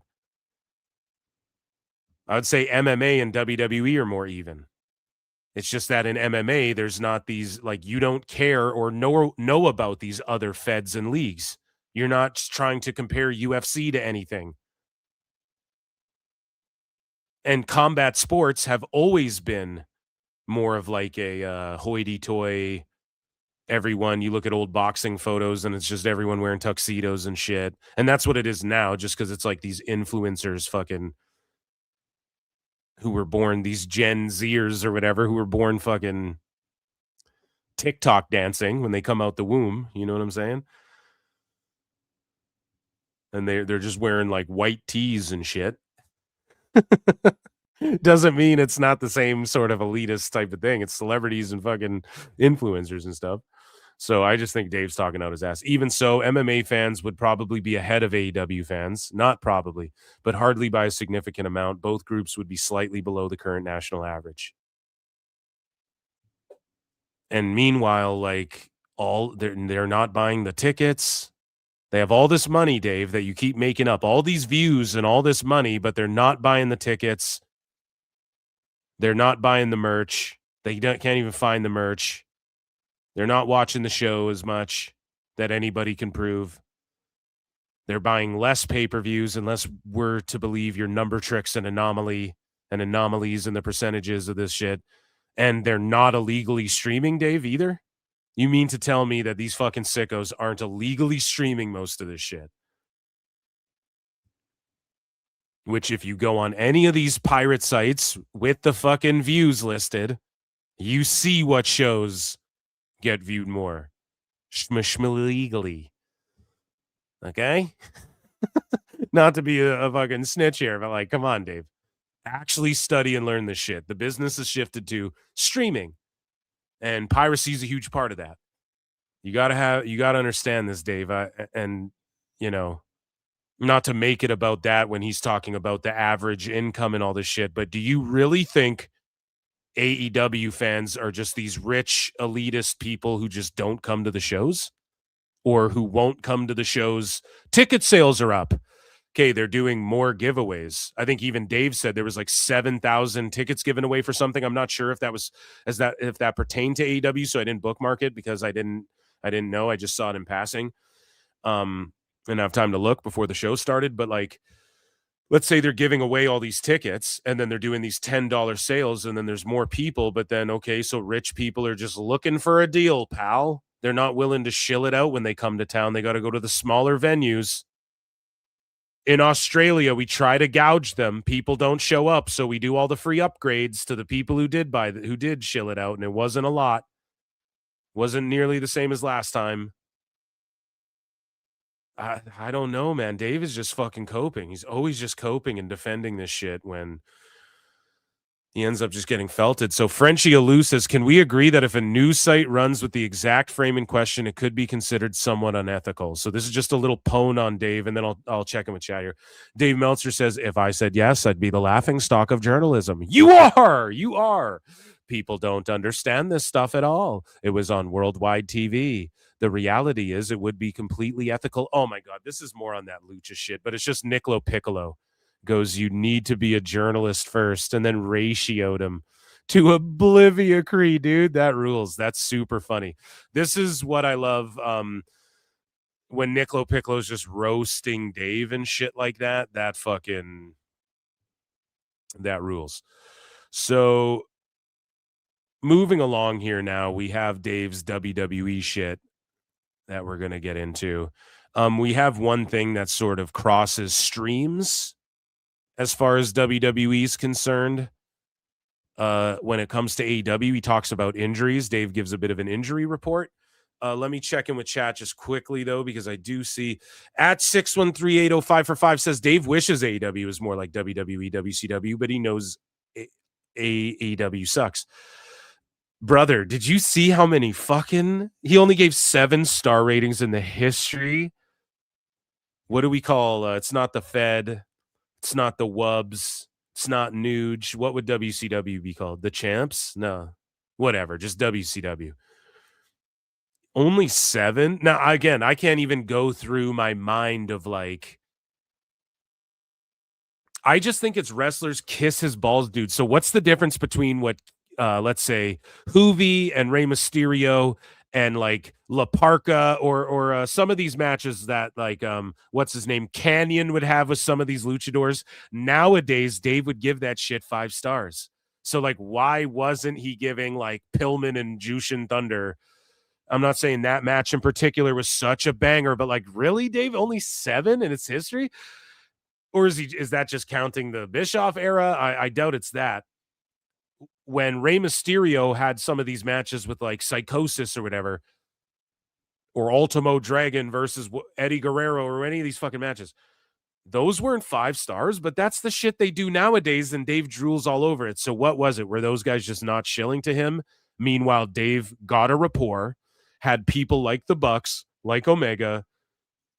I would say MMA and WWE are more even. It's just that in MMA, there's not these, like, you don't care or know about these other feds and leagues. You're not trying to compare UFC to anything. And combat sports have always been more of like a hoity-toity everyone, you look at old boxing photos and it's just everyone wearing tuxedos and shit. And that's what it is now, just because it's like these influencers fucking who were born, these Gen Zers or whatever, who were born fucking TikTok dancing when they come out the womb. You know what I'm saying? And they're just wearing like white tees and shit. Doesn't mean it's not the same sort of elitist type of thing. It's celebrities and fucking influencers and stuff. So I just think Dave's talking out his ass. Even so, MMA fans would probably be ahead of AEW fans. Not probably, but hardly by a significant amount. Both groups would be slightly below the current national average. And meanwhile, like they're not buying the tickets. They have all this money, Dave, that you keep making up, all these views and all this money, but they're not buying the tickets. They're not buying the merch. They can't even find the merch. They're not watching the show as much that anybody can prove. They're buying less pay-per-views unless we're to believe your number tricks and anomalies and the percentages of this shit. And they're not illegally streaming, Dave, either? You mean to tell me that these fucking sickos aren't illegally streaming most of this shit? Which, if you go on any of these pirate sites with the fucking views listed, you see what shows get viewed more. Illegally. Okay? Not to be a fucking snitch here, but like, come on, Dave. Actually study and learn this shit. The business has shifted to streaming. And piracy is a huge part of that. You gotta understand this, Dave. And you know, not to make it about that when he's talking about the average income and all this shit, but do you really think AEW fans are just these rich elitist people who just don't come to the shows, or who won't come to the shows? Ticket sales are up. Okay, they're doing more giveaways. I think even Dave said there was like 7,000 tickets given away for something. I'm not sure if that pertained to AEW, so I didn't bookmark it because I didn't know. I just saw it in passing. And have time to look before the show started. But like, let's say they're giving away all these tickets and then they're doing these $10 sales and then there's more people. But then, okay, so rich people are just looking for a deal, pal. They're not willing to shill it out when they come to town. They got to go to the smaller venues. In Australia, we try to gouge them. People don't show up, so we do all the free upgrades to the people who did shill it out, and it wasn't a lot. Wasn't nearly the same as last time. I don't know, man. Dave is just fucking coping. He's always just coping and defending this shit when he ends up just getting felted. So Frenchie Alou says, can we agree that if a news site runs with the exact frame in question, it could be considered somewhat unethical? So this is just a little pwn on Dave, and then I'll check in with chat here. Dave Meltzer says, if I said yes, I'd be the laughing stock of journalism. You are. People don't understand this stuff at all. It was on worldwide TV. The reality is it would be completely ethical. Oh my God, this is more on that Lucha shit, but it's just Niccolo Piccolo goes, you need to be a journalist first, and then ratioed him to Oblivia Cree, dude. That rules. That's super funny. This is what I love when Niccolo Piccolo's just roasting Dave and shit like that. That rules. So moving along here now, we have Dave's WWE shit that we're going to get into. We have one thing that sort of crosses streams as far as WWE is concerned. When it comes to AEW, he talks about injuries. Dave gives a bit of an injury report. Let me check in with chat just quickly, though, because I do see at 613-805-45 says Dave wishes AEW is more like WWE, WCW, but he knows AEW sucks. Brother, did you see how many he only gave 7-star ratings in the history? What do we call, it's not the Fed, it's not the Wubs, it's not Nuge. What would WCW be called? The Champs? No, whatever, just WCW. Only 7? Now, again, I can't even go through my mind of like, I just think it's wrestlers kiss his balls, dude. So what's the difference between what, let's say, Hoovy and Rey Mysterio and like La Parka or some of these matches that like, what's his name? Canyon would have with some of these luchadors. Nowadays, Dave would give that shit 5 stars. So like, why wasn't he giving like Pillman and Jushin Thunder I'm not saying that match in particular was such a banger, but like, really, Dave? Only 7 in its history? Or is that just counting the Bischoff era? I doubt it's that. When Rey Mysterio had some of these matches with like Psychosis or whatever, or Ultimo Dragon versus Eddie Guerrero, or any of these fucking matches, those weren't 5 stars, but that's the shit they do nowadays, and Dave drools all over it. So what was it? Were those guys just not shilling to him? Meanwhile, Dave got a rapport, had people like the Bucks, like Omega,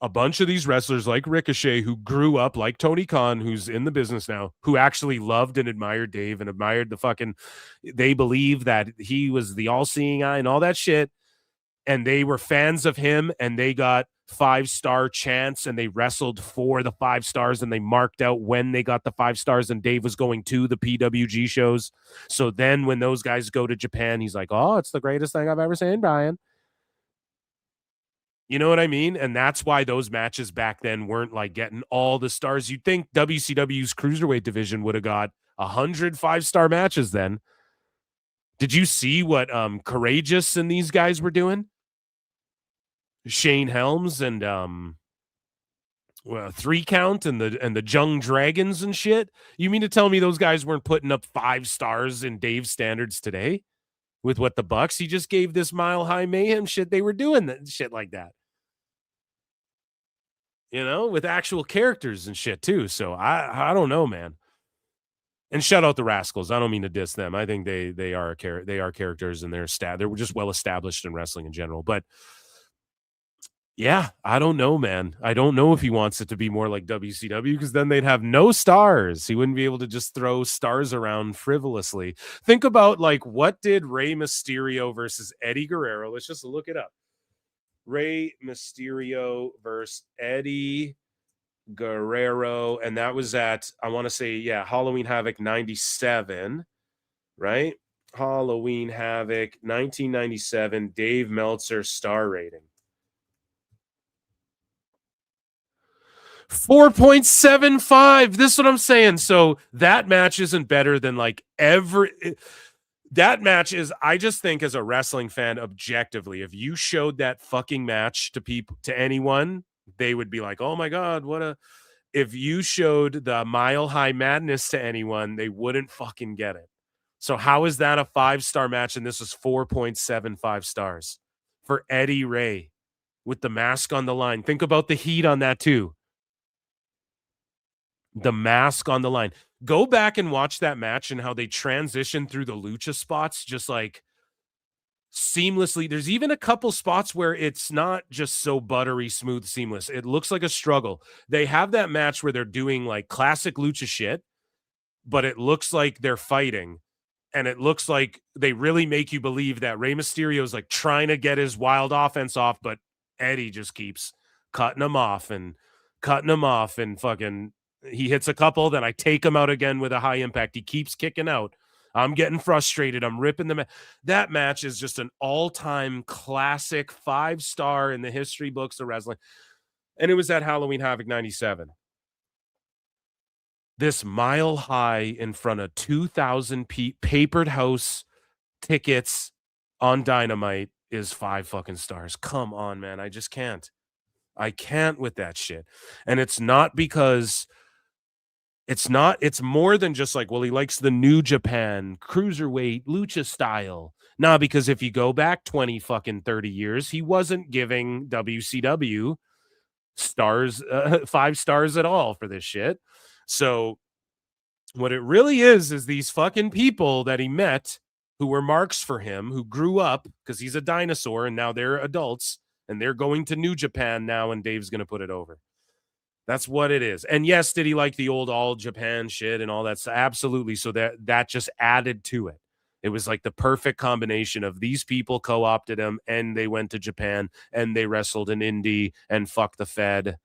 a bunch of these wrestlers like Ricochet, who grew up, like Tony Khan, who's in the business now, who actually loved and admired Dave and admired the fucking, they believe that he was the all-seeing eye and all that shit. And they were fans of him, and they got 5-star chants, and they wrestled for the 5 stars, and they marked out when they got the 5 stars, and Dave was going to the PWG shows. So then when those guys go to Japan, he's like, oh, it's the greatest thing I've ever seen, Bryan. You know what I mean? And that's why those matches back then weren't like getting all the stars. You'd think WCW's cruiserweight division would have got 100 5-star matches then. Did you see what Courageous and these guys were doing? Shane Helms and 3 Count and the Jung Dragons and shit. You mean to tell me those guys weren't putting up 5 stars in Dave's standards today with what the Bucks? He just gave this Mile High Mayhem shit. They were doing that shit like that, you know, with actual characters and shit too. So I don't know, man. And shout out the Rascals. I don't mean to diss them. I think they are characters, and they're just well established in wrestling in general. But yeah, I don't know, man. I don't know if he wants it to be more like WCW, because then they'd have no stars. He wouldn't be able to just throw stars around frivolously. Think about, like, what did Rey Mysterio versus Eddie Guerrero? Let's just look it up. Rey Mysterio versus Eddie Guerrero. And that was at, I want to say, Halloween Havoc 97, right? Halloween Havoc 1997, Dave Meltzer star rating. 4.75. This is what I'm saying. So that match isn't better than like that match is, I just think as a wrestling fan, objectively, if you showed that fucking match to people, to anyone, they would be like, oh my God, if you showed the Mile High Madness to anyone, they wouldn't fucking get it. So how is that a 5-star match? And this is 4.75 stars for Eddie Ray with the mask on the line. Think about the heat on that too. The mask on the line. Go back and watch that match and how they transition through the lucha spots just like seamlessly. There's even a couple spots where it's not just so buttery smooth seamless. It looks like a struggle. They have that match where they're doing like classic lucha shit, but it looks like they're fighting, and it looks like they really make you believe that Rey Mysterio is like trying to get his wild offense off, but Eddie just keeps cutting him off and fucking he hits a couple, then I take him out again with a high impact. He keeps kicking out. I'm getting frustrated. I'm ripping them. That match is just an all-time classic, 5-star in the history books of wrestling. And it was at Halloween Havoc 97. This Mile High in front of 2,000 papered house tickets on Dynamite is 5 fucking stars. Come on, man. I just can't. I can't with that shit. And it's not because it's more than just like, well, he likes the New Japan cruiserweight lucha style. Nah, because if you go back 20 fucking 30 years, he wasn't giving WCW stars, 5 stars at all for this shit. So what it really is these fucking people that he met who were marks for him, who grew up because he's a dinosaur and now they're adults and they're going to New Japan now, and Dave's going to put it over. That's what it is. And yes, did he like the old All Japan shit and all that stuff? Absolutely. So that just added to it. It was like the perfect combination of these people co-opted him, and they went to Japan and they wrestled in Indy and fuck the Fed.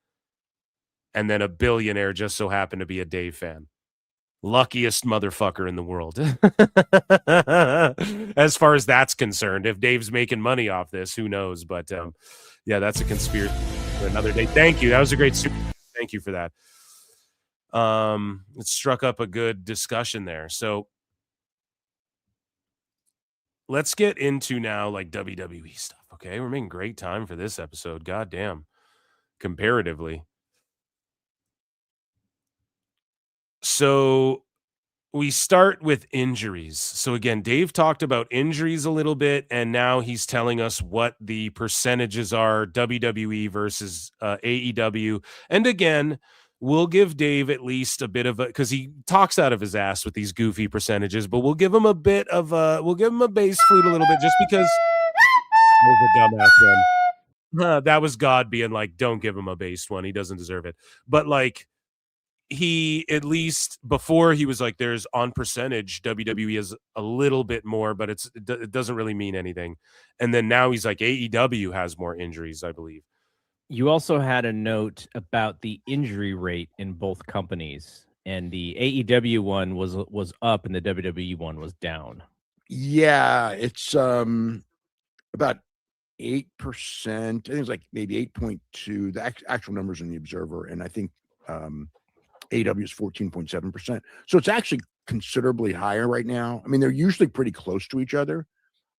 And then a billionaire just so happened to be a Dave fan. Luckiest motherfucker in the world. As far as that's concerned, if Dave's making money off this, who knows? But yeah, that's a conspiracy for another day. Thank you. That was a great super. Thank you for that. It struck up a good discussion there. So let's get into now like WWE stuff. Okay, we're making great time for this episode. God damn, comparatively. So we start with injuries. So again, Dave talked about injuries a little bit, and now he's telling us what the percentages are, WWE versus AEW. And again, we'll give Dave at least a bit of a, because he talks out of his ass with these goofy percentages, but we'll give him a bit of a, we'll give him a bass flute a little bit just because that was a dumbass one. That was God being like, don't give him a bass one. He doesn't deserve it. But like, he, at least before, he was like, there's on percentage WWE is a little bit more, but it doesn't really mean anything. And then now he's like, AEW has more injuries, I believe. You also had a note about the injury rate in both companies, and the AEW one was up and the WWE one was down. Yeah, it's about 8%. I think it's like maybe 8.2. The actual numbers in the Observer, and I think AEW is 14.7%. So it's actually considerably higher right now. I mean, they're usually pretty close to each other.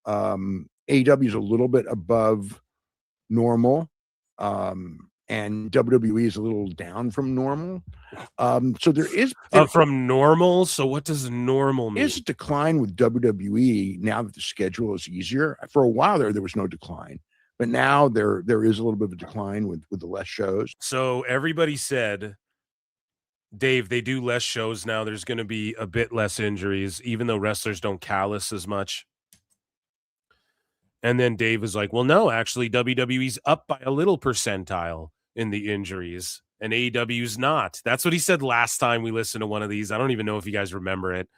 AEW is a little bit above normal, and WWE is a little down from normal. So there is from normal. So what does normal mean? Is a decline with WWE now that the schedule is easier. For a while there was no decline, but now there is a little bit of a decline with the less shows. So everybody said, Dave, they do less shows now. There's going to be a bit less injuries, even though wrestlers don't callus as much. And then Dave was like, well, no, actually, WWE's up by a little percentile in the injuries, and AEW's not. That's what he said last time we listened to one of these. I don't even know if you guys remember it,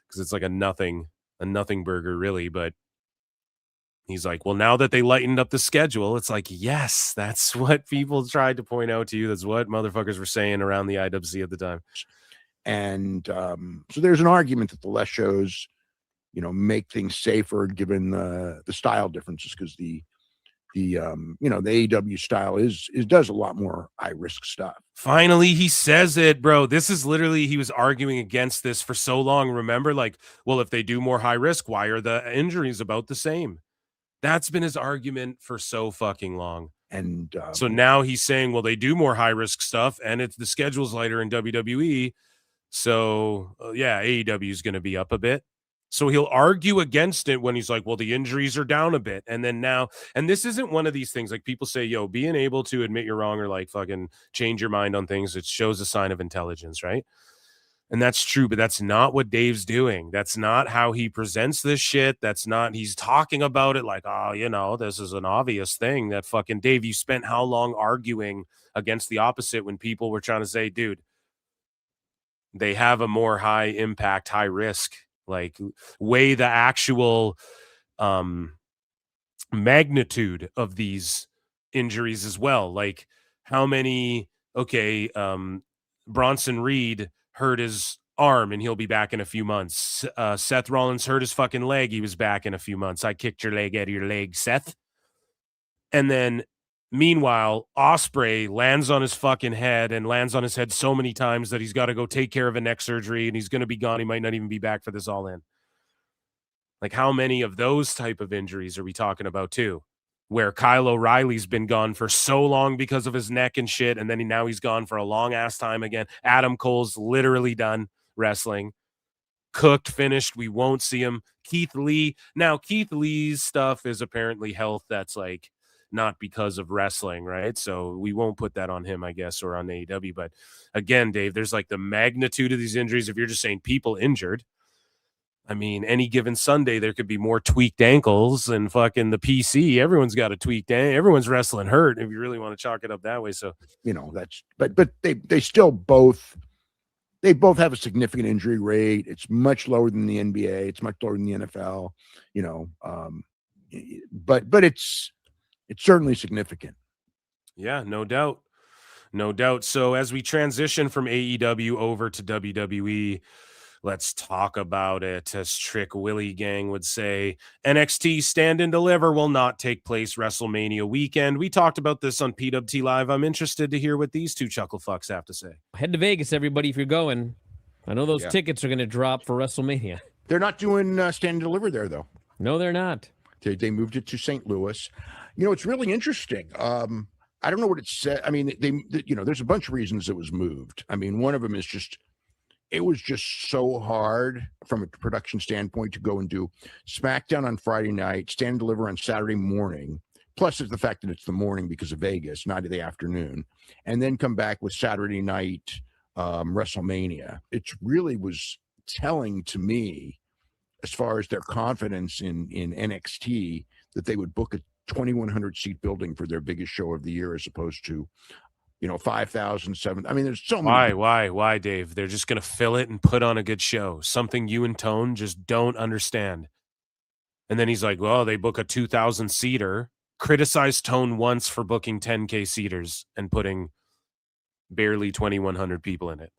because it's like a nothing burger, really. But he's like, well, now that they lightened up the schedule, it's like, yes, that's what people tried to point out to you. That's what motherfuckers were saying around the IWC at the time. And so there's an argument that the less shows, make things safer given the style differences, because the AEW style does a lot more high risk stuff. Finally, he says it, bro. This is literally, he was arguing against this for so long. Remember, like, well, if they do more high risk, why are the injuries about the same? That's been his argument for so fucking long. And so now he's saying, well, they do more high risk stuff, and the schedule's lighter in WWE. So yeah, AEW is going to be up a bit. So he'll argue against it when he's like, well, the injuries are down a bit. And then now, and this isn't one of these things like people say, yo, being able to admit you're wrong or like fucking change your mind on things, it shows a sign of intelligence, right? And that's true, but that's not what Dave's doing. That's not how he presents this shit. That's not, he's talking about it like, oh, this is an obvious thing that fucking Dave, you spent how long arguing against the opposite when people were trying to say, dude, they have a more high impact, high risk, like weigh the actual magnitude of these injuries as well. Like how many, Bronson Reed hurt his arm and he'll be back in a few months. Seth Rollins hurt his fucking leg. He was back in a few months. I kicked your leg out of your leg, Seth. And then meanwhile, Ospreay lands on his fucking head and lands on his head so many times that he's got to go take care of a neck surgery and he's going to be gone. He might not even be back for this All In. Like how many of those type of injuries are we talking about too? Where Kyle O'Reilly's been gone for so long because of his neck and shit, and then now he's gone for a long ass time again. Adam Cole's literally done wrestling, cooked, finished. We won't see him. Keith Lee. Now Keith Lee's stuff is apparently health. That's like not because of wrestling, right? So we won't put that on him, I guess, or on AEW. But again, Dave, there's like the magnitude of these injuries. If you're just saying people injured, I mean, any given Sunday, there could be more tweaked ankles and fucking the PC. Everyone's got a tweaked ankle. Everyone's wrestling hurt if you really want to chalk it up that way. So, that's, but they still both have a significant injury rate. It's much lower than the NBA. It's much lower than the NFL, but it's certainly significant. Yeah, no doubt. No doubt. So as we transition from AEW over to WWE, let's talk about it. As Trick Willie Gang would say, NXT Stand and Deliver will not take place WrestleMania weekend. We talked about this on PWT Live. I'm interested to hear what these two chuckle fucks have to say. Head to Vegas, everybody, if you're going. I know those tickets are going to drop for WrestleMania. They're not doing Stand and Deliver there, though. No, they're not. They moved it to St. Louis. You know, it's really interesting. I don't know what it said. I mean, there's a bunch of reasons it was moved. I mean, one of them is just, it was just so hard from a production standpoint to go and do SmackDown on Friday night, Stand and Deliver on Saturday morning. Plus, there's the fact that it's the morning because of Vegas, not the afternoon, and then come back with Saturday night WrestleMania. It really was telling to me, as far as their confidence in NXT, that they would book a 2,100 seat building for their biggest show of the year, as opposed to, 5,000, 7,000. I mean, there's so many. Why, Dave? They're just going to fill it and put on a good show. Something you and Tone just don't understand. And then he's like, well, they book a 2,000 seater. Criticized Tone once for booking 10K seaters and putting barely 2,100 people in it.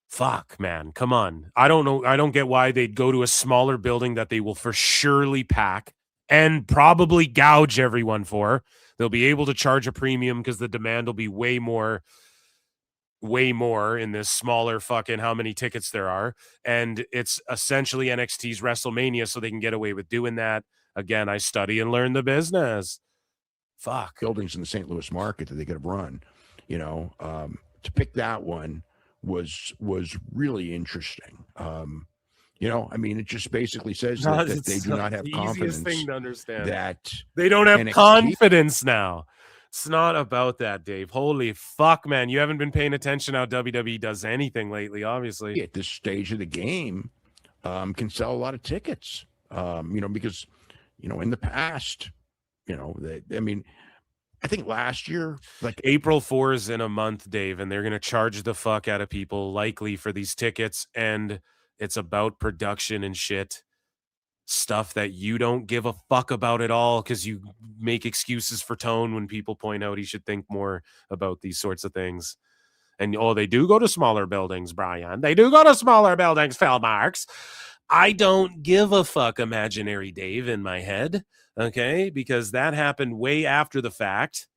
Fuck, man. Come on. I don't know. I don't get why they'd go to a smaller building that they will for surely pack and probably gouge everyone for. They'll be able to charge a premium because the demand will be way more in this smaller fucking how many tickets there are. And it's essentially NXT's WrestleMania, so they can get away with doing that. Again, I study and learn the business. Fuck. Buildings in the St. Louis market that they could have run, to pick that one was really interesting. I mean, it just basically says that they do not have confidence. Thing to understand. That they don't have NXT confidence now. It's not about that, Dave. Holy fuck, man. You haven't been paying attention how WWE does anything lately, obviously. At this stage of the game, can sell a lot of tickets, because, in the past, I think last year, like April 4 is in a month, Dave, and they're going to charge the fuck out of people likely for these tickets. And it's about production and shit. Stuff that you don't give a fuck about at all because you make excuses for Tone when people point out he should think more about these sorts of things. And, they do go to smaller buildings, Brian. They do go to smaller buildings, Phil Marks. I don't give a fuck, imaginary Dave, in my head, okay? Because that happened way after the fact,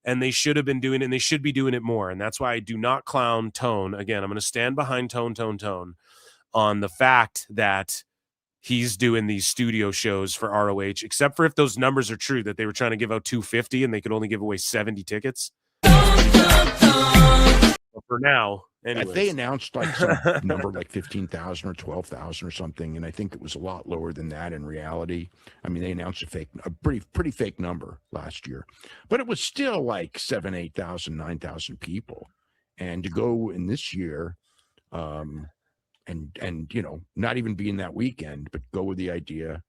and they should have been doing it, and they should be doing it more. And that's why I do not clown Tone. Again, I'm going to stand behind Tone on the fact that he's doing these studio shows for ROH, except for if those numbers are true, that they were trying to give out 250 and they could only give away 70 tickets. But for now, anyways. They announced like some number like 15,000 or 12,000 or something, and I think it was a lot lower than that in reality. I mean, they announced a pretty fake number last year, but it was still like 7,000, 8,000, 9,000 people. And to go in this year, and not even be in that weekend, but go with the idea,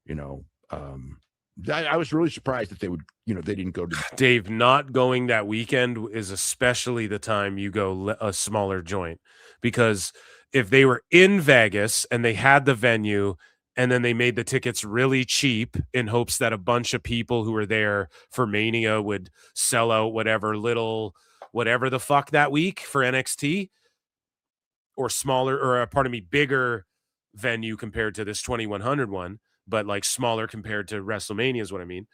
I was really surprised that they would, they didn't go to Dave. Not going that weekend is especially the time you go a smaller joint, because if they were in Vegas and they had the venue and then they made the tickets really cheap in hopes that a bunch of people who were there for Mania would sell out whatever the fuck that week for NXT, or smaller, or bigger venue compared to this 2,100 one, but like smaller compared to WrestleMania is what I mean.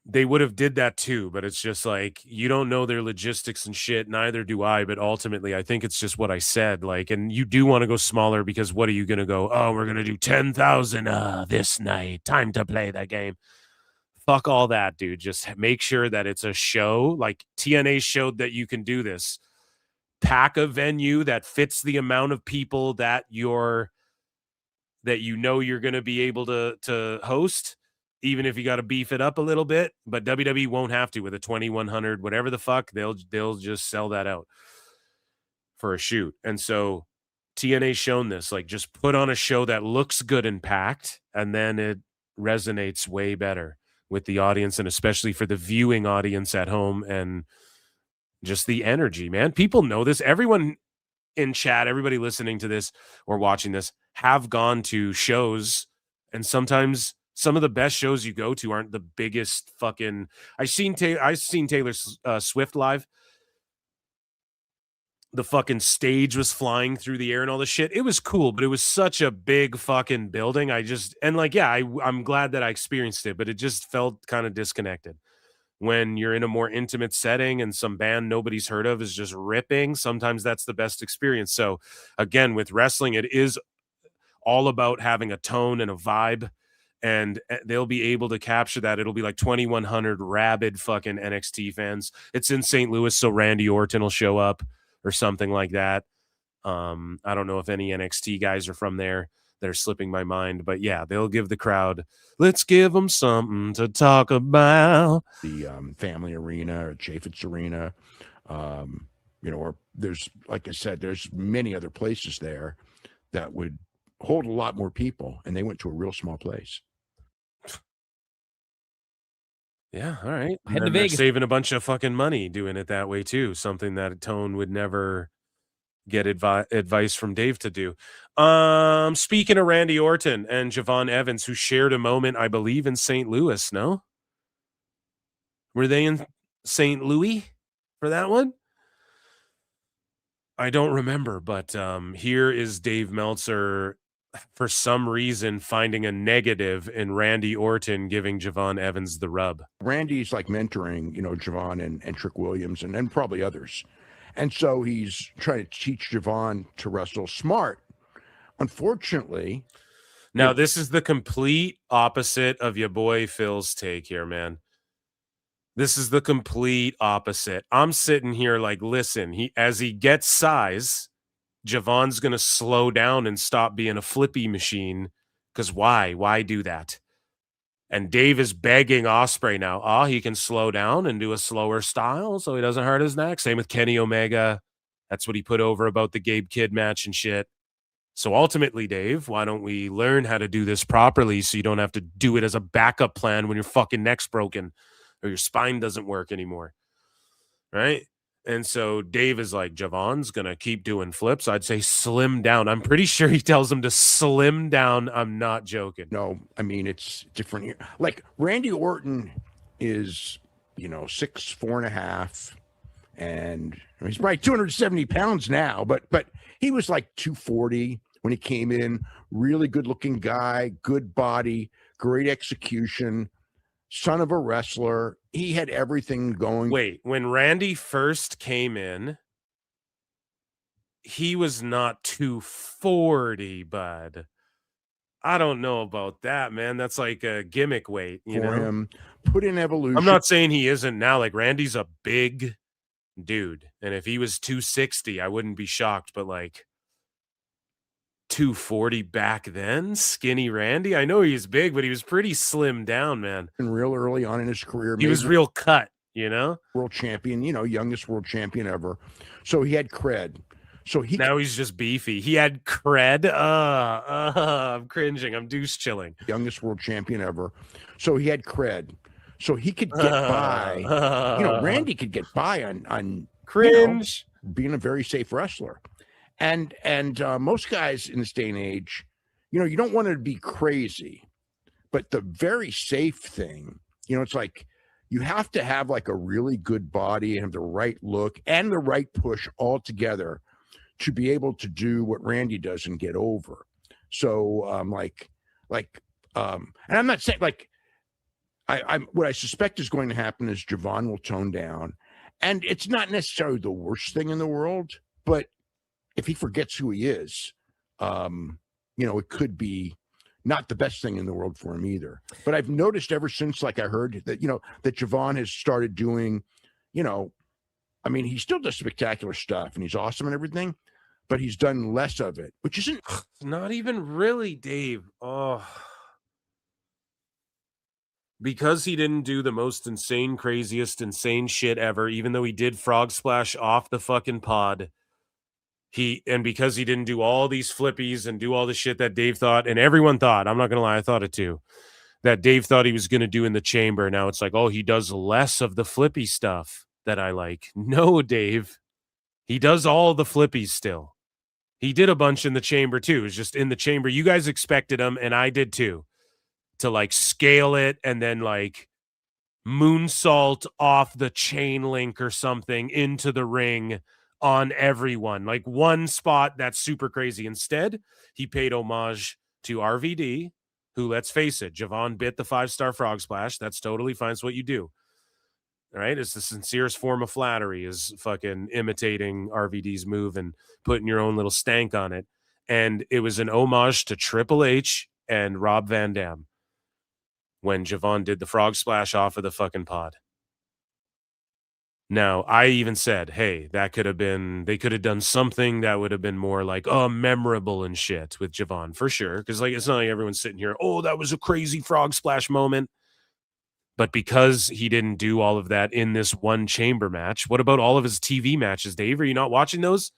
They would have did that too, but it's just like, you don't know their logistics and shit. Neither do I, but ultimately I think it's just what I said. Like, and you do want to go smaller because what are you going to go? Oh, we're going to do 10,000 this night. Time to play that game. Fuck all that, dude. Just make sure that it's a show. Like TNA showed that you can do this. Pack a venue that fits the amount of people that you're going to be able to host, even if you got to beef it up a little bit. But WWE won't have to with a 2,100, whatever the fuck. They'll just sell that out for a shoot. And so TNA's shown this, like, just put on a show that looks good and packed, and then it resonates way better with the audience, and especially for the viewing audience at home, and just the energy, man. People know this. Everyone in chat, everybody listening to this or watching this, have gone to shows, and sometimes some of the best shows you go to aren't the biggest fucking. I've seen Taylor Swift live. The fucking stage was flying through the air and all the shit. It was cool, but it was such a big fucking building. I'm glad that I experienced it, but it just felt kind of disconnected. When you're in a more intimate setting and some band nobody's heard of is just ripping, sometimes that's the best experience. So again, with wrestling, it is all about having a tone and a vibe, and they'll be able to capture that. It'll be like 2,100 rabid fucking NXT fans. It's in St. Louis, so Randy Orton will show up or something like that. I don't know if any NXT guys are from there. They're slipping my mind, but yeah, they'll give the crowd, let's give them something to talk about. The Family Arena or Chaffetz Arena, or there's, like I said, there's many other places there that would hold a lot more people, and they went to a real small place. Yeah, all right. Head to Vegas. Saving a bunch of fucking money doing it that way too. Something that Tone would never get advice from Dave to do. Speaking of Randy Orton and Javon Evans, who shared a moment, I believe, in St. Louis, no? Were they in St. Louis for that one? I don't remember, but here is Dave Meltzer, for some reason, finding a negative in Randy Orton giving Javon Evans the rub. Randy's like mentoring, Javon and Trick Williams and probably others. And so he's trying to teach Javon to wrestle smart. Unfortunately. Now, this is the complete opposite of your boy Phil's take here, man. This is the complete opposite. I'm sitting here like, listen, as he gets size, Javon's going to slow down and stop being a flippy machine. Because why? Why do that? And Dave is begging Ospreay now. He can slow down and do a slower style so he doesn't hurt his neck. Same with Kenny Omega. That's what he put over about the Gabe Kidd match and shit. So ultimately, Dave, why don't we learn how to do this properly so you don't have to do it as a backup plan when your fucking neck's broken or your spine doesn't work anymore, right? And so Dave is like, Javon's going to keep doing flips. I'd say slim down. I'm pretty sure he tells him to slim down. I'm not joking. No, I mean, it's different here. Like Randy Orton is, 6'4.5", and he's probably 270 pounds now, but he was like 240 when he came in. Really good looking guy, good body, great execution, son of a wrestler. He had everything going. Wait, when Randy first came in, he was not 240, bud. I don't know about that, man. That's like a gimmick weight, for him. Put in Evolution. I'm not saying he isn't now. Like, Randy's a big dude, and if he was 260, I wouldn't be shocked, but like 240 back then, skinny Randy. I know he's big, but he was pretty slim down, man. And real early on in his career, he was real cut, world champion, youngest world champion ever. So he had cred. So now he's just beefy. He had cred. I'm cringing. I'm deuce chilling. Youngest world champion ever. So he had cred. So he could get by. Randy could get by on cringe, being a very safe wrestler. And most guys in this day and age, you don't want to be crazy, but the very safe thing, it's like you have to have like a really good body and have the right look and the right push all together to be able to do what Randy does and get over. So and I'm not saying like I'm what I suspect is going to happen is Javon will tone down, and it's not necessarily the worst thing in the world, but if he forgets who he is, it could be not the best thing in the world for him either. But I've noticed ever since, like I heard that, that Javon has started doing, he still does spectacular stuff and he's awesome and everything, but he's done less of it, which isn't not even really, Dave. Because he didn't do the most insane, craziest, insane shit ever, even though he did frog splash off the fucking pod. Because he didn't do all these flippies and do all the shit that Dave thought, and everyone thought, I'm not going to lie, I thought it too, that Dave thought he was going to do in the chamber. Now it's like, he does less of the flippy stuff that I like. No, Dave. He does all the flippies still. He did a bunch in the chamber too. It was just in the chamber. You guys expected him, and I did too, to like scale it and then like moonsault off the chain link or something into the ring on everyone, like one spot that's super crazy. Instead, he paid homage to RVD, who, let's face it, Javon bit the 5-star frog splash. That's totally fine. It's what you do. All right. It's the sincerest form of flattery, is fucking imitating RVD's move and putting your own little stank on it. And it was an homage to Triple H and Rob Van Dam when Javon did the frog splash off of the fucking pod. Now, I even said, hey, that could have been, they could have done something that would have been more like, oh, memorable and shit with Javon, for sure. Because, like, it's not like everyone's sitting here, oh, that was a crazy frog splash moment. But because he didn't do all of that in this one chamber match, what about all of his TV matches, Dave? Are you not watching those?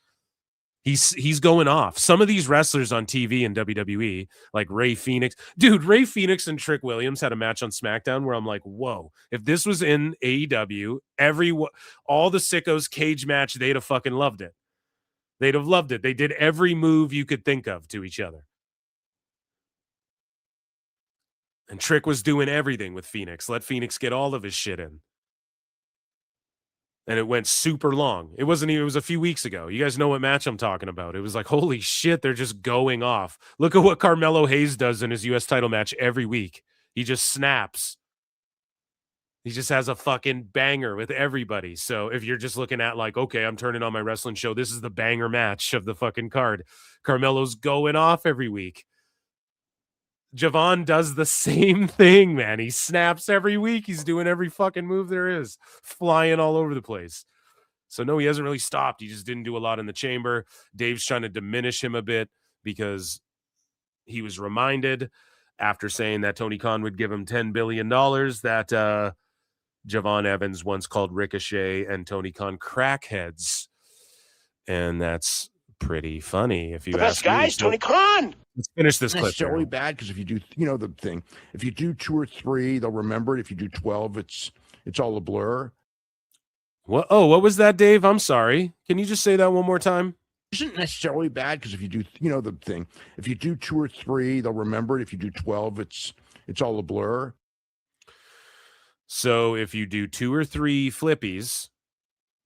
He's going off. Some of these wrestlers on TV in WWE, like Ray Phoenix. Dude, Ray Phoenix and Trick Williams had a match on SmackDown where I'm like, whoa. If this was in AEW, all the sickos cage match, they'd have fucking loved it. They'd have loved it. They did every move you could think of to each other. And Trick was doing everything with Phoenix. Let Phoenix get all of his shit in. And it went super long. It wasn't even, it was a few weeks ago. You guys know what match I'm talking about. It was like, holy shit, they're just going off. Look at what Carmelo Hayes does in his U.S. title match every week. He just snaps. He just has a fucking banger with everybody. So if you're just looking at like, okay, I'm turning on my wrestling show, this is the banger match of the fucking card. Carmelo's going off every week. Javon does the same thing, man. He snaps every week. He's doing every fucking move there is, flying all over the place. So no, he hasn't really stopped. He just didn't do a lot in the chamber. Dave's trying to diminish him a bit because he was reminded after saying that Tony Khan would give him $10 billion that Javon Evans once called Ricochet and Tony Khan crackheads. And that's pretty funny if you ask me. Guys, Tony Khan. Let's finish this clip. Necessarily bad because if you do, you know the thing. If you do 2 or 3, they'll remember it. If you do 12, it's all a blur. What? Oh, what was that, Dave? I'm sorry. Can you just say that one more time? Isn't necessarily bad because if you do, you know the thing. If you do 2 or 3, they'll remember it. If you do 12, it's all a blur. So if you do 2 or 3 flippies,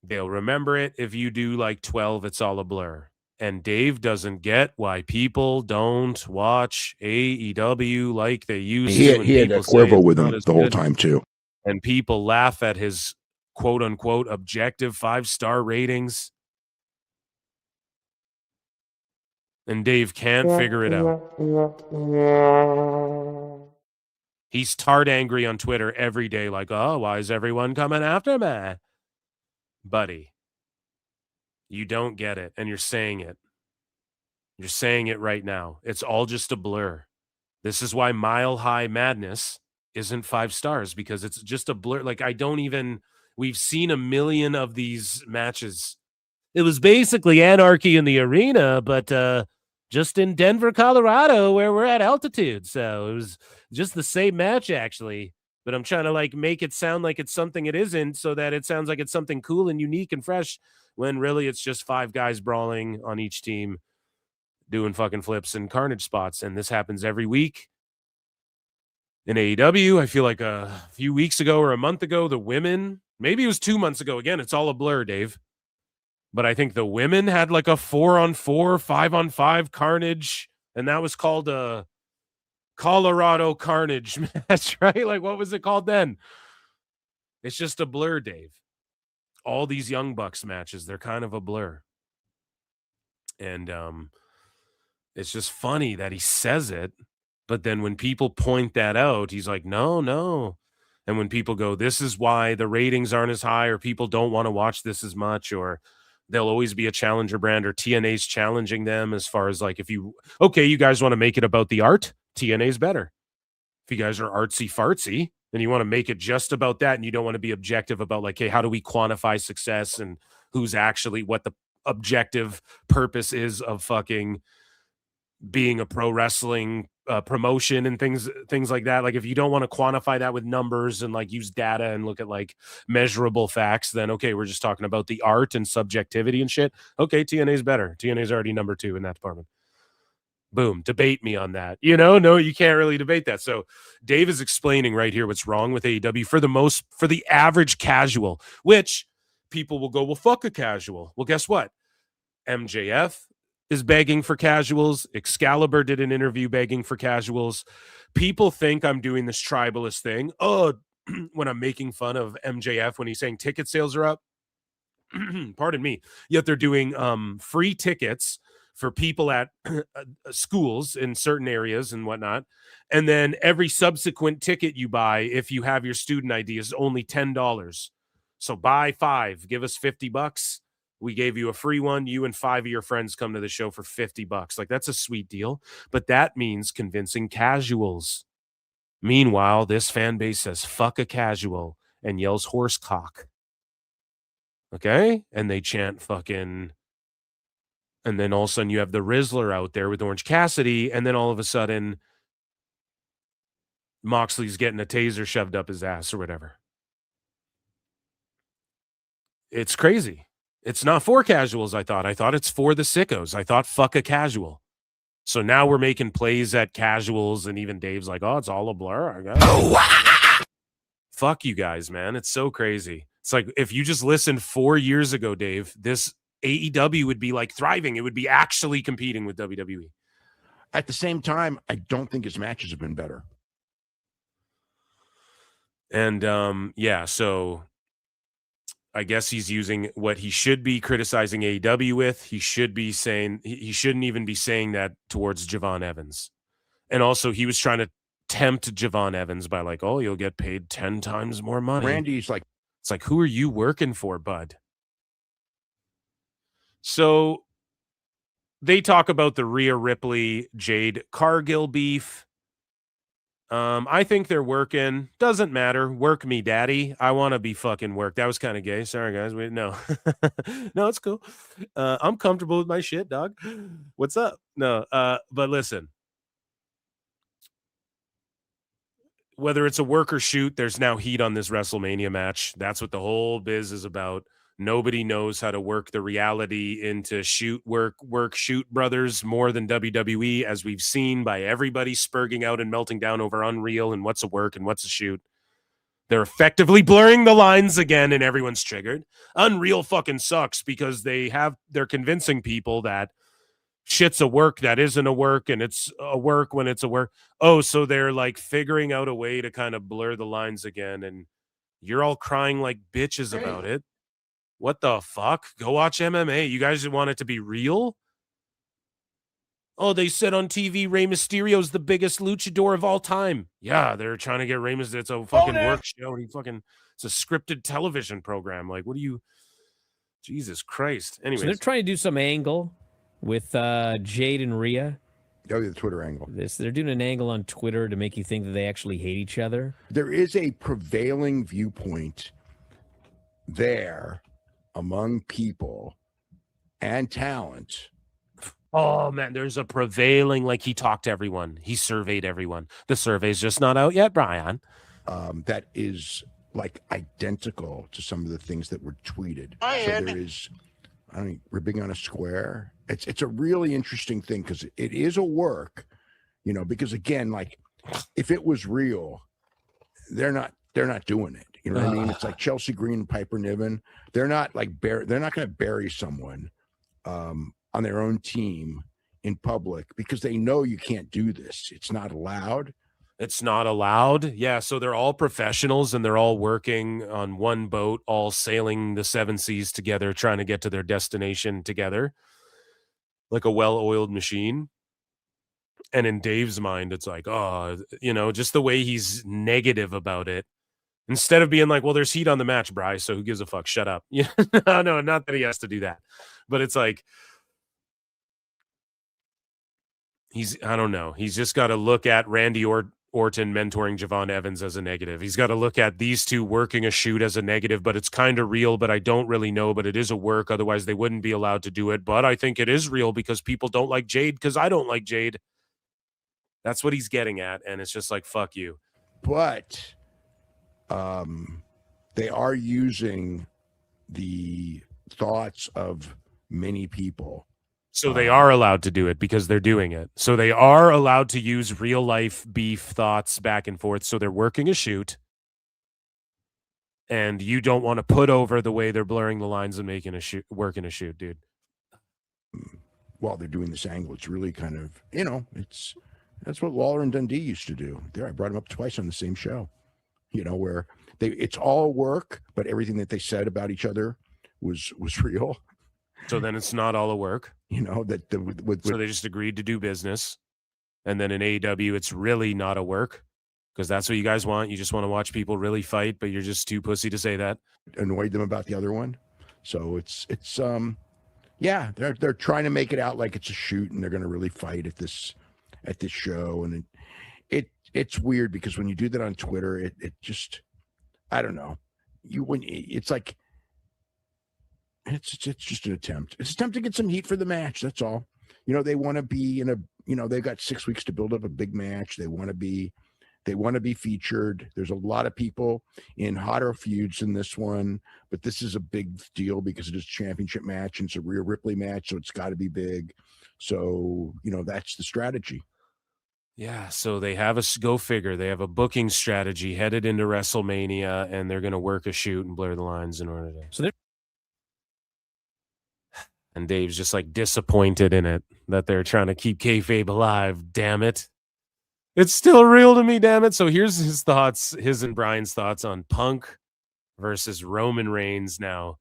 they'll remember it. If you do like 12, it's all a blur. And Dave doesn't get why people don't watch AEW like they used to. He had a Cuervo with him the whole time, too. And people laugh at his quote-unquote objective 5-star ratings. And Dave can't figure it out. He's tart angry on Twitter every day like, oh, why is everyone coming after me? Buddy. You don't get it, and you're saying it. You're saying it right now. It's all just a blur. This is why Mile High Madness isn't 5 stars, because it's just a blur. Like, we've seen a million of these matches. It was basically Anarchy in the Arena, but just in Denver, Colorado, where we're at altitude. So it was just the same match, actually. But I'm trying to like make it sound like it's something it isn't, so that it sounds like it's something cool and unique and fresh, when really it's just 5 guys brawling on each team doing fucking flips and carnage spots. And this happens every week in AEW. I feel like a few weeks ago or a month ago, the women, maybe it was 2 months ago. Again, it's all a blur, Dave. But I think the women had like a 4-on-4, 5-on-5 carnage, and that was called a Colorado Carnage match, right? Like, what was it called then? It's just a blur, Dave. All these Young Bucks matches, they're kind of a blur. And it's just funny that he says it, but then when people point that out, he's like, no. And when people go, this is why the ratings aren't as high, or people don't want to watch this as much, or they'll always be a challenger brand, or TNA's challenging them as far as like, you guys want to make it about the art? TNA's better. If you guys are artsy fartsy, then you want to make it just about that, and you don't want to be objective about like, hey, how do we quantify success and who's actually, what the objective purpose is of fucking being a pro wrestling promotion and things like that. Like, if you don't want to quantify that with numbers and like use data and look at like measurable facts, then okay, we're just talking about the art and subjectivity and shit. Okay, TNA's better. TNA's already number 2 in that department. Boom, debate me on that. No, you can't really debate that. So Dave is explaining right here what's wrong with AEW for the average casual, which people will go, well, fuck a casual. Well, guess what? MJF is begging for casuals. Excalibur did an interview begging for casuals. People think I'm doing this tribalist thing. Oh, when I'm making fun of MJF when he's saying ticket sales are up. Pardon me. Yet they're doing free tickets for people at schools in certain areas and whatnot. And then every subsequent ticket you buy, if you have your student ID, is only $10. So buy 5, give us $50. We gave you a free one. You and 5 of your friends come to the show for $50. Like, that's a sweet deal. But that means convincing casuals. Meanwhile, this fan base says, fuck a casual, and yells horse cock. Okay? And they chant fucking... And then all of a sudden you have the Rizzler out there with Orange Cassidy, and then all of a sudden Moxley's getting a taser shoved up his ass or whatever. It's crazy. It's not for casuals, I thought. I thought it's for the sickos. I thought fuck a casual. So now we're making plays at casuals, and even Dave's like, oh, it's all a blur. Fuck you guys, man. It's so crazy. It's like, if you just listened 4 years ago, Dave, this AEW would be like thriving. It would be actually competing with WWE. At the same time, I don't think his matches have been better. And yeah, so I guess he's using what he should be criticizing AEW with. He should be saying, he shouldn't even be saying that towards Javon Evans. And also he was trying to tempt Javon Evans by like, oh, you'll get paid 10 times more money. Randy's like, it's like, who are you working for, bud? So they talk about the Rhea Ripley, Jade Cargill beef. I think they're working. Doesn't matter. Work me, daddy. I want to be fucking worked. That was kind of gay. Sorry, guys. Wait, no. No, it's cool. I'm comfortable with my shit, dog. What's up? No, but listen. Whether it's a work or shoot, there's now heat on this WrestleMania match. That's what the whole biz is about. Nobody knows how to work the reality into shoot, work, shoot, brothers more than WWE, as we've seen by everybody spurging out and melting down over Unreal and what's a work and what's a shoot. They're effectively blurring the lines again, and everyone's triggered. Unreal fucking sucks because they're convincing people that shit's a work that isn't a work, and it's a work when it's a work. Oh, so they're like figuring out a way to kind of blur the lines again, and you're all crying like bitches about it. What the fuck? Go watch MMA. You guys want it to be real? Oh, they said on TV Rey Mysterio's the biggest luchador of all time. Yeah, they're trying to get Rey Mysterio. It's a fucking work show. And it's a scripted television program. Like, what do you... Jesus Christ. Anyways. So they're trying to do some angle with Jade and Rhea. Oh, the Twitter angle. They're doing an angle on Twitter to make you think that they actually hate each other. There is a prevailing viewpoint there among people and talent. Oh, man, there's a prevailing, like, he talked to everyone. He surveyed everyone. The survey's just not out yet, Brian. That is, like, identical to some of the things that were tweeted. Brian. So there is, we're big on a square. It's a really interesting thing because it is a work, because, again, like, if it was real, they're not doing it. You know what I mean? It's like Chelsea Green and Piper Niven. They're not like they're not going to bury someone on their own team in public because they know you can't do this. It's not allowed. It's not allowed. Yeah. So they're all professionals and they're all working on one boat, all sailing the 7 seas together, trying to get to their destination together, like a well-oiled machine. And in Dave's mind, it's like, just the way he's negative about it. Instead of being like, well, there's heat on the match, Bryce, so who gives a fuck? Shut up. No, not that he has to do that. But it's like, I don't know. He's just got to look at Randy Orton mentoring Javon Evans as a negative. He's got to look at these two working a shoot as a negative, but it's kind of real, but I don't really know, but it is a work. Otherwise, they wouldn't be allowed to do it. But I think it is real because people don't like Jade because I don't like Jade. That's what he's getting at. And it's just like, fuck you. But... they are using the thoughts of many people. So they are allowed to do it because they're doing it. So they are allowed to use real life beef thoughts back and forth. So they're working a shoot. And you don't want to put over the way they're blurring the lines and making a shoot, working a shoot, dude. While they're doing this angle, it's really kind of, that's what Lawler and Dundee used to do. There, I brought them up twice on the same show. Where it's all work, but everything that they said about each other was real. So then it's not all a work. You know, that so they just agreed to do business. And then in AEW, it's really not a work because that's what you guys want. You just want to watch people really fight, but you're just too pussy to say that. Annoyed them about the other one. So it's yeah, they're trying to make it out like it's a shoot and they're going to really fight at this show. And it's weird because when you do that on Twitter, it just, I don't know. It's like, it's just an attempt. It's an attempt to get some heat for the match. That's all. You know, they want to be they've got 6 weeks to build up a big match. They want to be featured. There's a lot of people in hotter feuds in this one, but this is a big deal because it is a championship match and it's a Rhea Ripley match, so it's got to be big. So, that's the strategy. Yeah, so they have go figure. They have a booking strategy headed into WrestleMania, and they're going to work a shoot and blur the lines in order to. So and Dave's just like disappointed in it that they're trying to keep kayfabe alive. Damn it. It's still real to me, damn it. So here's his and Bryan's thoughts on Punk versus Roman Reigns. Now,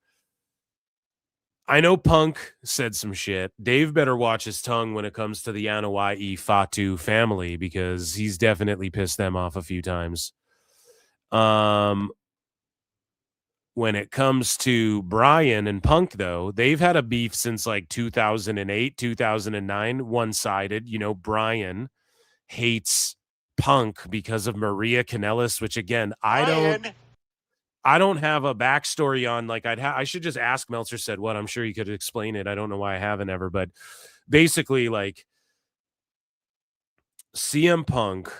I know Punk said some shit. Dave better watch his tongue when it comes to the Anoa'i Fatu family because he's definitely pissed them off a few times. When it comes to Bryan and Punk, though, they've had a beef since like 2008, 2009, one-sided. Bryan hates Punk because of Maria Kanellis, which again, I don't have a backstory on. Like I should just ask Meltzer said what. I'm sure he could explain it. I don't know why I haven't ever, but basically like CM Punk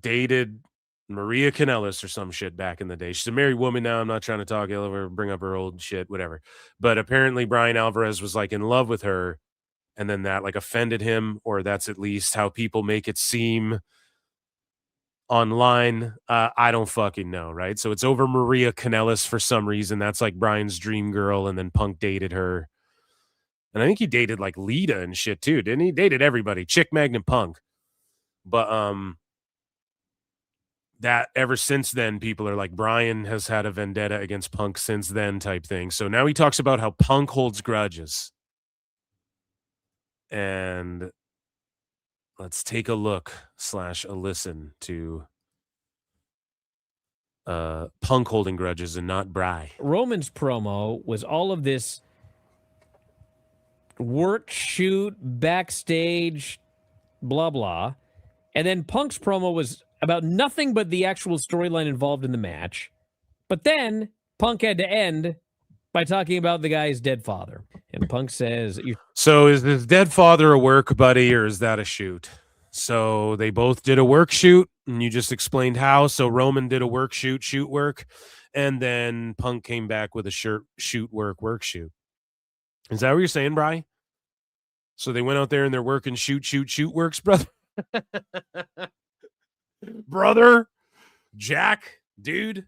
dated Maria Kanellis or some shit back in the day. She's a married woman now. I'm not trying to talk over, bring up her old shit, whatever. But apparently Bryan Alvarez was like in love with her. And then that like offended him, or that's at least how people make it seem online. I don't fucking know, right? So it's over Maria Kanellis for some reason. That's like Bryan's dream girl, and then Punk dated her. And I think he dated like Lita and shit too, didn't he? Dated everybody, Chick Magnet Punk. But that ever since then, people are like, Bryan has had a vendetta against Punk since then type thing. So now he talks about how Punk holds grudges. And let's take a look / a listen to Punk holding grudges and not Bry. Roman's promo was all of this work, shoot, backstage, blah, blah. And then Punk's promo was about nothing but the actual storyline involved in the match. But then Punk had to end by talking about the guy's dead father. And Punk says... So is this dead father a work, buddy, or is that a shoot? So they both did a work shoot, and you just explained how. So Roman did a work shoot work, and then Punk came back with a shoot work shoot. Is that what you're saying, Bri? So they went out there and they're working shoot works, brother? Brother? Jack? Dude?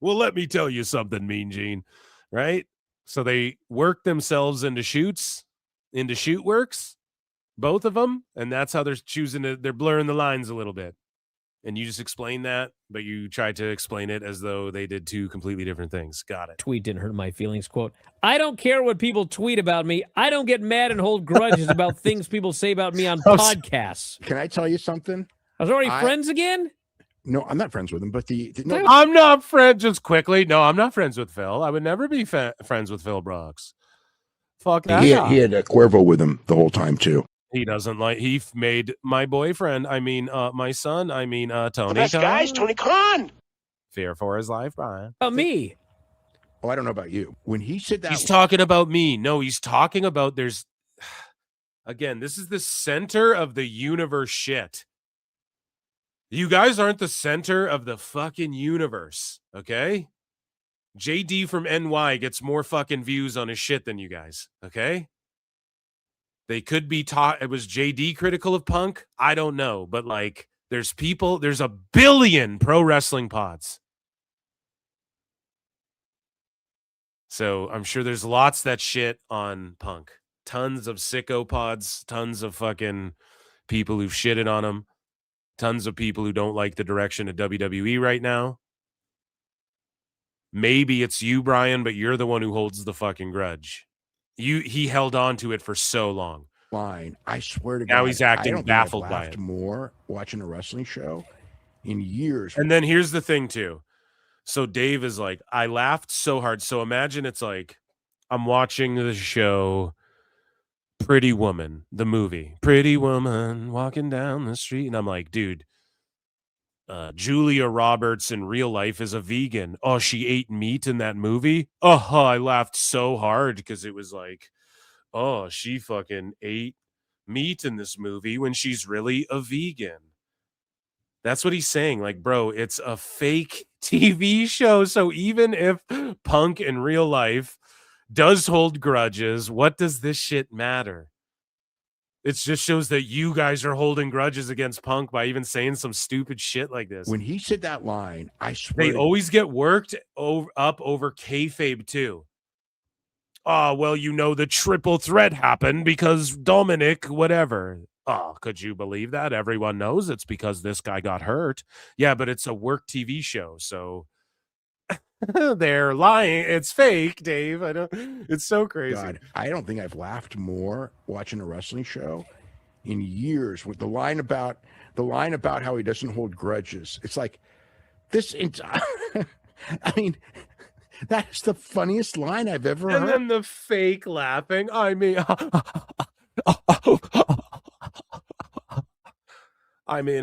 Well, let me tell you something, Mean Gene. Right? So they work themselves into shoot works, both of them, and that's how they're they're blurring the lines a little bit. And you just explained that, but you tried to explain it as though they did two completely different things. Got it. Tweet didn't hurt my feelings. Quote, I don't care what people tweet about me. I don't get mad and hold grudges about things people say about me on podcasts. Can I tell you something? I was already friends again? No, I'm not friends with him, but no. I'm not friends. Just quickly, no, I'm not friends with Phil. I would never be friends with Phil Brooks. Fuck that. He had Cuervo with him the whole time too. He doesn't like. He made my boyfriend. I mean, my son. Tony. The best guys, Tony Khan. Fear for his life, Brian. Me. Oh, I don't know about you. When he said that, he's talking about me. No, he's talking about there's. Again, this is the center of the universe. Shit. You guys aren't the center of the fucking universe, okay? JD from NY gets more fucking views on his shit than you guys, okay? They could be taught. It was JD critical of Punk. I don't know, but like, there's a billion pro wrestling pods. So I'm sure there's lots that shit on Punk. Tons of sicko pods, tons of fucking people who've shitted on him. Tons of people who don't like the direction of WWE right now. Maybe it's you, Brian, but you're the one who holds the fucking grudge. He held on to it for so long. Line. I swear to God. Now he's acting I don't baffled think I've by laughed it. more watching a wrestling show in years. And then here's the thing too. So Dave is like, I laughed so hard. So imagine it's like I'm watching the show Pretty Woman, the movie. Pretty Woman walking down the street. And I'm like, dude, Julia Roberts in real life is a vegan. Oh, she ate meat in that movie? Oh, I laughed so hard because it was like, oh, she fucking ate meat in this movie when she's really a vegan. That's what he's saying. Like, bro, it's a fake TV show. So even if Punk in real life does hold grudges, what does this shit matter? It just shows that you guys are holding grudges against Punk by even saying some stupid shit like this. When he said that line, I swear They always get worked up over kayfabe too. Oh, well, the triple threat happened because Dominic, whatever. Oh, could you believe that? Everyone knows it's because this guy got hurt. Yeah, but it's a work TV show, so they're lying. It's fake, Dave. I don't. It's so crazy. God, I don't think I've laughed more watching a wrestling show in years with the line about how he doesn't hold grudges. It's like this entire. I mean, that's the funniest line I've ever heard. And then the fake laughing. I mean,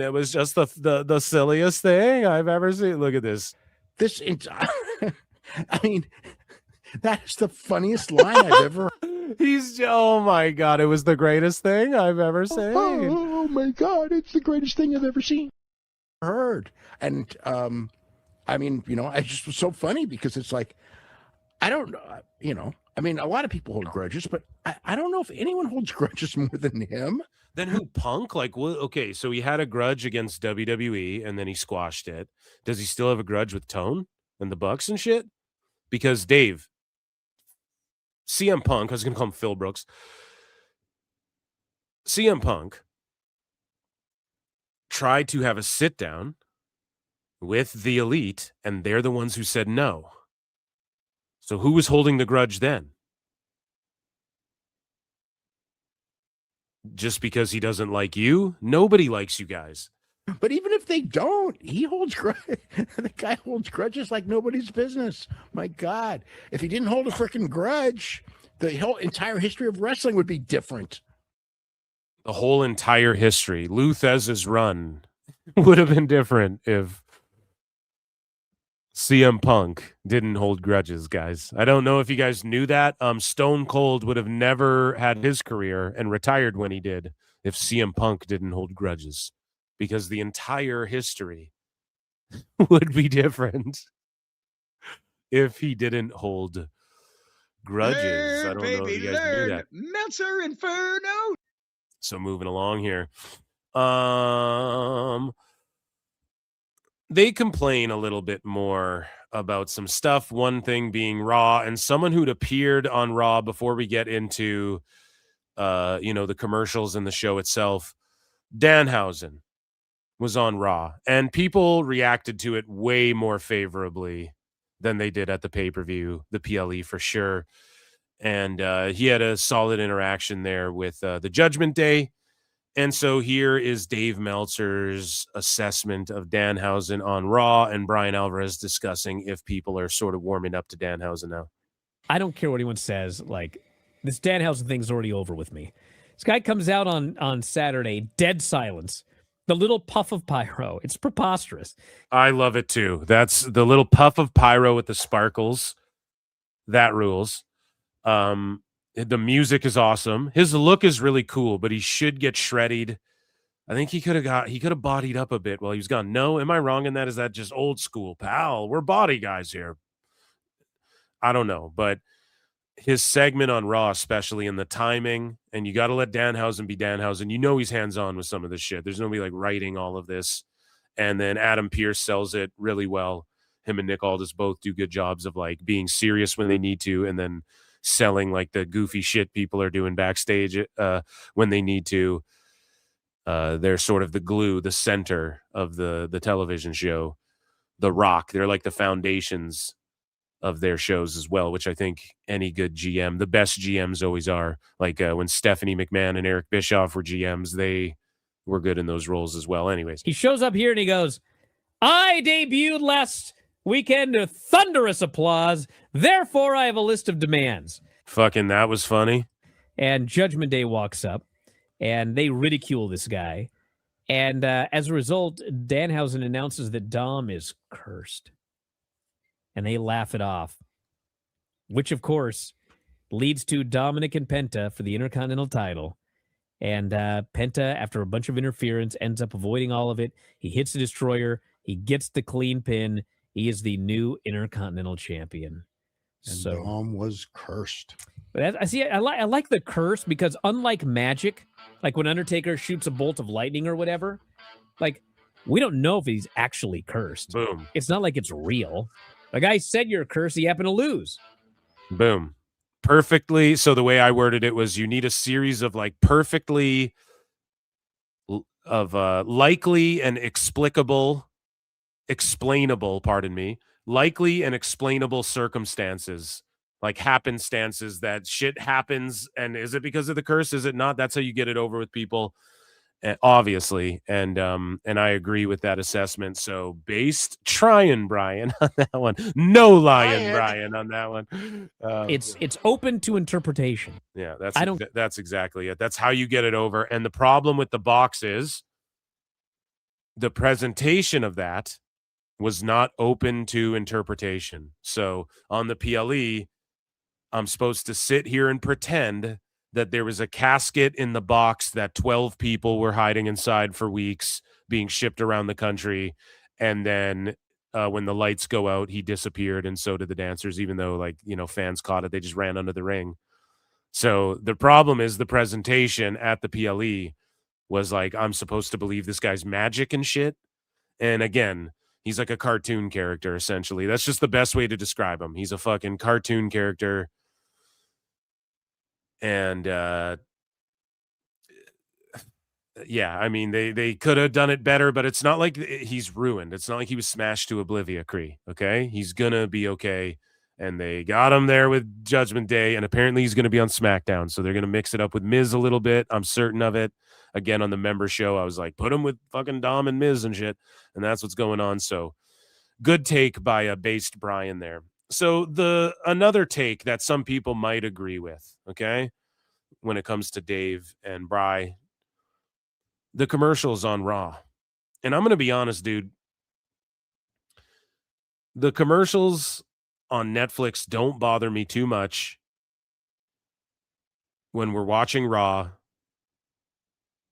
it was just the silliest thing I've ever seen. Look at this. This entire. I mean, that's the funniest line I've ever. Oh my God! It was the greatest thing I've ever seen. Oh my God! It's the greatest thing I've ever seen. Heard. And I mean, it just was so funny because it's like, I don't know, I mean, a lot of people hold grudges, but I don't know if anyone holds grudges more than him. Then who? Punk? Like, well, okay, so he had a grudge against WWE and then he squashed it. Does he still have a grudge with Tone and the Bucks and shit? Because Dave, CM Punk, I was going to call him Phil Brooks. CM Punk tried to have a sit down with the Elite, and they're the ones who said no. So who was holding the grudge then? Just because he doesn't like you? Nobody likes you guys. But even if they don't, he holds grudges. The guy holds grudges like nobody's business. My God. If he didn't hold a freaking grudge, the whole entire history of wrestling would be different. The whole entire history. Lou Thesz's run would have been different if CM Punk didn't hold grudges, guys. I don't know if you guys knew that. Stone Cold would have never had his career and retired when he did if CM Punk didn't hold grudges, because the entire history would be different if he didn't hold grudges. I don't know if you guys knew that. Meltzer Inferno. So moving along here. They complain a little bit more about some stuff. One thing being Raw, and someone who'd appeared on Raw before we get into, the commercials and the show itself. Danhausen was on Raw, and people reacted to it way more favorably than they did at the pay-per-view, the PLE for sure. And he had a solid interaction there with the Judgment Day. And so here is Dave Meltzer's assessment of Danhausen on Raw, and Bryan Alvarez discussing if people are sort of warming up to Danhausen now. I don't care what anyone says. Like, this Danhausen thing's already over with me. This guy comes out on Saturday, dead silence. The little puff of pyro. It's preposterous. I love it too. That's the little puff of pyro with the sparkles. That rules. The music is awesome. His look is really cool, but he should get shredded. I think he could have bodied up a bit while he was gone. No, am I wrong in that? Is that just old school, pal? We're body guys here. I don't know, but his segment on Raw, especially in the timing, and you got to let Danhausen be Danhausen. He's hands-on with some of this shit. There's nobody like writing all of this. And then Adam Pearce sells it really well. Him and Nick Aldis both do good jobs of like being serious when they need to, and then selling like the goofy shit people are doing backstage when they need to. They're sort of the glue, the center of the television show. The Rock, they're like the foundations of their shows as well, which I think any good GM, the best GMs always are. Like when Stephanie McMahon and Eric Bischoff were GMs, they were good in those roles as well. Anyways, he shows up here and he goes, I debuted last weekend to thunderous applause. Therefore, I have a list of demands. Fucking that was funny. And Judgment Day walks up and they ridicule this guy. And as a result, Danhausen announces that Dom is cursed. And they laugh it off, which, of course, leads to Dominic and Penta for the Intercontinental title. And Penta, after a bunch of interference, ends up avoiding all of it. He hits the Destroyer. He gets the clean pin. He is the new Intercontinental Champion. And Dom was cursed. But I like the curse because unlike magic, like when Undertaker shoots a bolt of lightning or whatever, like we don't know if he's actually cursed. Boom. It's not like it's real. The guy said you're cursed. He happened to lose. Boom. Perfectly. So the way I worded it was you need a series of like perfectly likely and explainable, likely and explainable circumstances, like happenstances that shit happens. And is it because of the curse? Is it not? That's how you get it over with people. Obviously, and I agree with that assessment. So trying Bryan on that one, no lying Bryan on that one. It's open to interpretation. Yeah, that's exactly it. That's how you get it over. And the problem with the box is the presentation of that was not open to interpretation. So on the PLE, I'm supposed to sit here and pretend that there was a casket in the box that 12 people were hiding inside for weeks, being shipped around the country. And then when the lights go out, he disappeared, and so did the dancers, even though, like, you know, fans caught it. They just ran under the ring. So the problem is the presentation at the PLE was like, I'm supposed to believe this guy's magic and shit. And again, he's like a cartoon character, essentially. That's just the best way to describe him. He's a fucking cartoon character. And yeah, I mean, they could have done it better, but it's not like he's ruined. It's not like he was smashed to oblivion, Cree. Okay, he's gonna be okay. And they got him there with Judgment Day, and apparently he's gonna be on SmackDown. So they're gonna mix it up with Miz a little bit. I'm certain of it. Again, on the member show, I was like, put him with fucking Dom and Miz and shit, and that's what's going on. So good take by a based Bryan there. So another take that some people might agree with, okay, when it comes to Dave and Bry, the commercials on Raw. And I'm going to be honest, dude. The commercials on Netflix don't bother me too much when we're watching Raw.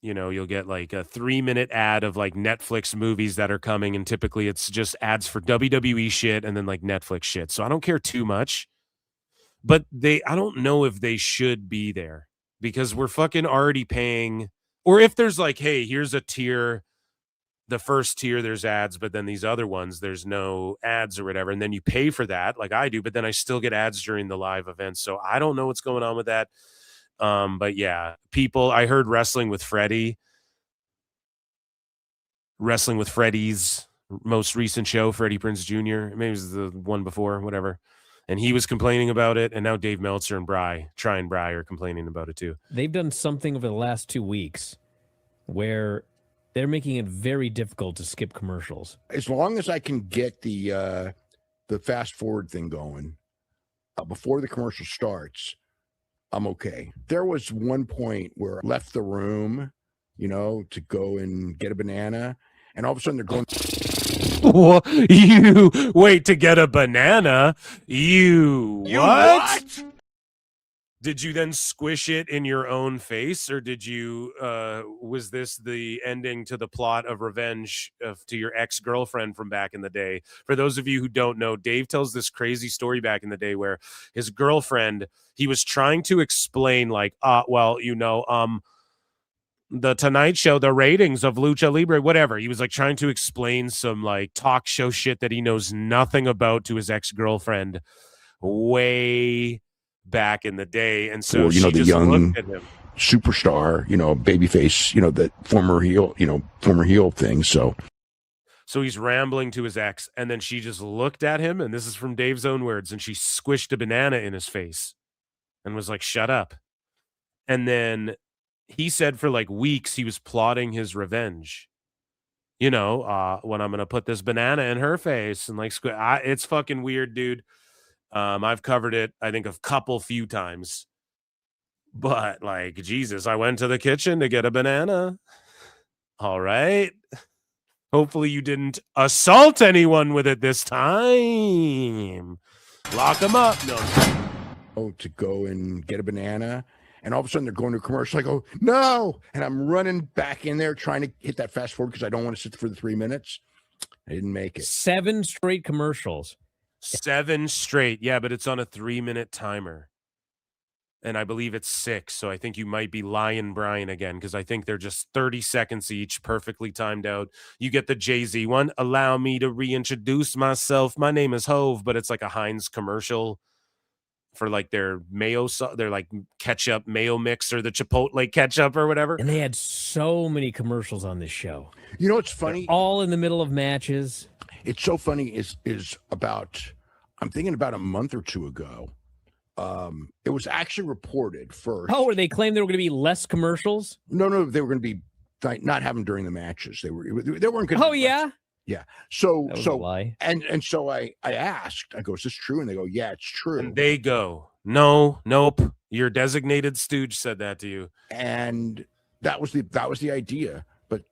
You know, you'll get like a 3-minute ad of like Netflix movies that are coming, and typically it's just ads for WWE shit and then like Netflix shit. So I don't care too much, but I don't know if they should be there because we're fucking already paying. Or if there's like, hey, here's a tier, the first tier, there's ads, but then these other ones, there's no ads or whatever. And then you pay for that like I do, but then I still get ads during the live events. So I don't know what's going on with that. But yeah, I heard Wrestling with Freddie's most recent show, Freddie Prinze Jr., maybe it was the one before, whatever. And he was complaining about it. And now Dave Meltzer and Bry are complaining about it too. They've done something over the last 2 weeks where they're making it very difficult to skip commercials. As long as I can get the fast forward thing going before the commercial starts, I'm okay. There was one point where I left the room, you know, to go and get a banana, and all of a sudden they're going. You wait to get a banana? You what? Did you then squish it in your own face, or did you? Was this the ending to the plot of revenge to your ex-girlfriend from back in the day? For those of you who don't know, Dave tells this crazy story back in the day where his girlfriend, he was trying to explain, like, the Tonight Show, the ratings of Lucha Libre, whatever. He was like trying to explain some like talk show shit that he knows nothing about to his ex-girlfriend way back in the day. And so, you know, the young superstar, you know, babyface, you know, the former heel thing. So So he's rambling to his ex, and then she just looked at him, and this is from Dave's own words, and she squished a banana in his face and was like, shut up. And then he said for like weeks he was plotting his revenge. When I'm going to put this banana in her face and like, it's fucking weird, dude. I've covered it, I think, a few times. But like, Jesus, I went to the kitchen to get a banana. All right. Hopefully you didn't assault anyone with it this time. Lock them up. No. To go and get a banana, and all of a sudden they're going to a commercial. I go, no, and I'm running back in there trying to hit that fast forward because I don't want to sit for the 3 minutes. I didn't make it. 7 straight commercials. 7 straight. Yeah, but it's on a 3-minute timer. And I believe it's 6, so I think you might be lying, Bryan, again, because I think they're just 30 seconds each, perfectly timed out. You get the Jay-Z one, allow me to reintroduce myself. My name is Hove, but it's like a Heinz commercial for like their mayo, their like ketchup mayo mix or the Chipotle ketchup or whatever. And they had so many commercials on this show. You know what's funny? They're all in the middle of matches. It's so funny is about, I'm thinking about a month or two ago. It was actually reported first. Oh, where they claimed there were going to be less commercials? No, they were going to be not having during the matches. They weren't going to. Oh yeah, yeah. So a lie. And so I asked. I go, is this true? And they go, yeah, it's true. And they go, no, nope. Your designated stooge said that to you. And that was the idea. But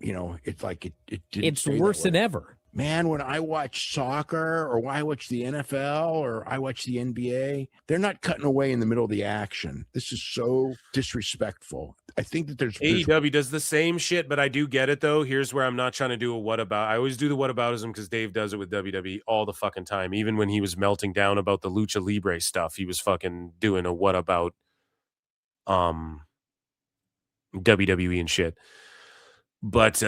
it's like it didn't. It's worse than ever. Man, when I watch soccer or when I watch the NFL or I watch the NBA, they're not cutting away in the middle of the action. This is so disrespectful. I think that there's AEW does the same shit, but I do get it though. Here's where I'm not trying to do a what about. I always do the what aboutism because Dave does it with WWE all the fucking time. Even when he was melting down about the Lucha Libre stuff, he was fucking doing a what about WWE and shit. But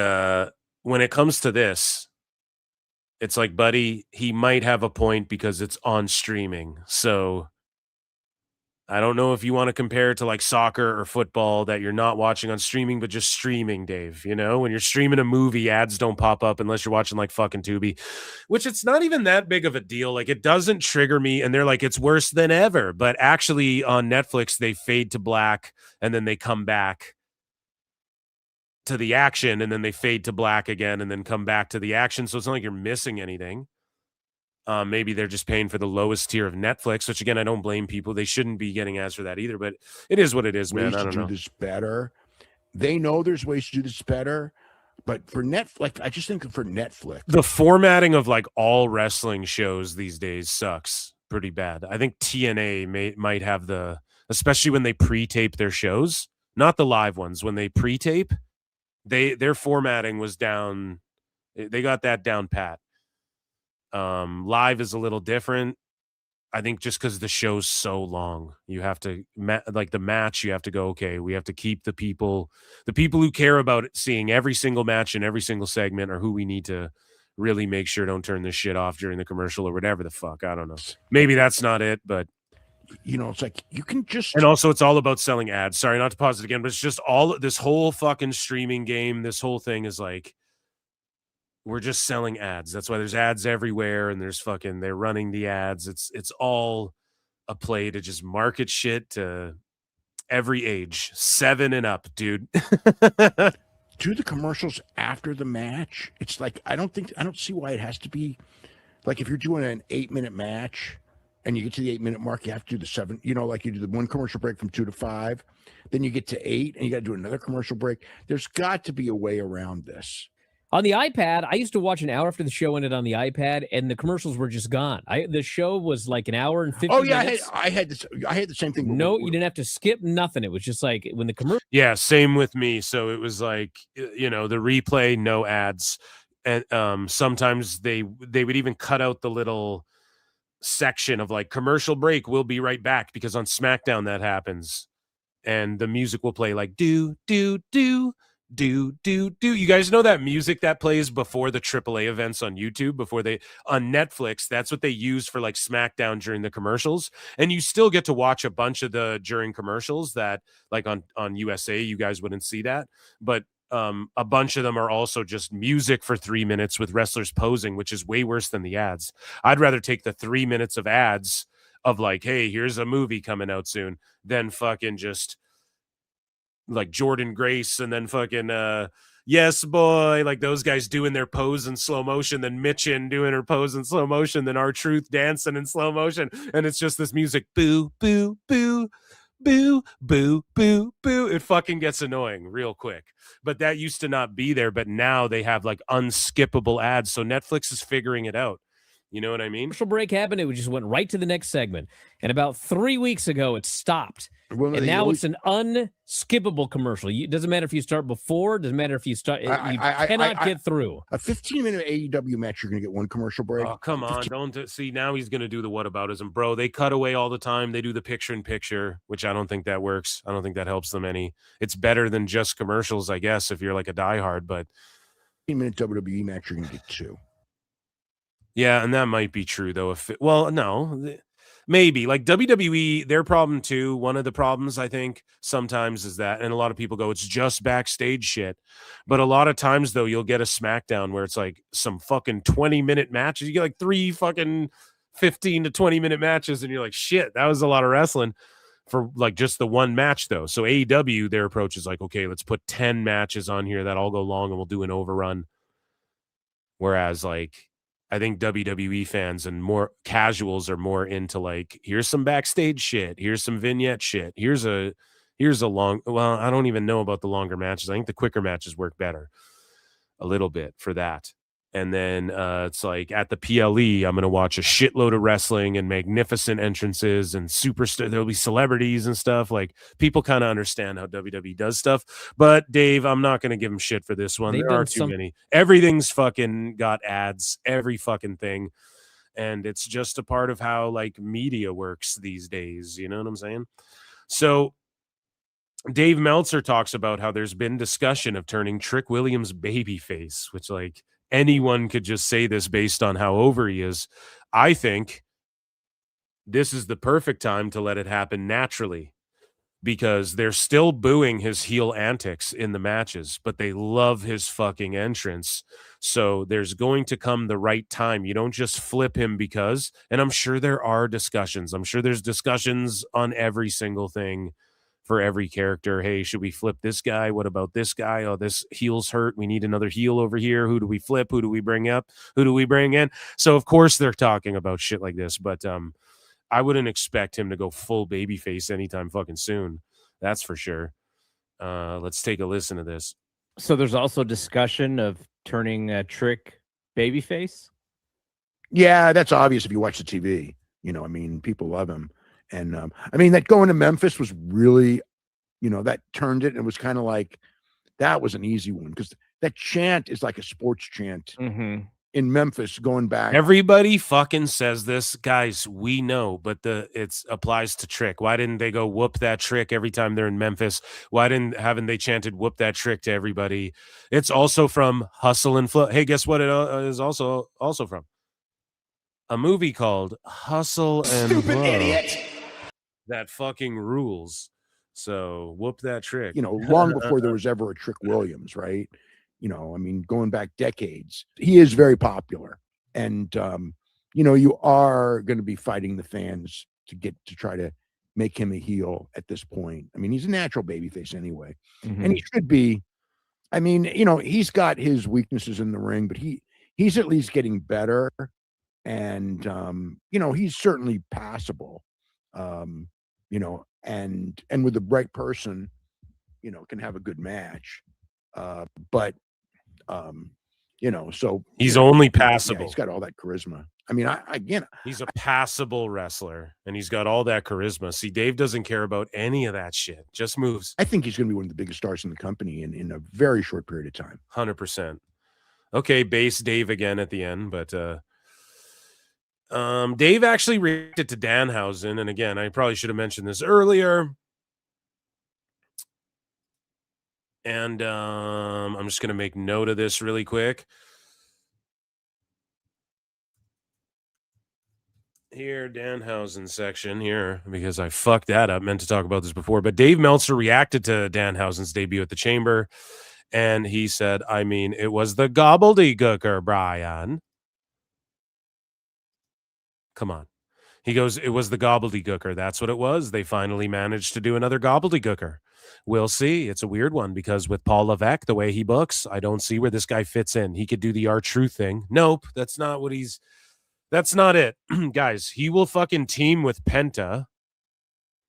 when it comes to this, it's like, buddy, he might have a point because it's on streaming. So I don't know if you want to compare it to like soccer or football that you're not watching on streaming, but just streaming, Dave. When you're streaming a movie, ads don't pop up unless you're watching like fucking Tubi, which it's not even that big of a deal. Like it doesn't trigger me. And they're like, it's worse than ever. But actually on Netflix, they fade to black and then they come back to the action and then they fade to black again and then come back to the action. So it's not like you're missing anything. Maybe they're just paying for the lowest tier of Netflix, which again, I don't blame people. They shouldn't be getting ads for that either, but it is what it is, man. I don't know. This better. They know there's ways to do this better, but for Netflix, I just think for Netflix, the formatting of like all wrestling shows these days sucks pretty bad. I think TNA might have especially when they pre-tape their shows, not the live ones, when they pre-tape, their formatting was down. They got that down pat. Live is a little different. I think just because the show's so long, you have to like the match. You have to go, okay, we have to keep the people who care about seeing every single match and every single segment are who we need to really make sure don't turn this shit off during the commercial or whatever the fuck. I don't know. Maybe that's not it, but it's like you can just. And also it's all about selling ads. Sorry, not to pause it again, but it's just this whole fucking streaming game. This whole thing is like, we're just selling ads. That's why there's ads everywhere and they're running the ads. It's all a play to just market shit to every age, 7 and up, dude. Do the commercials after the match. It's like, I don't see why it has to be like, if you're doing an 8-minute match and you get to the 8-minute mark, you have to do the 7, like you do the one commercial break from 2 to 5, then you get to 8 and you got to do another commercial break. There's got to be a way around this. On the iPad, I used to watch an hour after the show ended on the iPad, and the commercials were just gone. The show was like an hour and 50 minutes. I had the same thing. No, you didn't have to skip nothing. It was just like when the commercial. Yeah, same with me. So it was like, the replay, no ads. And sometimes they would even cut out the little section of like commercial break. We'll be right back, because on SmackDown that happens. And the music will play like do. You guys know that music that plays before the AAA events on YouTube, on Netflix? That's what they use for like SmackDown during the commercials. And you still get to watch a bunch of the during commercials that like on USA, you guys wouldn't see that. But a bunch of them are also just music for 3 minutes with wrestlers posing, which is way worse than the ads. I'd rather take the 3 minutes of ads of like, hey, here's a movie coming out soon, than fucking just like Jordan Grace and then fucking yes boy, like those guys doing their pose in slow motion, then Mitchin doing her pose in slow motion, then R-Truth dancing in slow motion, and it's just this music, boo boo boo boo boo boo boo. It fucking gets annoying real quick. But that used to not be there, but now they have like unskippable ads, so Netflix is figuring it out. You know what I mean? Commercial break happened. It just went right to the next segment. And about 3 weeks ago, it stopped. And now it's an unskippable commercial. It doesn't matter if you start before. It doesn't matter if you start. You cannot get through. A 15-minute AEW match, you're going to get one commercial break. Oh, come on. Don't see. Now he's going to do the whataboutism. Bro, they cut away all the time. They do the picture-in-picture, which I don't think that works. I don't think that helps them any. It's better than just commercials, I guess, if you're like a diehard. But 15-minute WWE match, you're going to get two. Yeah, and that might be true, though. No, maybe. Like WWE, their problem, too, one of the problems, I think, sometimes is that, and a lot of people go, it's just backstage shit. But a lot of times, though, you'll get a SmackDown where it's like some fucking 20-minute matches. You get like 3 fucking 15 to 20-minute matches, and you're like, shit, that was a lot of wrestling for like just the one match, though. So AEW, their approach is like, okay, let's put 10 matches on here that all go long, and we'll do an overrun. Whereas, like, I think WWE fans and more casuals are more into like, here's some backstage shit, here's some vignette shit, here's a long, well, I don't even know about the longer matches. I think the quicker matches work better a little bit for that. And then it's like at the PLE, I'm going to watch a shitload of wrestling and magnificent entrances and superstar. There'll be celebrities and stuff. Like, people kind of understand how WWE does stuff. But Dave, I'm not going to give him shit for this one. There are too many. Everything's fucking got ads, every fucking thing. And it's just a part of how like media works these days. You know what I'm saying? So Dave Meltzer talks about how there's been discussion of turning Trick Williams babyface, which like, anyone could just say this based on how over he is. I think this is the perfect time to let it happen naturally, because they're still booing his heel antics in the matches, but they love his fucking entrance. So there's going to come the right time. You don't just flip him because, and I'm sure there are discussions. I'm sure there's discussions on every single thing for every character. Hey, should we flip this guy? What about this guy? Oh, this heel's hurt. We need another heel over here. Who do we flip? Who do we bring up? Who do we bring in? So of course they're talking about shit like this, but I wouldn't expect him to go full babyface anytime fucking soon. That's for sure. Let's take a listen to this. So there's also discussion of turning Trick babyface. Yeah, that's obvious if you watch the TV. You know, I mean, people love him. And I mean, that going to Memphis was really, you know, that turned it. And it was kind of like, that was an easy one, because that chant is like a sports chant in Memphis going back. Everybody fucking says this, guys. We know, but it applies to Trick. Why didn't they go whoop that Trick every time they're in Memphis? Why haven't they chanted whoop that Trick to everybody? It's also from Hustle and Flow. Hey, guess what? It is also from a movie called Hustle and Flow. Idiot. That fucking rules. So whoop that Trick. You know, long before there was ever a Trick Williams, right? You know, I mean, going back decades, he is very popular. And, you know, you are going to be fighting the fans to try to make him a heel at this point. I mean, he's a natural babyface anyway. And he should be. I mean, you know, he's got his weaknesses in the ring, but he's at least getting better. And, you know, he's certainly passable. You know, and with the right person, you know, can have a good match. But you know, so he's only passable. Yeah, he's got all that charisma. I mean, he's a passable wrestler, and he's got all that charisma. See, Dave doesn't care about any of that shit. Just moves. I think he's going to be one of the biggest stars in the company in a very short period of time. 100%. Okay, base Dave again at the end, but Dave actually reacted to Danhausen, and again, I probably should have mentioned this earlier. And I'm just going to make note of this really quick. Here, Danhausen section here, because I fucked that up. Meant to talk about this before, but Dave Meltzer reacted to Danhausen's debut at the Chamber. And he said, I mean, it was the gobbledygooker, Bryan. Come on. He goes, it was the gobbledygooker. That's what it was. They finally managed to do another gobbledygooker. We'll see. It's a weird one because with Paul Levesque, the way he books, I don't see where this guy fits in. He could do the R-Truth thing. Nope, that's not what that's not it. Guys, he will fucking team with Penta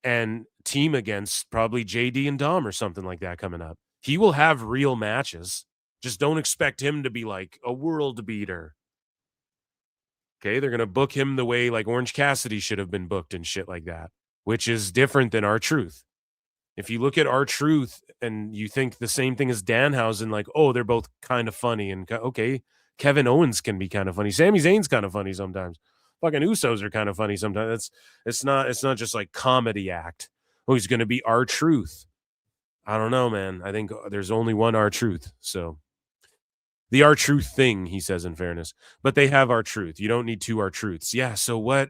and team against probably JD and Dom or something like that coming up. He will have real matches. Just don't expect him to be like a world beater. Okay, they're going to book him the way like Orange Cassidy should have been booked and shit like that, which is different than R-Truth. If you look at R-Truth and you think the same thing as Danhausen, like, oh, they're both kind of funny. And okay, Kevin Owens can be kind of funny. Sami Zayn's kind of funny sometimes. Fucking Usos are kind of funny sometimes. It's not just like comedy act. Oh, he's going to be R-Truth. I don't know, man. I think there's only one R-Truth. So the R-Truth thing, he says in fairness. But they have R-Truth. You don't need two R-Truths. Yeah, so what?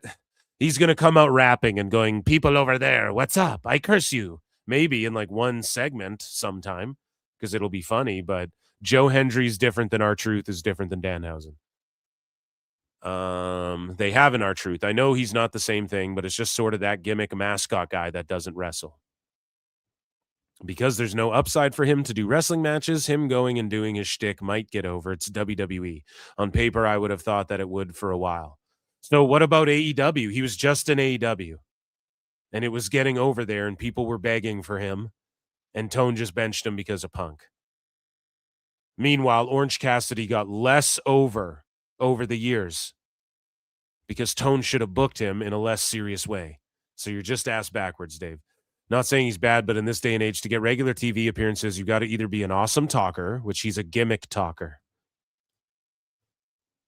He's going to come out rapping and going, people over there, what's up? I curse you. Maybe in like one segment sometime because it'll be funny. But Joe Hendry's different than R-Truth is different than Danhausen. They have an R-Truth. I know he's not the same thing, but it's just sort of that gimmick mascot guy that doesn't wrestle. Because there's no upside for him to do wrestling matches, him going and doing his shtick might get over. It's WWE. On paper, I would have thought that it would for a while. So what about AEW? He was just in AEW. And it was getting over there, and people were begging for him. And Tone just benched him because of Punk. Meanwhile, Orange Cassidy got less over the years because Tone should have booked him in a less serious way. So you're just ass backwards, Dave. Not saying he's bad, but in this day and age, to get regular TV appearances, you've got to either be an awesome talker, which he's a gimmick talker.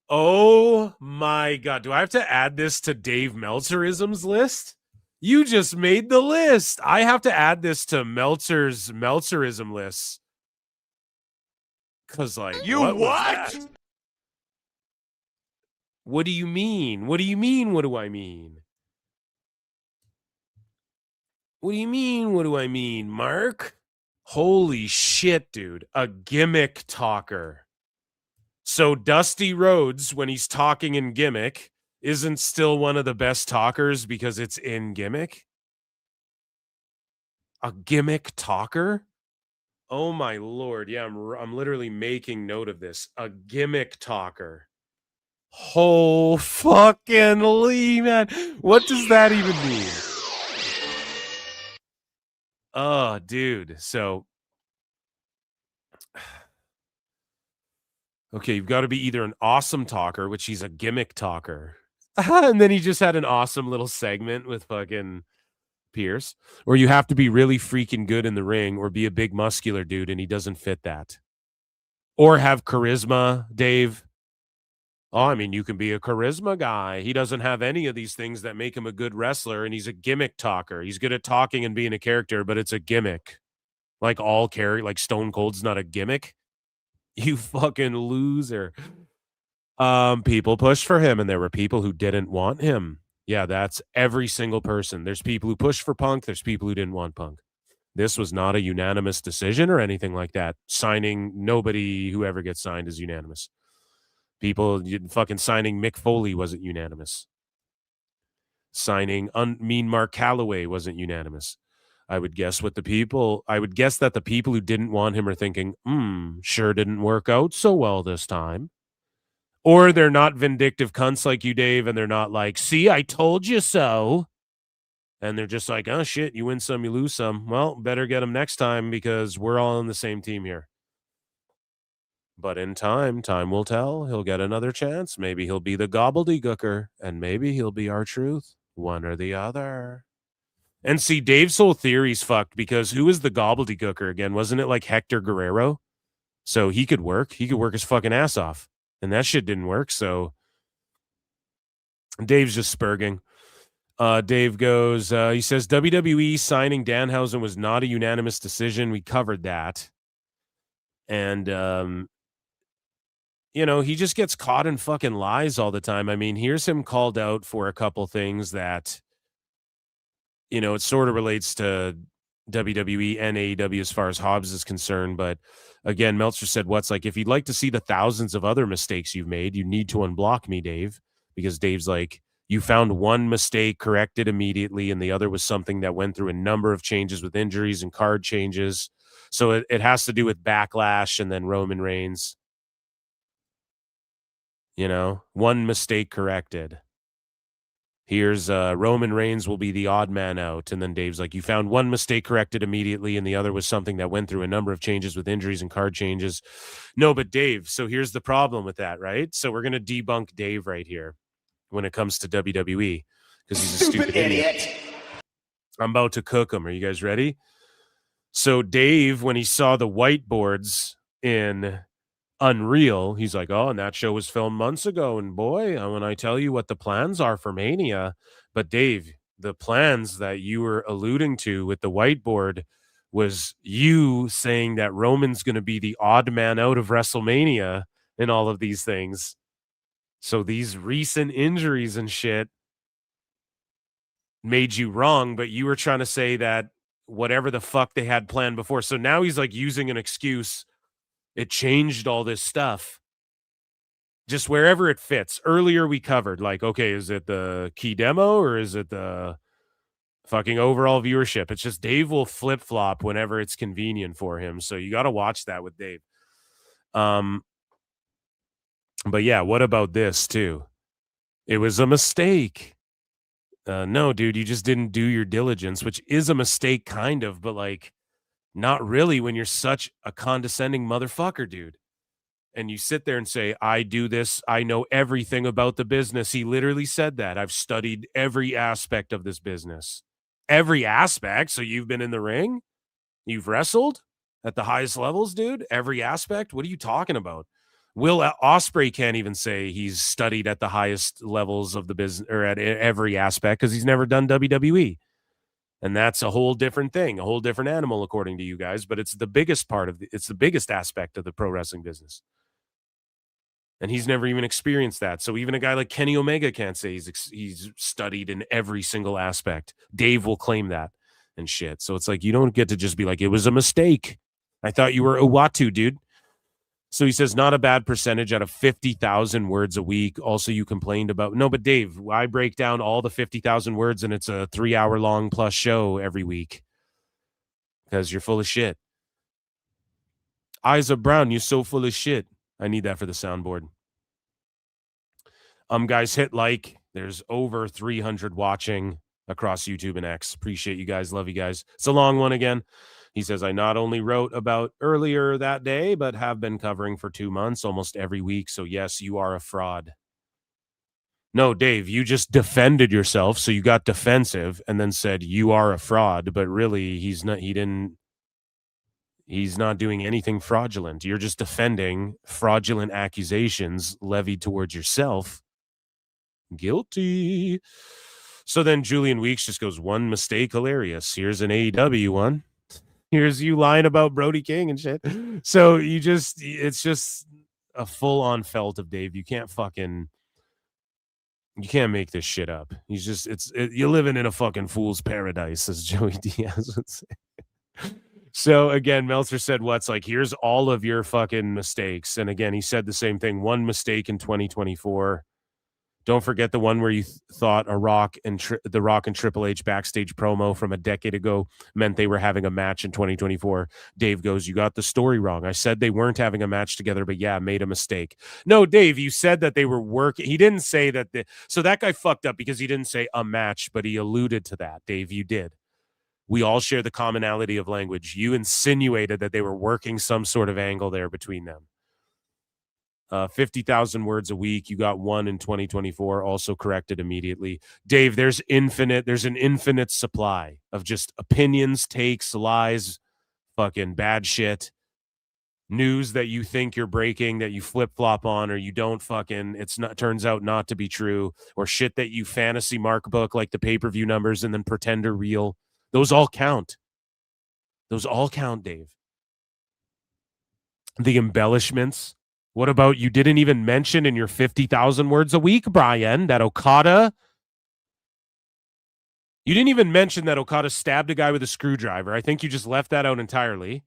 Oh my God. Do I have to add this to Dave Meltzerism's list? You just made the list. I have to add this to Meltzer's Meltzerism list. Because, like, what? What do you mean? What do you mean? What do I mean? What do you mean? What do I mean, Mark? Holy shit, dude. A gimmick talker. So Dusty Rhodes, when he's talking in gimmick, isn't still one of the best talkers because it's in gimmick? A gimmick talker? Oh my Lord. Yeah, I'm literally making note of this. A gimmick talker. Oh fucking Lee, man. What does that even mean? Oh, dude. So, okay, you've got to be either an awesome talker, which he's a gimmick talker. And then he just had an awesome little segment with fucking Pierce. Or you have to be really freaking good in the ring or be a big muscular dude, and he doesn't fit that. Or have charisma, Dave. Oh, I mean, you can be a charisma guy. He doesn't have any of these things that make him a good wrestler, and he's a gimmick talker. He's good at talking and being a character, but it's a gimmick. Like like Stone Cold's not a gimmick. You fucking loser. People pushed for him, and there were people who didn't want him. Yeah, that's every single person. There's people who pushed for Punk. There's people who didn't want Punk. This was not a unanimous decision or anything like that. Nobody who ever gets signed is unanimous. People fucking signing Mick Foley wasn't unanimous. Signing Mean Mark Calloway wasn't unanimous. I would guess that the people who didn't want him are thinking, sure didn't work out so well this time. Or they're not vindictive cunts like you, Dave, and they're not like, see, I told you so. And they're just like, oh, shit, you win some, you lose some. Well, better get him next time because we're all on the same team here. But in time will tell. He'll get another chance. Maybe he'll be the gobbledygooker, and maybe he'll be R-Truth. One or the other. And see, Dave's whole theory's fucked because who is the gobbledygooker again? Wasn't it like Hector Guerrero? So he could work. He could work his fucking ass off. And that shit didn't work, so Dave's just spurging. Dave goes, he says, WWE signing Danhausen was not a unanimous decision. We covered that. And, he just gets caught in fucking lies all the time. I mean, here's him called out for a couple things that, it sort of relates to WWE and AEW as far as Hobbs is concerned. But again, Meltzer said, what's like, if you'd like to see the thousands of other mistakes you've made, you need to unblock me, Dave, because Dave's like, you found one mistake, corrected immediately, and the other was something that went through a number of changes with injuries and card changes. So it has to do with Backlash and then Roman Reigns. You know, one mistake corrected. Here's Roman Reigns will be the odd man out. And then Dave's like, you found one mistake corrected immediately, and the other was something that went through a number of changes with injuries and card changes. No, but Dave, so here's the problem with that, right? So we're going to debunk Dave right here when it comes to WWE, because he's a stupid idiot. I'm about to cook him. Are you guys ready? So Dave, when he saw the whiteboards in Unreal, he's like, oh, and that show was filmed months ago, and boy, when I tell you what the plans are for Mania. But Dave, the plans that you were alluding to with the whiteboard was you saying that Roman's going to be the odd man out of WrestleMania and all of these things. So these recent injuries and shit made you wrong, but you were trying to say that whatever the fuck they had planned before. So now he's like using an excuse. It changed all this stuff just wherever it fits. Earlier we covered, like, okay, is it the key demo or is it the fucking overall viewership? It's just Dave will flip-flop whenever it's convenient for him. So you got to watch that with Dave. But yeah, what about this too? It was a mistake. No, dude, you just didn't do your diligence, which is a mistake kind of, but like not really when you're such a condescending motherfucker, dude. And you sit there and say, I do this. I know everything about the business. He literally said that. I've studied every aspect of this business. Every aspect? So you've been in the ring? You've wrestled at the highest levels, dude? Every aspect? What are you talking about? Will Ospreay can't even say he's studied at the highest levels of the business or at every aspect because he's never done WWE. And that's a whole different thing, a whole different animal, according to you guys. But it's the biggest part of it's the biggest aspect of the pro wrestling business. And he's never even experienced that. So even a guy like Kenny Omega can't say he's studied in every single aspect. Dave will claim that and shit. So it's like, you don't get to just be like, it was a mistake. I thought you were Uwatu, dude. So he says, not a bad percentage out of 50,000 words a week. Also, you complained about, no, but Dave, I break down all the 50,000 words and it's a 3-hour long plus show every week because you're full of shit. Eyes of Brown, you're so full of shit. I need that for the soundboard. Guys, hit like. There's over 300 watching across YouTube and X. Appreciate you guys. Love you guys. It's a long one again. He says, I not only wrote about earlier that day, but have been covering for 2 months, almost every week. So yes, you are a fraud. No, Dave, you just defended yourself. So you got defensive and then said you are a fraud, but really he's not doing anything fraudulent. You're just defending fraudulent accusations levied towards yourself. Guilty. So then Julian Weeks just goes, one mistake, hilarious. Here's an AEW one. Here's you lying about Brody King and shit. So it's just a full-on felt of Dave. You can't make this shit up. You're living in a fucking fool's paradise, as Joey Diaz would say. So again, Meltzer said, what's like, here's all of your fucking mistakes. And again, he said the same thing. One mistake in 2024. Don't forget the one where you thought The Rock and Triple H backstage promo from a decade ago meant they were having a match in 2024. Dave goes, you got the story wrong. I said they weren't having a match together, but yeah, made a mistake. No, Dave, you said that they were working. He didn't say that. So that guy fucked up because he didn't say a match, but he alluded to that. Dave, you did. We all share the commonality of language. You insinuated that they were working some sort of angle there between them. 50,000 words a week. You got one in 2024, also corrected immediately. Dave, there's an infinite supply of just opinions, takes, lies, fucking bad shit, news that you think you're breaking, that you flip-flop on, or you don't turns out not to be true, or shit that you fantasy mark book like the pay-per-view numbers and then pretend are real. Those all count. Dave. The embellishments. What about you didn't even mention in your 50,000 words a week, Brian, that Okada You didn't even mention that Okada stabbed a guy with a screwdriver. I think you just left that out entirely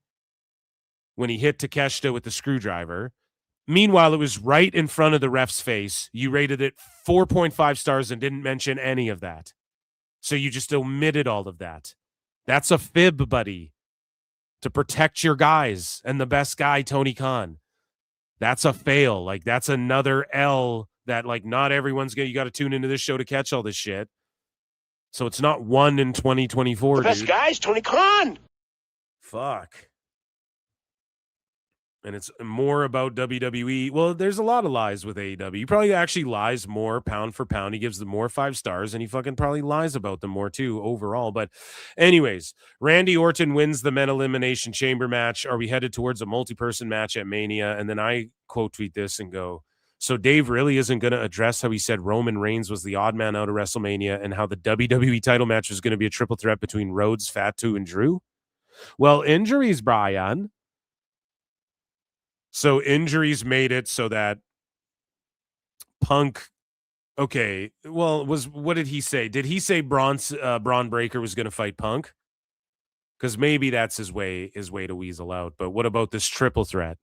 when he hit Takeshita with the screwdriver. Meanwhile, it was right in front of the ref's face. You rated it 4.5 stars and didn't mention any of that. So you just omitted all of that. That's a fib, buddy, to protect your guys and the best guy, Tony Khan. That's a fail. Like, that's another L that, like, not everyone's going to, you got to tune into this show to catch all this shit. So it's not 1 in 2024, The best dude. guy's Tony Khan. Fuck. And it's more about WWE. Well, there's a lot of lies with AEW. He probably actually lies more pound for pound. He gives them more 5 stars, and he fucking probably lies about them more too overall. But anyways, Randy Orton wins the Men Elimination Chamber match. Are we headed towards a multi-person match at Mania? And then I quote tweet this and go, so Dave really isn't going to address how he said Roman Reigns was the odd man out of WrestleMania and how the WWE title match was going to be a triple threat between Rhodes, Fatu, and Drew? Well, injuries, Brian. So injuries made it so that Punk, okay, well, what did he say? Did he say Braun Breaker was going to fight Punk? Because maybe that's his way to weasel out. But what about this triple threat?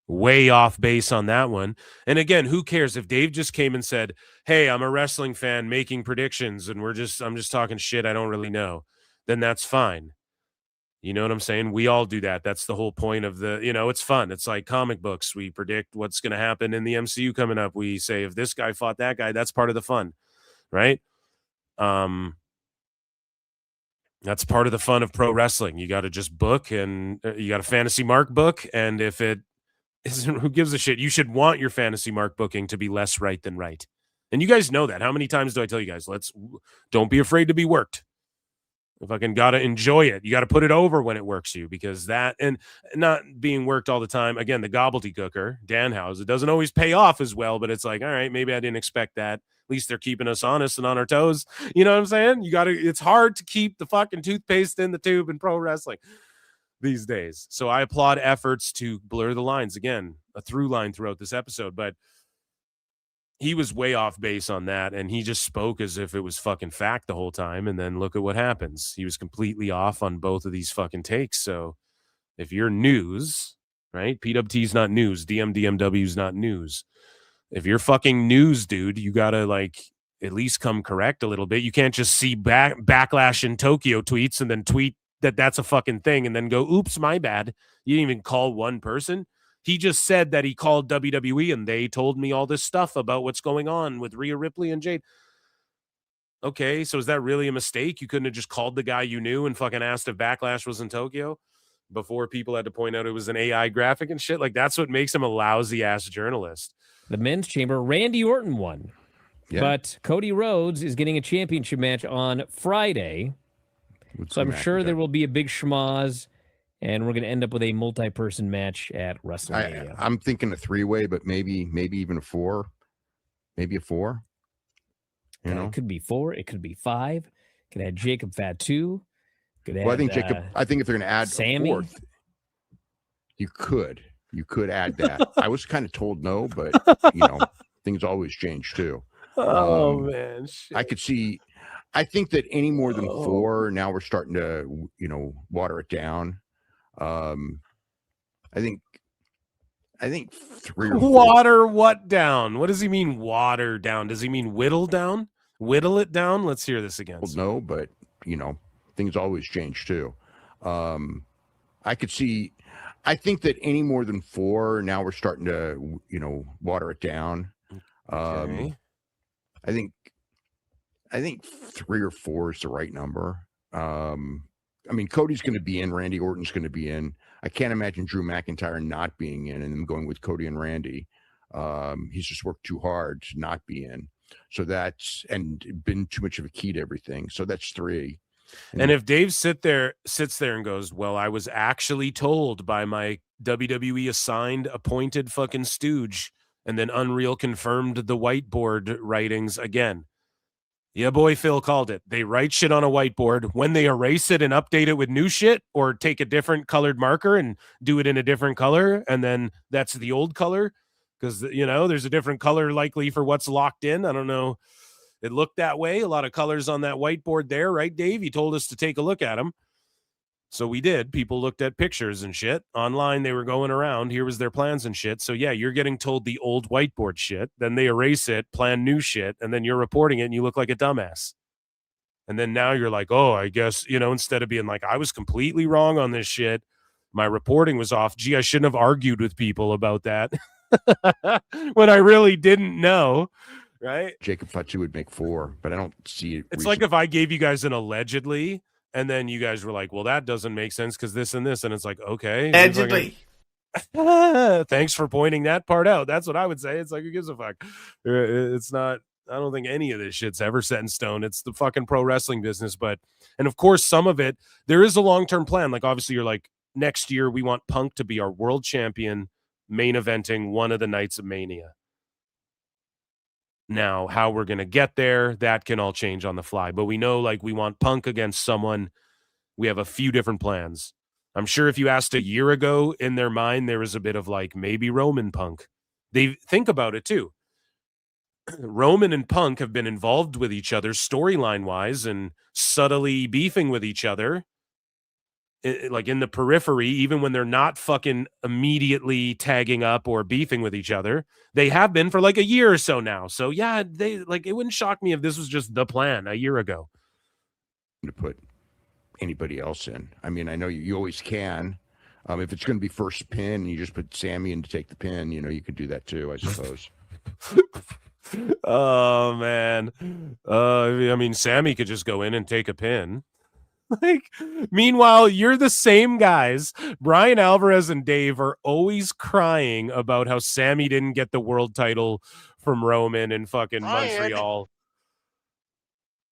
Way off base on that one. And again, who cares if Dave just came and said, hey, I'm a wrestling fan making predictions and I'm just talking shit I don't really know. Then that's fine. You know what I'm saying? We all do that. That's the whole point of the, it's fun. It's like comic books. We predict what's going to happen in the MCU coming up. We say, if this guy fought that guy, that's part of the fun, right? That's part of the fun of pro wrestling. You got to just book, and you got a fantasy mark book. And if it isn't, who gives a shit? You should want your fantasy mark booking to be less right than right. And you guys know that. How many times do I tell you guys, don't be afraid to be worked. If I got to enjoy it, you got to put it over when it works you, because that, and not being worked all the time. Again, the gobbledygooker, Danhausen, it doesn't always pay off as well, but it's like, all right, maybe I didn't expect that. At least they're keeping us honest and on our toes. You know what I'm saying? It's hard to keep the fucking toothpaste in the tube in pro wrestling these days. So I applaud efforts to blur the lines. Again, a through line throughout this episode, but he was way off base on that, and he just spoke as if it was fucking fact the whole time, and then look at what happens. He was completely off on both of these fucking takes. So if you're news, right? PWT's not news. DMDMW's not news. If you're fucking news, dude, you gotta at least come correct a little bit. You can't just see backlash in Tokyo tweets and then tweet that that's a fucking thing and then go, oops, my bad. You didn't even call one person. He just said that he called WWE and they told me all this stuff about what's going on with Rhea Ripley and Jade. Okay, so is that really a mistake? You couldn't have just called the guy you knew and fucking asked if Backlash was in Tokyo before people had to point out it was an AI graphic and shit? Like, that's what makes him a lousy-ass journalist. The men's chamber, Randy Orton won. Yeah. But Cody Rhodes is getting a championship match on Friday. So I'm sure there will be a big schmoz. And we're going to end up with a multi-person match at WrestleMania. I'm thinking a 3-way, but maybe even a 4. Maybe a 4. You know, it could be 4. It could be 5. Could add Jacob Fatu. Could add, I think Jacob. I think if they're going to add Sammy. a 4th, you could add that. I was kind of told no, but things always change too. Oh man, shit. I could see. I think that any more than 4, now we're starting to water it down. I think 3 or 4. Water what down? What does he mean water down? Does he mean whittle down? Whittle it down? Let's hear this again. Well, no, but things always change too. I could see. I think that any more than 4, now we're starting to water it down. Okay. I think 3 or 4 is the right number. I mean, Cody's going to be in. Randy Orton's going to be in. I can't imagine Drew McIntyre not being in and them going with Cody and Randy. He's just worked too hard to not be in. So that's, and been too much of a key to everything. So that's 3. And if Dave sits there and goes, well, I was actually told by my WWE assigned appointed fucking stooge, and then Unreal confirmed the whiteboard writings again. Yeah, boy, Phil called it. They write shit on a whiteboard. When they erase it and update it with new shit, or take a different colored marker and do it in a different color, and then that's the old color, because there's a different color likely for what's locked in. I don't know. It looked that way. A lot of colors on that whiteboard there, right, Dave? You told us to take a look at them. So we did. People looked at pictures and shit. Online, they were going around. Here was their plans and shit. So, yeah, you're getting told the old whiteboard shit. Then they erase it, plan new shit, and then you're reporting it, and you look like a dumbass. And then now you're like, oh, I guess, instead of being like, I was completely wrong on this shit, my reporting was off. Gee, I shouldn't have argued with people about that when I really didn't know, right? Jacob Futsu would make 4, but I don't see it. It's like if I gave you guys an allegedly, and then you guys were like, well, that doesn't make sense because this and this. And it's like, okay. Allegedly. Thanks for pointing that part out. That's what I would say. It's like, who gives a fuck? It's not, I don't think any of this shit's ever set in stone. It's the fucking pro wrestling business. And of course, some of it, there is a long-term plan. Like, obviously, you're like, next year, we want Punk to be our world champion, main eventing one of the nights of Mania. Now, how we're going to get there, that can all change on the fly. But we know, like, we want Punk against someone. We have a few different plans. I'm sure if you asked a year ago, in their mind, there was a bit of, like, maybe Roman Punk. They think about it, too. Roman and Punk have been involved with each other storyline-wise and subtly beefing with each other. Like in the periphery, even when they're not fucking immediately tagging up or beefing with each other, they have been for like a year or so now. So yeah, it wouldn't shock me if this was just the plan a year ago. To put anybody else in. I mean, I know you always can. If it's going to be first pin, and you just put Sammy in to take the pin. You could do that too, I suppose. Oh man, I mean, Sammy could just go in and take a pin. Like, meanwhile, you're the same guys. Bryan Alvarez and Dave are always crying about how Sammy didn't get the world title from Roman in fucking Montreal.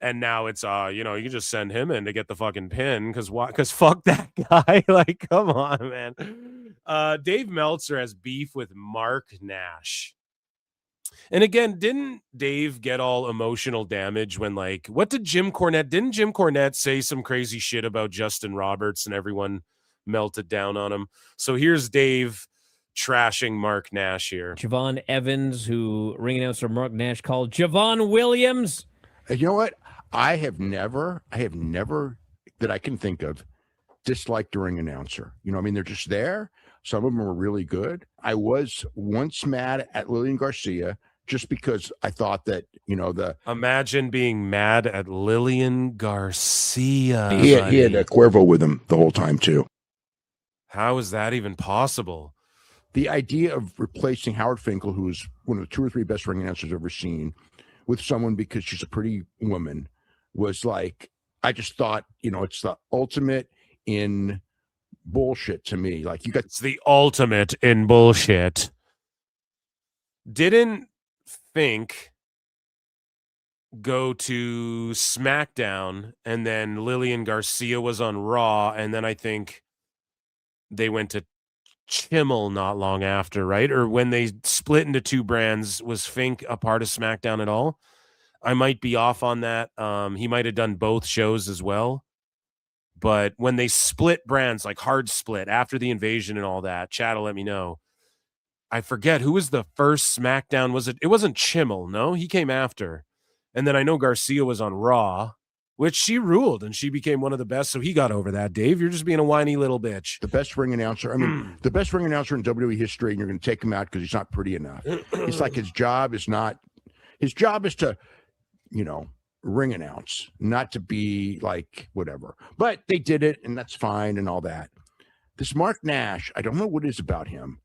And now it's, you can just send him in to get the fucking pin because fuck that guy. Like, come on, man. Dave Meltzer has beef with Mark Nash. And again, didn't Dave get all emotional damage when, like, didn't Jim Cornette say some crazy shit about Justin Roberts and everyone melted down on him? So here's Dave trashing Mark Nash here. Javon Evans, who ring announcer Mark Nash called Javon Williams. You know what? I have never that I can think of disliked a ring announcer. I mean, they're just there. Some of them are really good. I was once mad at Lillian Garcia just because I thought that, Imagine being mad at Lillian Garcia. He had a Cuervo with him the whole time, too. How is that even possible? The idea of replacing Howard Finkel, who is one of the 2 or 3 best ring announcers I've ever seen, with someone because she's a pretty woman, was like, I just thought, it's the ultimate in bullshit to me. Like, it's the ultimate in bullshit. Didn't Fink go to SmackDown and then Lillian Garcia was on Raw, and then I think they went to Kimmel not long after, right? Or when they split into 2 brands, was Fink a part of SmackDown at all? I might be off on that. He might have done both shows as well. But when they split brands, like hard split after the invasion and all that, Chad will let me know. I forget who was the first SmackDown. It wasn't Kimmel, no? He came after. And then I know Garcia was on Raw, which she ruled, and she became one of the best, so he got over that. Dave, you're just being a whiny little bitch. The best ring announcer, the best ring announcer in WWE history, and you're going to take him out because he's not pretty enough. It's like his job is to, ring announce, not to be like whatever. But they did it, and that's fine and all that. This Mark Nash, I don't know what it is about him,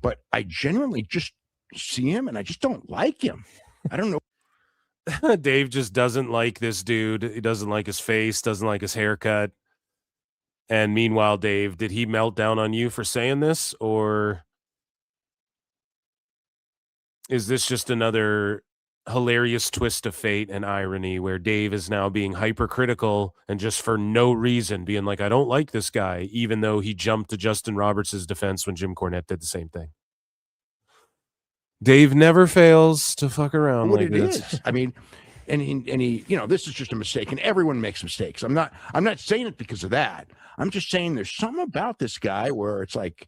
but I genuinely just see him, and I just don't like him. I don't know. Dave just doesn't like this dude. He doesn't like his face, doesn't like his haircut. And meanwhile, Dave, did he melt down on you for saying this? Or is this just another hilarious twist of fate and irony where Dave is now being hypercritical and just for no reason being like, I don't like this guy, even though he jumped to Justin Roberts' defense when Jim Cornette did the same thing? Dave never fails to fuck around like this. I mean, and he, this is just a mistake, and everyone makes mistakes. I'm not saying it because of that. I'm just saying there's something about this guy where it's like,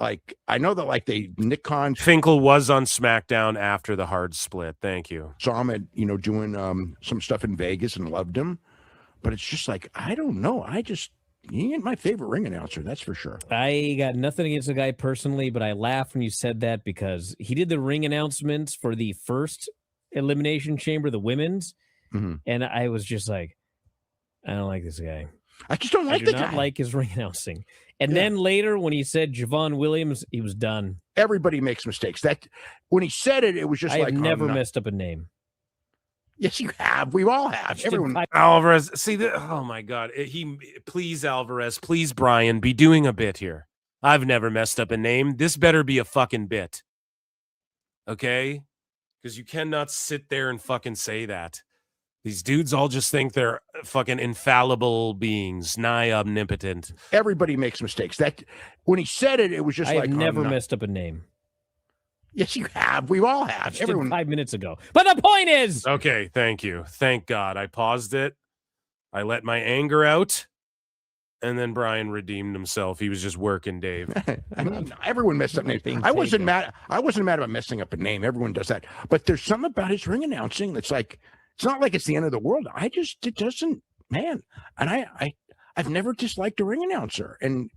like I know that like Nick Khan Finkel was on SmackDown after the hard split. Thank you. Saw him at, doing some stuff in Vegas and loved him, but it's just like I don't know. He ain't my favorite ring announcer, that's for sure. I got nothing against the guy personally, but I laughed when you said that because he did the ring announcements for the first Elimination Chamber, the women's, and I was just like, I don't like this guy. I just don't like I the do not guy. like his ring announcing. And then later, when he said Javon Williams, he was done. Everybody makes mistakes. That when he said it, it was just I like have never messed up a name. Yes, you have. We all have. Everyone. Alvarez, oh my God. Please, Alvarez, please, Bryan, be doing a bit here. I've never messed up a name. This better be a fucking bit. Okay? Because you cannot sit there and fucking say that. These dudes all just think they're fucking infallible beings, nigh omnipotent. Everybody makes mistakes. That when he said it, it was just I like have never messed up a name. Yes, you have. We all have. Everyone 5 minutes ago. But the point is, okay, thank you. Thank God. I paused it. I let my anger out. And then Bryan redeemed himself. He was just working, Dave. I mean, everyone messed up names. I wasn't mad about messing up a name. Everyone does that. But there's something about his ring announcing that's like, it's not like it's the end of the world. It doesn't, man. And I've never disliked a ring announcer. And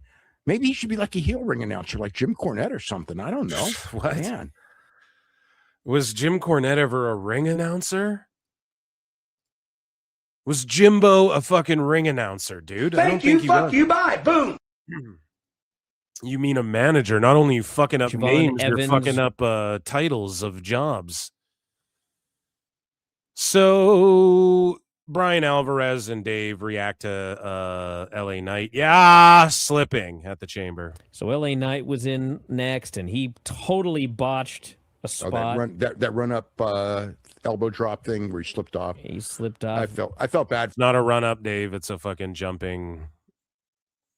maybe he should be like a heel ring announcer, like Jim Cornette or something. I don't know. What? Man. Was Jim Cornette ever a ring announcer? Was Jimbo a fucking ring announcer, dude? I don't think he was. You, bye, boom. You mean a manager? Not only you fucking up Javon names, Evans. you're fucking up titles of jobs. So Bryan Alvarez and Dave react to LA Knight. Yeah, slipping at the chamber. So LA Knight was in next, and he totally botched a spot. That run up elbow drop thing where he slipped off. He slipped off. I felt bad. It's not a run up, Dave. It's a fucking jumping.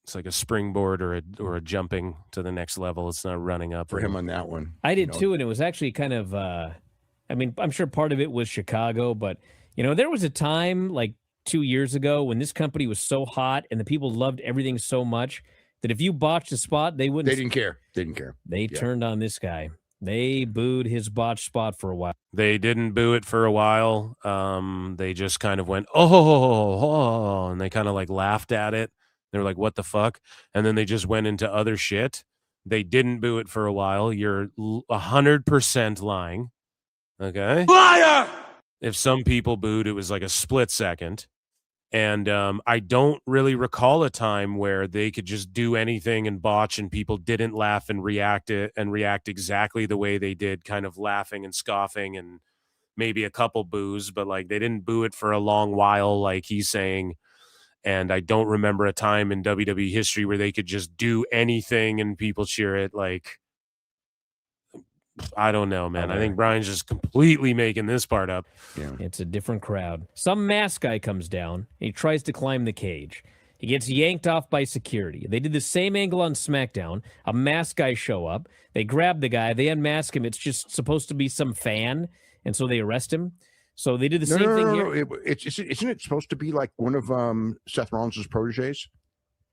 It's like a springboard or a jumping to the next level. It's not running up for him on that one. I did too, and it was actually kind of. I mean, I'm sure part of it was Chicago, but there was a time like 2 years ago when this company was so hot and the people loved everything so much that if you botched a spot, they wouldn't. They didn't care. They turned on this guy. They booed his botched spot for a while. They didn't boo it for a while. They just kind of went, oh, and they kind of like laughed at it. They were like, what the fuck? And then they just went into other shit. They didn't boo it for a while. You're 100% lying. Okay? Liar! If some people booed, it was like a split second. And I don't really recall a time where they could just do anything and botch and people didn't laugh and react exactly the way they did, kind of laughing and scoffing and maybe a couple boos, but like they didn't boo it for a long while, like he's saying. And I don't remember a time in WWE history where they could just do anything and people cheer it. Like, I don't know, man. I think Bryan's just completely making this part up. Yeah. It's a different crowd. Some mask guy comes down. He tries to climb the cage. He gets yanked off by security. They did the same angle on SmackDown. A mask guy show up. They grab the guy. They unmask him. It's just supposed to be some fan, and so they arrest him. So they did the same thing here. Isn't it supposed to be like one of Seth Rollins' proteges?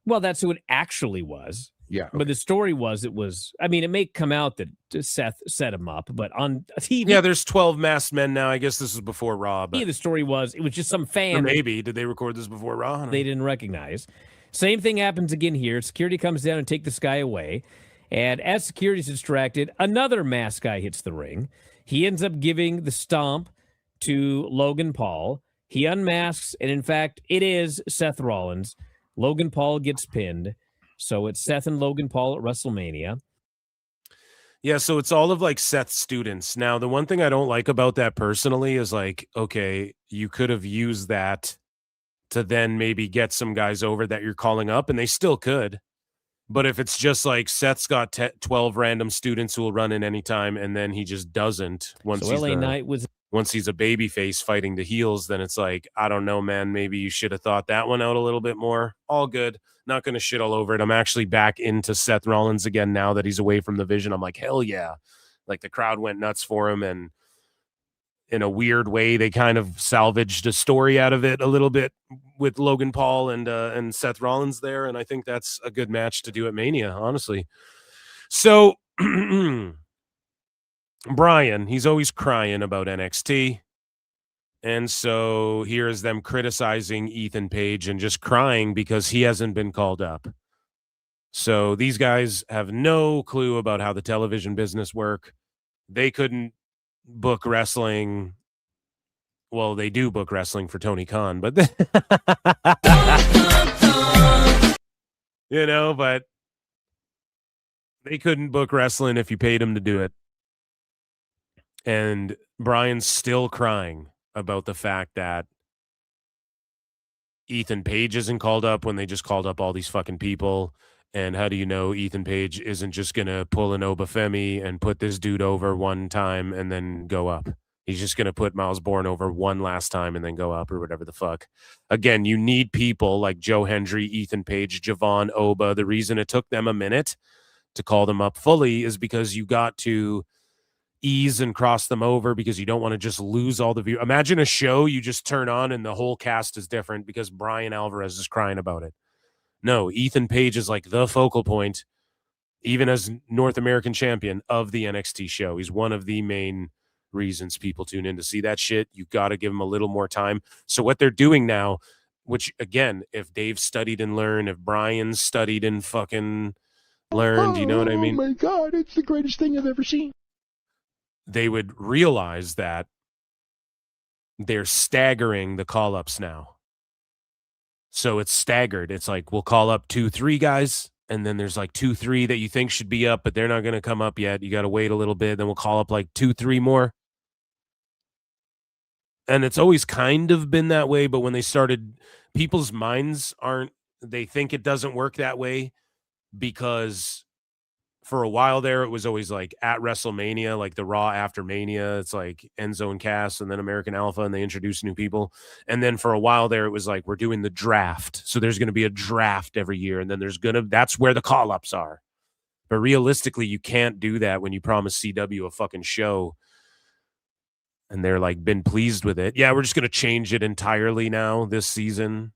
Well, that's who it actually was. Yeah. Okay. But the story was it may come out that Seth set him up, but on TV. Yeah, there's 12 masked men now. I guess this was before Raw. But the story was it was just some fan. Or maybe. Did they record this before Raw? They didn't recognize. Same thing happens again here. Security comes down and take this guy away. And as security's distracted, another masked guy hits the ring. He ends up giving the stomp to Logan Paul. He unmasks, and in fact, it is Seth Rollins. Logan Paul gets pinned. So it's Seth and Logan Paul at WrestleMania. Yeah, so it's all of like Seth's students. Now, the one thing I don't like about that personally is like, okay, you could have used that to then maybe get some guys over that you're calling up, and they still could. But if it's just like Seth's got 12 random students who will run in anytime, and then he just doesn't once he's a baby face fighting the heels, then it's like, I don't know, man, maybe you should have thought that one out a little bit more. All good. Not going to shit all over it. I'm actually back into Seth Rollins again now that he's away from the Vision. I'm like, hell yeah. Like the crowd went nuts for him, and in a weird way, they kind of salvaged a story out of it a little bit with Logan Paul and Seth Rollins there, and I think that's a good match to do at Mania, honestly. So Bryan, he's always crying about NXT. And so here's them criticizing Ethan Page and just crying because he hasn't been called up. So these guys have no clue about how the television business work. They couldn't book wrestling. Well, they do book wrestling for Tony Khan, but you know, but they couldn't book wrestling if you paid them to do it. And Bryan's still crying about the fact that Ethan Page isn't called up when they just called up all these fucking people. And how do you know Ethan Page isn't just going to pull an Obafemi and put this dude over one time and then go up? He's just going to put Miles Bourne over one last time and then go up or whatever the fuck. Again, you need people like Joe Hendry, Ethan Page, Javon Oba. The reason it took them a minute to call them up fully is because you got to ease and cross them over because you don't want to just lose all the view. Imagine a show you just turn on and the whole cast is different because Bryan Alvarez is crying about it. No, Ethan Page is like the focal point, even as North American champion of the NXT show. He's one of the main reasons people tune in to see that shit. You got to give him a little more time. So what they're doing now, which again, if Dave studied and learned, if Bryan studied and fucking learned, you know what I mean? Oh my God, it's the greatest thing I've ever seen. They would realize that they're staggering the call-ups now. So it's staggered. It's like, we'll call up 2-3 guys, and then there's like 2-3 that you think should be up, but they're not going to come up yet. You got to wait a little bit. Then we'll call up like 2-3 more. And it's always kind of been that way, but when they started, people's minds they think it doesn't work that way because for a while there, it was always like at WrestleMania, like the Raw after Mania. It's like Enzo and Cass and then American Alpha, and they introduce new people. And then for a while there, it was like, we're doing the draft. So there's going to be a draft every year. And then that's where the call-ups are. But realistically, you can't do that when you promise CW a fucking show. And they're like, been pleased with it. Yeah, we're just going to change it entirely now this season.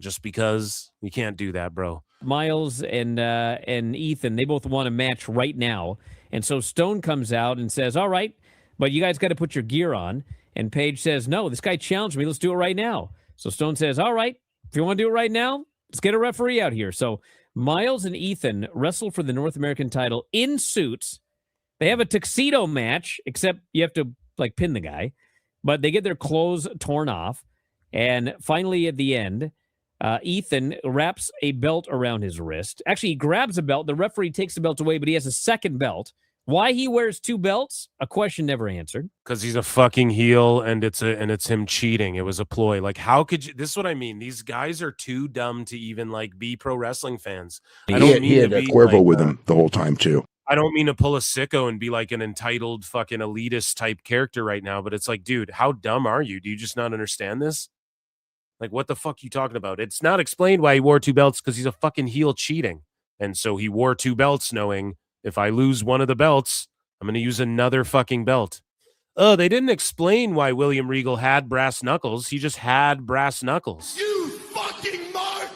Just because you can't do that, bro. Miles and Ethan, they both want a match right now. And so Stone comes out and says, all right, but you guys got to put your gear on. And Paige says, no, this guy challenged me. Let's do it right now. So Stone says, all right, if you want to do it right now, let's get a referee out here. So Miles and Ethan wrestle for the North American title in suits. They have a tuxedo match, except you have to like pin the guy, but they get their clothes torn off. And finally at the end, Ethan wraps a belt around his wrist. Actually, he grabs a belt. The referee takes the belt away, but he has a second belt. Why he wears two belts? A question never answered. Because he's a fucking heel, and it's him cheating. It was a ploy. Like, how could you? This is what I mean. These guys are too dumb to even like be pro wrestling fans. He had Cuervo with him the whole time too. I don't mean to pull a sicko and be like an entitled fucking elitist type character right now, but it's like, dude, how dumb are you? Do you just not understand this? Like, what the fuck are you talking about? It's not explained why he wore two belts because he's a fucking heel cheating. And so he wore two belts knowing if I lose one of the belts, I'm going to use another fucking belt. Oh, they didn't explain why William Regal had brass knuckles. He just had brass knuckles. You fucking mark!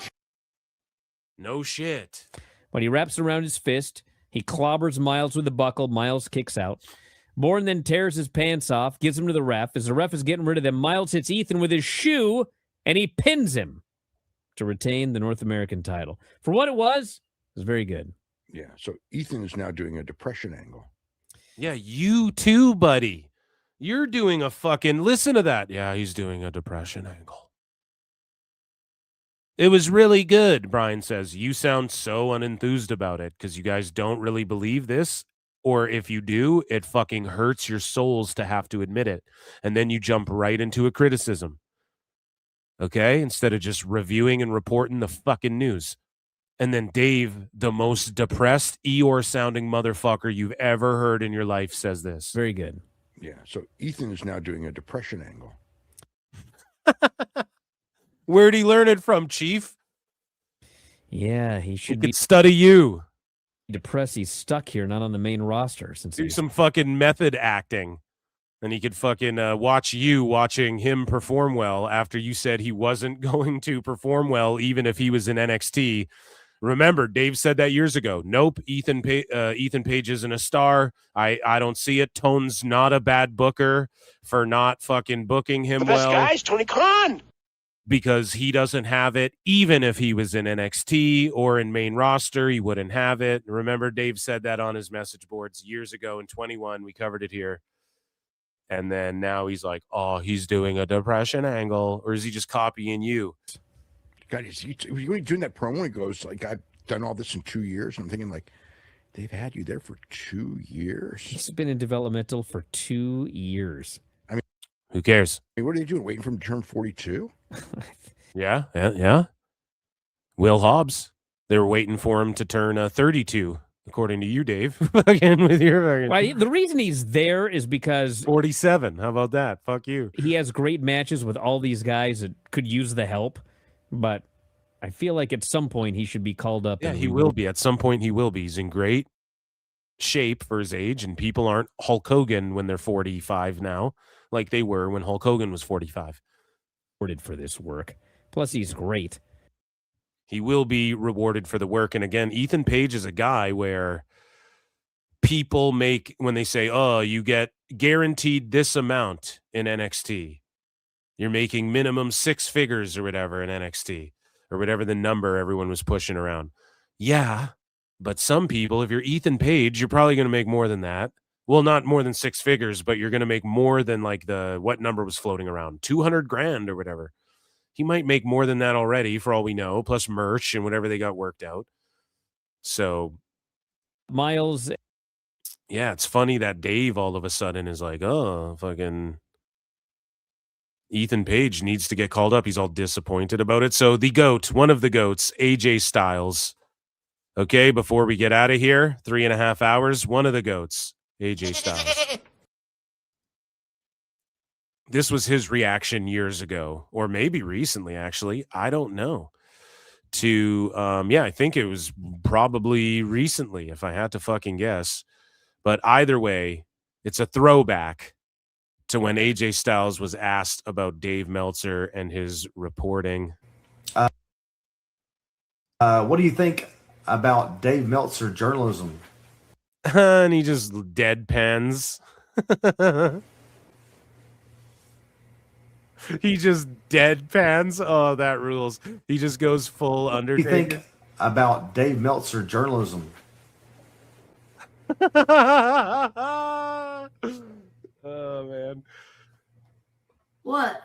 No shit. When he wraps around his fist, he clobbers Miles with a buckle. Miles kicks out. Bourne then tears his pants off, gives him to the ref. As the ref is getting rid of them, Miles hits Ethan with his shoe, and he pins him to retain the North American title. For what it was very good. Yeah, so Ethan is now doing a depression angle. Yeah, you too, buddy. You're doing a fucking... Listen to that. Yeah, he's doing a depression angle. It was really good, Bryan says. You sound so unenthused about it because you guys don't really believe this. Or if you do, it fucking hurts your souls to have to admit it. And then you jump right into a criticism. Okay? Instead of just reviewing and reporting the fucking news. And then Dave, the most depressed Eeyore-sounding motherfucker you've ever heard in your life, says this. Very good. Yeah, so Ethan is now doing a depression angle. Where'd he learn it from, Chief? Yeah, he should be study you. Depressed. He's stuck here, not on the main roster. Since do some fucking method acting. And he could fucking watch you watching him perform well after you said he wasn't going to perform well, even if he was in NXT. Remember, Dave said that years ago. Nope, Ethan Page isn't a star. I don't see it. Tone's not a bad booker for not fucking booking him well. The best guy is Tony Khan. Because he doesn't have it. Even if he was in NXT or in main roster, he wouldn't have it. Remember, Dave said that on his message boards years ago in 21. We covered it here. And then now he's like, oh, he's doing a depression angle. Or is he just copying you? God, he's doing that promo. He goes like, I've done all this in 2 years. And I'm thinking like, they've had you there for 2 years. He's been in developmental for 2 years. I mean, who cares? I mean, what are they doing? Waiting for him to turn 42? Yeah. Will Hobbs. They were waiting for him to turn 32, according to you, Dave. Again with your well, the reason he's there is because 47. How about that? Fuck you. He has great matches with all these guys that could use the help, but I feel like at some point he should be called up. Yeah, he will be. At some point he will be. He's in great shape for his age, and people aren't Hulk Hogan when they're 45 now, like they were when Hulk Hogan was 45. Rewarded for this work. Plus, he's great. He will be rewarded for the work. And again, Ethan Page is a guy where people make, when they say, oh, you get guaranteed this amount in NXT. You're making minimum 6 figures or whatever in NXT, or whatever the number everyone was pushing around. Yeah, but some people, if you're Ethan Page, you're probably going to make more than that. Well, not more than 6 figures, but you're going to make more than like what number was floating around, 200 grand or whatever. He might make more than that already for all we know, plus merch and whatever they got worked out. So Miles. Yeah, it's funny that Dave all of a sudden is like, oh, fucking Ethan Page needs to get called up. He's all disappointed about it. So the GOAT, one of the GOATs, AJ Styles. Okay, before we get out of here, 3.5 hours, one of the GOATs, AJ Styles. This was his reaction years ago, or maybe recently, actually. I don't know. To, I think it was probably recently, if I had to fucking guess. But either way, it's a throwback to when AJ Styles was asked about Dave Meltzer and his reporting. What do you think about Dave Meltzer journalism? And he just deadpans. He just deadpans. Oh, that rules. He just goes full Undertaker. What do you think about Dave Meltzer journalism? Oh, man. What?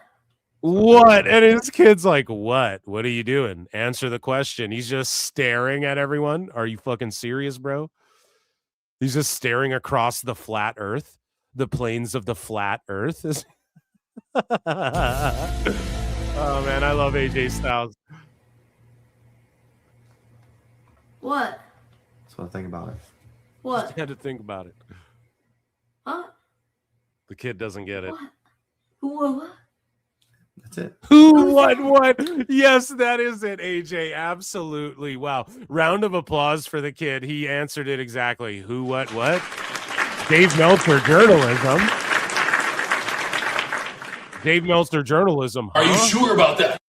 And his kid's like, what? What are you doing? Answer the question. He's just staring at everyone. Are you fucking serious, bro? He's just staring across the flat earth, the plains of the flat earth. Oh, man, I love AJ Styles. What? That's what I think about it. What? Just had to think about it. Huh? The kid doesn't get it. What? That's it. Who, what? Yes, that is it, AJ. Absolutely. Wow. Round of applause for the kid. He answered it exactly. Who, what? Dave Meltzer journalism. Dave Meltzer journalism. Are you sure about that?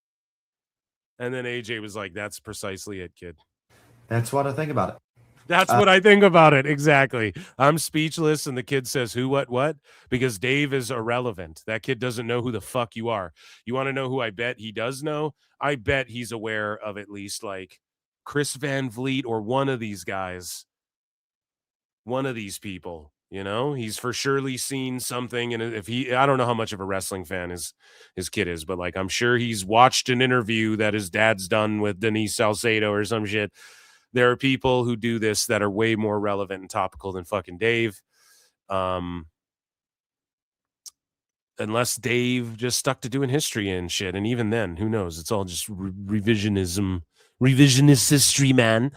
And then AJ was like, that's precisely it, kid. That's what I think about it. That's what I think about it. Exactly. I'm speechless. And the kid says, who, what? Because Dave is irrelevant. That kid doesn't know who the fuck you are. You want to know who I bet he does know? I bet he's aware of at least like Chris Van Vliet or one of these guys. One of these people, you know, he's for surely seen something. And if I don't know how much of a wrestling fan his kid is, but like, I'm sure he's watched an interview that his dad's done with Denise Salcedo or some shit. There are people who do this that are way more relevant and topical than fucking Dave. Unless Dave just stuck to doing history and shit. And even then, who knows? It's all just revisionist history, man.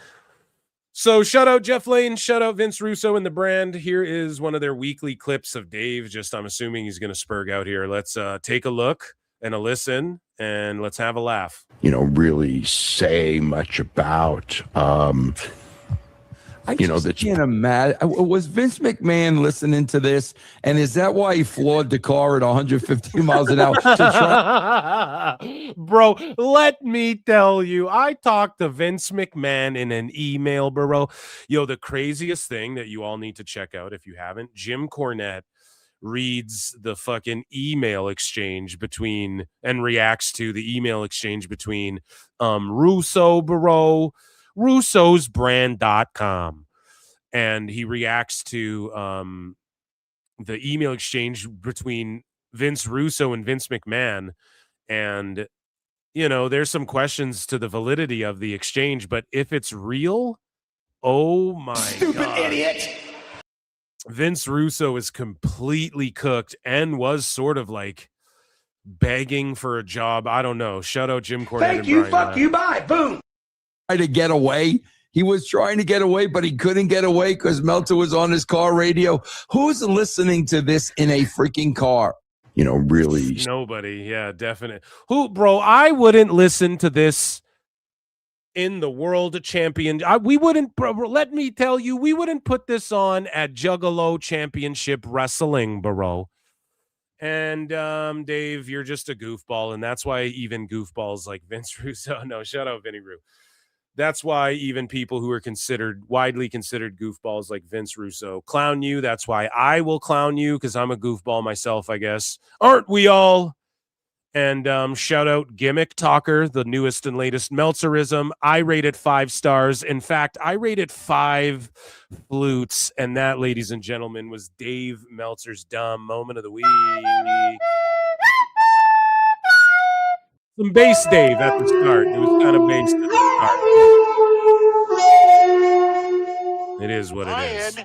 So shout out Jeff Lane, shout out Vince Russo and the brand. Here is one of their weekly clips of Dave. Just, I'm assuming he's going to spurg out here. Let's take a look and a listen, and let's have a laugh. Really say much about. I can't imagine. Was Vince McMahon listening to this? And is that why he floored the car at 150 miles an hour? Bro, let me tell you, I talked to Vince McMahon in an email, bro. Yo, the craziest thing that you all need to check out if you haven't, Jim Cornette reads the fucking email exchange between and reacts to the email exchange between Russo, bro, russosbrand.com, and he reacts to the email exchange between Vince Russo and Vince McMahon. And there's some questions to the validity of the exchange, but if it's real, oh my God, Idiot. Vince Russo is completely cooked and was sort of like begging for a job. I don't know. Shout out Jim Cornette. Thank you. Fuck you. Bye. Boom. To get away. He was trying to get away, but he couldn't get away because Meltzer was on his car radio. Who's listening to this in a freaking car? Really. Nobody. Yeah, definitely. Bro, I wouldn't listen to this in the world champion. We wouldn't, bro, let me tell you, we wouldn't put this on at Juggalo Championship Wrestling, bro. And Dave, you're just a goofball, and that's why even goofballs like Vince Russo. No, shut up, Vinny Roo. That's why even people who are widely considered goofballs like Vince Russo clown you. That's why I will clown you, because I'm a goofball myself, I guess. Aren't we all? And shout out Gimmick Talker, the newest and latest Meltzerism. I rated 5 stars. In fact, I rated 5 flutes. And that, ladies and gentlemen, was Dave Meltzer's dumb moment of the week. Some bass Dave at the start. It was kind of bass at the start. It is what it is.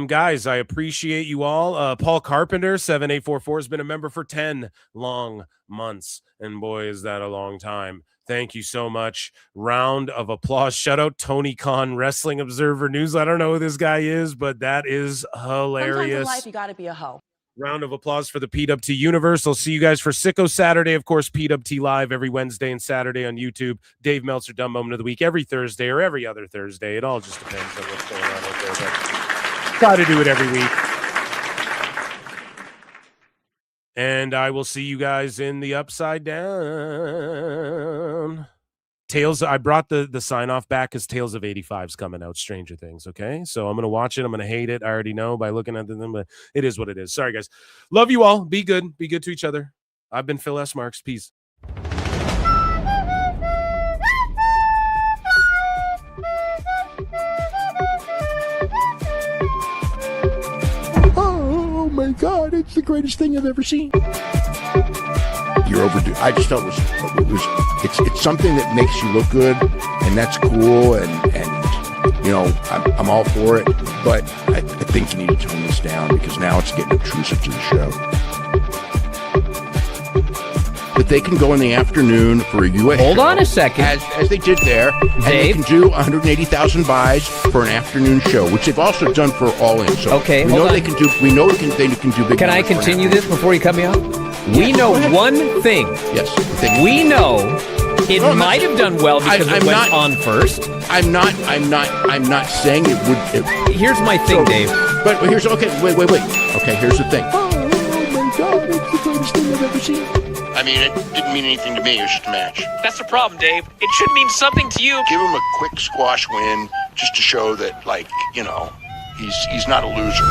Guys, I appreciate you all. Paul Carpenter 7844 has been a member for 10 long months, and boy, is that a long time. Thank you so much. Round of applause. Shout out Tony Khan, Wrestling Observer News. I don't know who this guy is, but that is hilarious. Sometimes in life you gotta be a hoe. Round of applause for the PWT Universe. I'll see you guys for Sicko Saturday. Of course, PWT Live every Wednesday and Saturday on YouTube. Dave Meltzer, Dumb Moment of the Week, every Thursday or every other Thursday. It all just depends on what's going on out there. But try to do it every week. And I will see you guys in the Upside Down. Tales, I brought the sign-off back because Tales of 85 is coming out, Stranger Things, okay? So I'm going to watch it. I'm going to hate it. I already know by looking at them, but it is what it is. Sorry, guys. Love you all. Be good. Be good to each other. I've been Phil S. Marks. Peace. Oh, my God. It's the greatest thing I've ever seen. You're overdue. I just felt it's something that makes you look good, and that's cool, and I'm all for it, but I think you need to tone this down because now it's getting intrusive to the show. But they can go in the afternoon for a US Hold show, on a second. as they did there, and they Dave? can do 180,000 buys for an afternoon show, which they've also done for All In. So Okay, we hold know on. they can do. We know they can do big. Can I numbers for an continue afternoon. this before you cut me off? We know one thing. Yes. We know it might have done well because it went on first. I'm not saying it would. Here's my thing, Dave. But here's okay. Wait. Okay, here's the thing. Oh my God, it's the greatest thing I've ever seen. I mean, it didn't mean anything to me. It was just a match. That's the problem, Dave. It should mean something to you. Give him a quick squash win just to show that, he's not a loser.